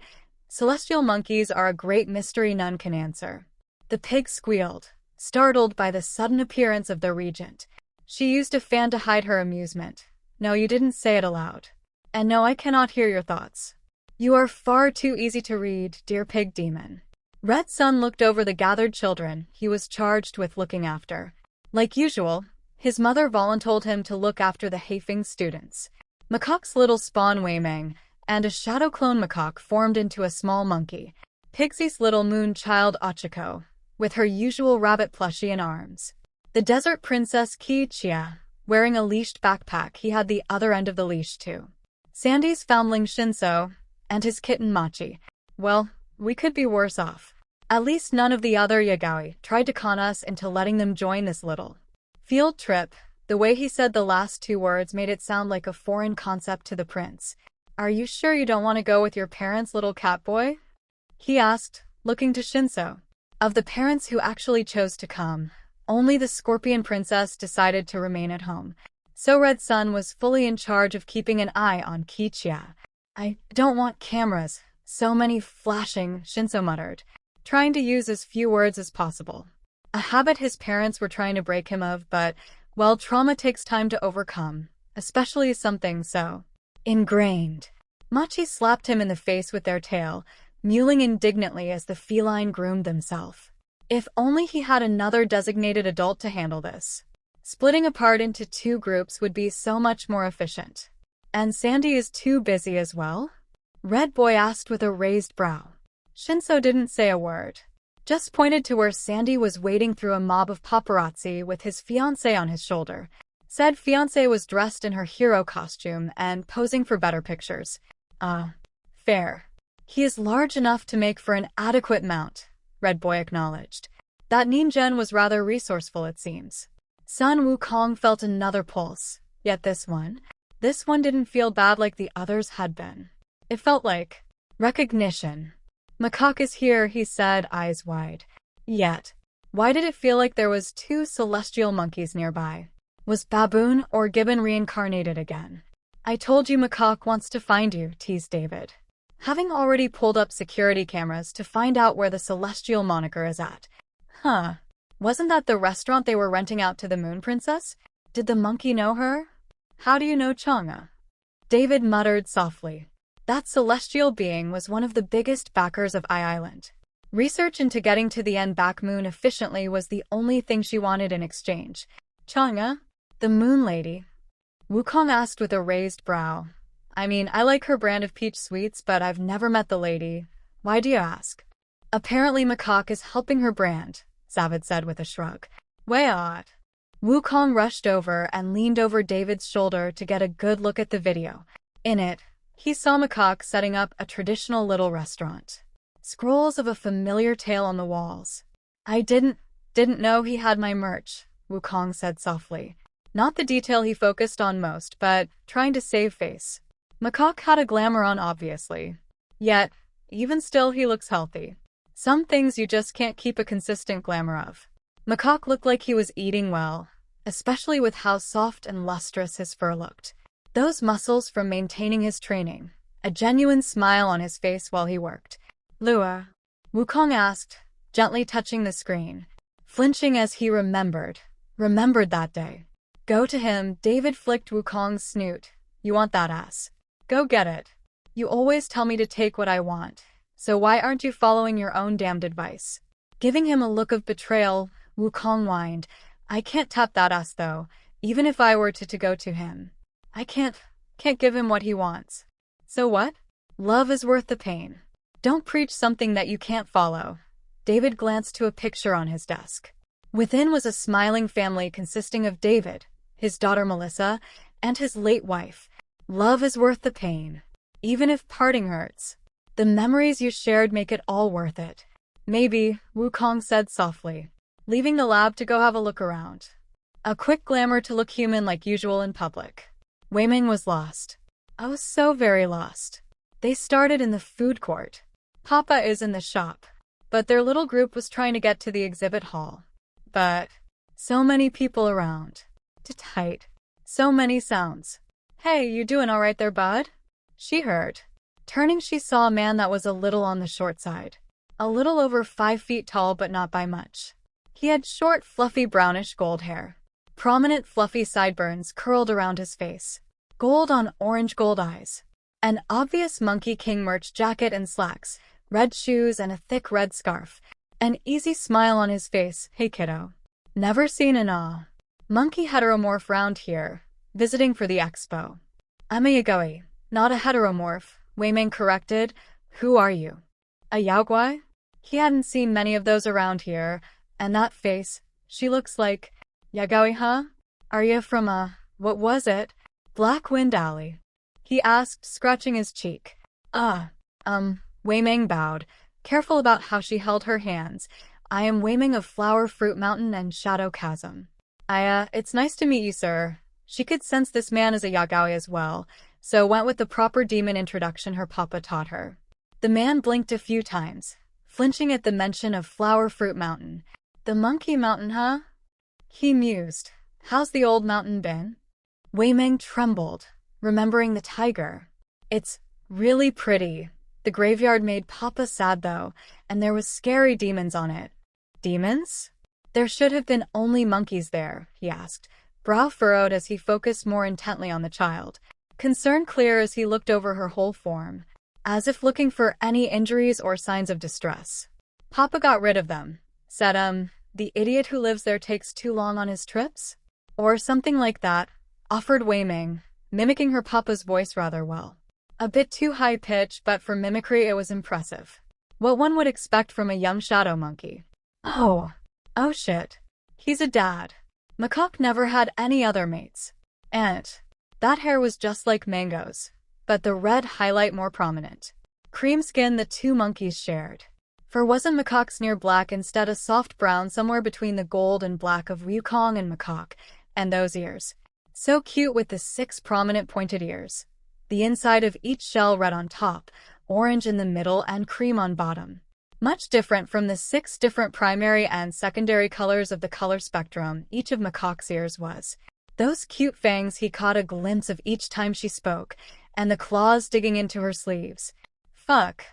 Celestial monkeys are a great mystery none can answer. The pig squealed, startled by the sudden appearance of the regent. She used a fan to hide her amusement. No, you didn't say it aloud. And no, I cannot hear your thoughts. You are far too easy to read, dear pig demon. Red Sun looked over the gathered children he was charged with looking after. Like usual, his mother voluntold him to look after the Haifeng students. Macaque's little spawn Wei-Ming and a shadow clone macaque formed into a small monkey. 𝗵𝗃𝗁's little moon child 𝗬𝗏𝗄, with her usual rabbit plushie in arms. The desert princess 𝐒𝐻𝐁𝐵, wearing a leashed backpack he had the other end of the leash to. Sandy's foundling Shinso, and his kitten Machi. Well, we could be worse off. At least none of the other yaoi tried to con us into letting them join this little field trip. The way he said the last two words made it sound like a foreign concept to the prince. Are you sure you don't want to go with your parents, little cat boy? He asked, looking to Shinso. Of the parents who actually chose to come, only the scorpion princess decided to remain at home. So Red Sun was fully in charge of keeping an eye on 𝗬𝗁. I don't want cameras, so many flashing, Shinso muttered, trying to use as few words as possible. A habit his parents were trying to break him of, but, well, trauma takes time to overcome, especially something so ingrained. Machi slapped him in the face with their tail, mewling indignantly as the feline groomed themselves. If only he had another designated adult to handle this. Splitting apart into two groups would be so much more efficient. And Sandy is too busy as well? Red Boy asked with a raised brow. Shinso didn't say a word, just pointed to where Sandy was wading through a mob of paparazzi with his fiancé on his shoulder. Said fiancé was dressed in her hero costume and posing for better pictures. Fair. He is large enough to make for an adequate mount, Red Boy acknowledged. That Ninjen was rather resourceful, it seems. Sun Wukong felt another pulse, yet this one didn't feel bad like the others had been. It felt like recognition. Macaque is here, he said, eyes wide. Yet, Why did it feel like there was two celestial monkeys nearby? Was Baboon or Gibbon reincarnated again? I told you Macaque wants to find you, teased David. Having already pulled up security cameras to find out where the celestial moniker is at. Wasn't that the restaurant they were renting out to the Moon Princess? Did the monkey know her? How do you know 𝗓𝗏? David muttered softly. That celestial being was one of the biggest backers of 𝐼𝐺𝐺. Research into getting to the back moon efficiently was the only thing she wanted in exchange. 𝗓𝗏? The moon lady? Wukong asked with a raised brow. I mean, I like her brand of peach sweets, but I've never met the lady. Why do you ask? Apparently Macaque is helping her brand, 𝗬𝗏 said with a shrug. Way odd. Wukong rushed over and leaned over David's shoulder to get a good look at the video. In it, he saw Macaque setting up a traditional little restaurant. Scrolls of a familiar tale on the walls. I didn't know he had my merch, Wukong said softly. Not the detail he focused on most, but trying to save face. Macaque had a glamour on, obviously. Yet, even still, he looks healthy. Some things you just can't keep a consistent glamour of. Macaque looked like he was eating well, especially with how soft and lustrous his fur looked. Those muscles from maintaining his training. A genuine smile on his face while he worked. Lua? Wukong asked, gently touching the screen, flinching as he remembered that day. Go to him, David flicked Wukong's snoot. You want that ass? Go get it. You always tell me to take what I want, so why aren't you following your own damned advice? Giving him a look of betrayal, Wukong whined. I can't tap that ass though, even if I were to go to him. I can't give him what he wants. So what? Love is worth the pain. Don't preach something that you can't follow. David glanced to a picture on his desk. Within was a smiling family consisting of David, his daughter Melissa, and his late wife. Love is worth the pain. Even if parting hurts. The memories you shared make it all worth it. Maybe, Wukong said softly, leaving the lab to go have a look around. A quick glamour to look human like usual in public. Wei-Ming was lost. I was so very lost. They started in the food court. Papa is in the shop. But their little group was trying to get to the exhibit hall. But so many people around. Too tight. So many sounds. Hey, you doing all right there, bud? She heard. Turning, she saw a man that was a little on the short side. A little over 5 feet tall, but not by much. He had short, fluffy brownish gold hair. Prominent, fluffy sideburns curled around his face. Gold on orange gold eyes. An obvious Monkey King merch jacket and slacks. Red shoes and a thick red scarf. An easy smile on his face. Hey kiddo. Never seen an monkey heteromorph round here. Visiting for the expo. I'm a yaoi, not a heteromorph, Wei-Ming corrected. Who are you? A yaoi? He hadn't seen many of those around here, and that face, she looks like, yaoi, huh? Are you from what was it? Black Wind Alley? He asked, scratching his cheek. Wei-Ming bowed, careful about how she held her hands. I am Wei-Ming of Flower Fruit Mountain and Shadow Chasm. It's nice to meet you, sir. She could sense this man is a yaoi as well, so went with the proper demon introduction her papa taught her. The man blinked a few times, flinching at the mention of Flower Fruit Mountain. The Monkey Mountain, huh? He mused. How's the old mountain been? Wei-Ming trembled, remembering the tiger. It's really pretty. The graveyard made Papa sad though, and there was scary demons on it. Demons? There should have been only monkeys there, he asked, brow furrowed as he focused more intently on the child. Concern clear as he looked over her whole form, as if looking for any injuries or signs of distress. Papa got rid of them. Said, the idiot who lives there takes too long on his trips? Or something like that, offered Wei-Ming, mimicking her papa's voice rather well. A bit too high-pitched, but for mimicry it was impressive. What one would expect from a young shadow monkey. Oh shit. He's a dad. Macaque never had any other mates. And that hair was just like Mango's, but the red highlight more prominent. Cream skin the two monkeys shared. For wasn't Macaque's near black instead a soft brown somewhere between the gold and black of Wukong and Macaque, and those ears. So cute with the 6 prominent pointed ears. The inside of each shell red on top, orange in the middle and cream on bottom. Much different from the 6 different primary and secondary colors of the color spectrum each of Macaque's ears was. Those cute fangs, he caught a glimpse of each time she spoke, and the claws digging into her sleeves. Fuck.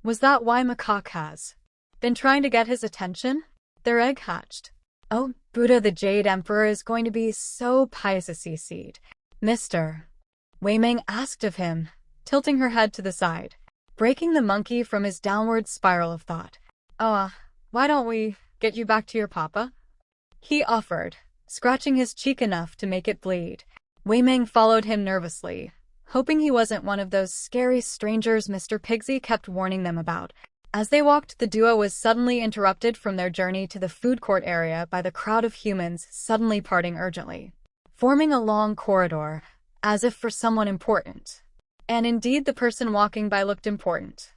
Was that why Macaque has been trying to get his attention? Their egg hatched. Oh, Buddha the Jade Emperor is going to be so 𝗵𝗃𝗃 Mr. Wei-Ming asked of him, tilting her head to the side, breaking the monkey from his downward spiral of thought. Why don't we get you back to your papa? He offered, scratching his cheek enough to make it bleed. Wei-Ming followed him nervously, hoping he wasn't one of those scary strangers Mr. Pigsy kept warning them about. As they walked, the duo was suddenly interrupted from their journey to the food court area by the crowd of humans suddenly parting urgently, forming a long corridor, as if for someone important. And indeed, the person walking by looked important.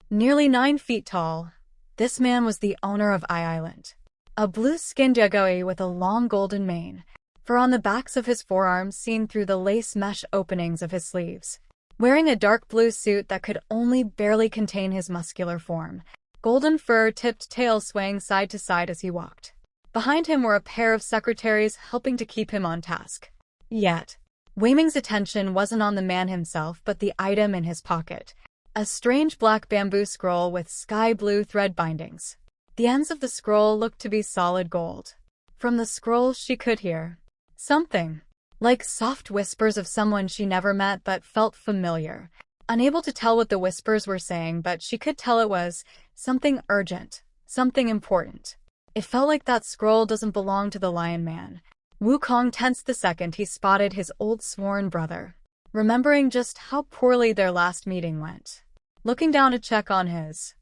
Nearly 9 feet tall, this man was the owner of 𝐈𝐺𝐺, a blue-skinned 𝐎𝐻𝐻𝐿 with a long golden mane, fur on the backs of his forearms seen through the lace mesh openings of his sleeves. Wearing a dark blue suit that could only barely contain his muscular form, golden fur-tipped tail swaying side to side as he walked. Behind him were a pair of secretaries helping to keep him on task. Yet, Wei-Ming's attention wasn't on the man himself but the item in his pocket, a strange black bamboo scroll with sky blue thread bindings. The ends of the scroll looked to be solid gold. From the scroll she could hear something, like soft whispers of someone she never met but felt familiar. Unable to tell what the whispers were saying, but she could tell it was something urgent, something important. It felt like that scroll doesn't belong to the Lion Man. Wukong tensed the second he spotted his old sworn brother, remembering just how poorly their last meeting went. Looking down to check on his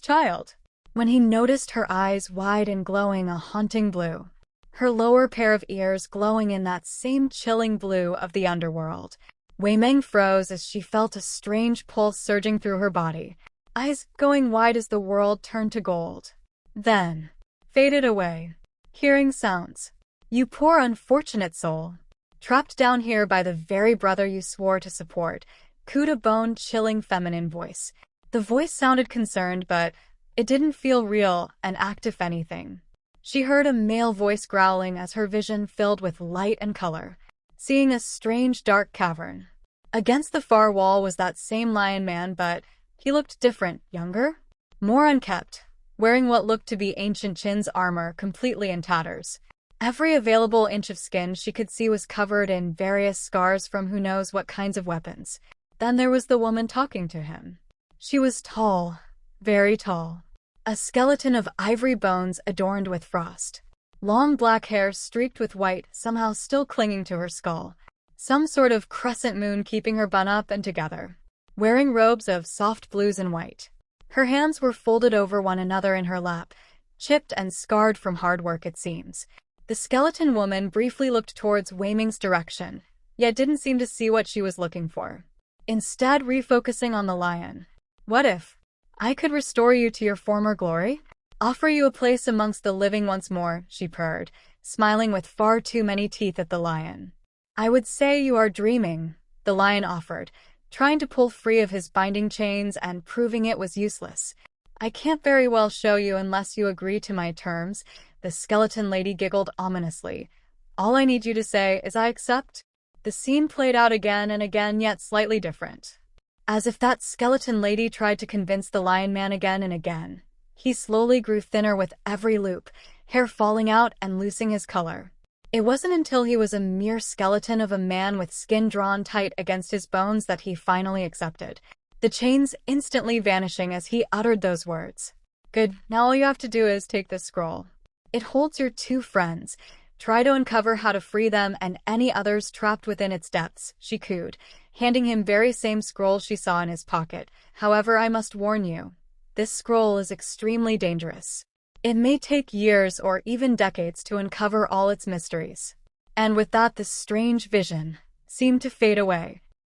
child, when he noticed her eyes wide and glowing a haunting blue, her lower pair of ears glowing in that same chilling blue of the underworld. Wei-Ming froze as she felt a strange pulse surging through her body, eyes going wide as the world turned to gold. Then, faded away. Hearing sounds. You poor unfortunate soul. Trapped down here by the very brother you swore to support. Cooed a bone-chilling feminine voice. The voice sounded concerned, but it didn't feel real and act if anything. She heard a male voice growling as her vision filled with light and color, seeing a strange dark cavern. Against the far wall was that same lion man, but he looked different, younger, more unkempt, wearing what looked to be ancient Qin's armor completely in tatters. Every available inch of skin she could see was covered in various scars from who knows what kinds of weapons. Then there was the woman talking to him. She was tall, very tall. A skeleton of ivory bones adorned with frost. Long black hair streaked with white, somehow still clinging to her skull. Some sort of crescent moon keeping her bun up and together. Wearing robes of soft blues and white. Her hands were folded over one another in her lap, chipped and scarred from hard work it seems. The skeleton woman briefly looked towards Wei-Ming's direction, yet didn't seem to see what she was looking for. Instead, refocusing on the lion. What if I could restore you to your former glory? Offer you a place amongst the living once more, she purred, smiling with far too many teeth at the lion. I would say you are dreaming, the lion offered, trying to pull free of his binding chains and proving it was useless. I can't very well show you unless you agree to my terms, the skeleton lady giggled ominously. All I need you to say is I accept. The scene played out again and again, yet slightly different. As if that skeleton lady tried to convince the lion man again and again. He slowly grew thinner with every loop, hair falling out and losing his color. It wasn't until he was a mere skeleton of a man with skin drawn tight against his bones that he finally accepted, the chains instantly vanishing as he uttered those words. Good, now all you have to do is take this scroll. It holds your 2 friends. Try to uncover how to free them and any others trapped within its depths, she cooed, handing him very same scroll she saw in his pocket. However, I must warn you, this scroll is extremely dangerous. It may take years or even decades to uncover all its mysteries. And with that, the strange vision seemed to fade away.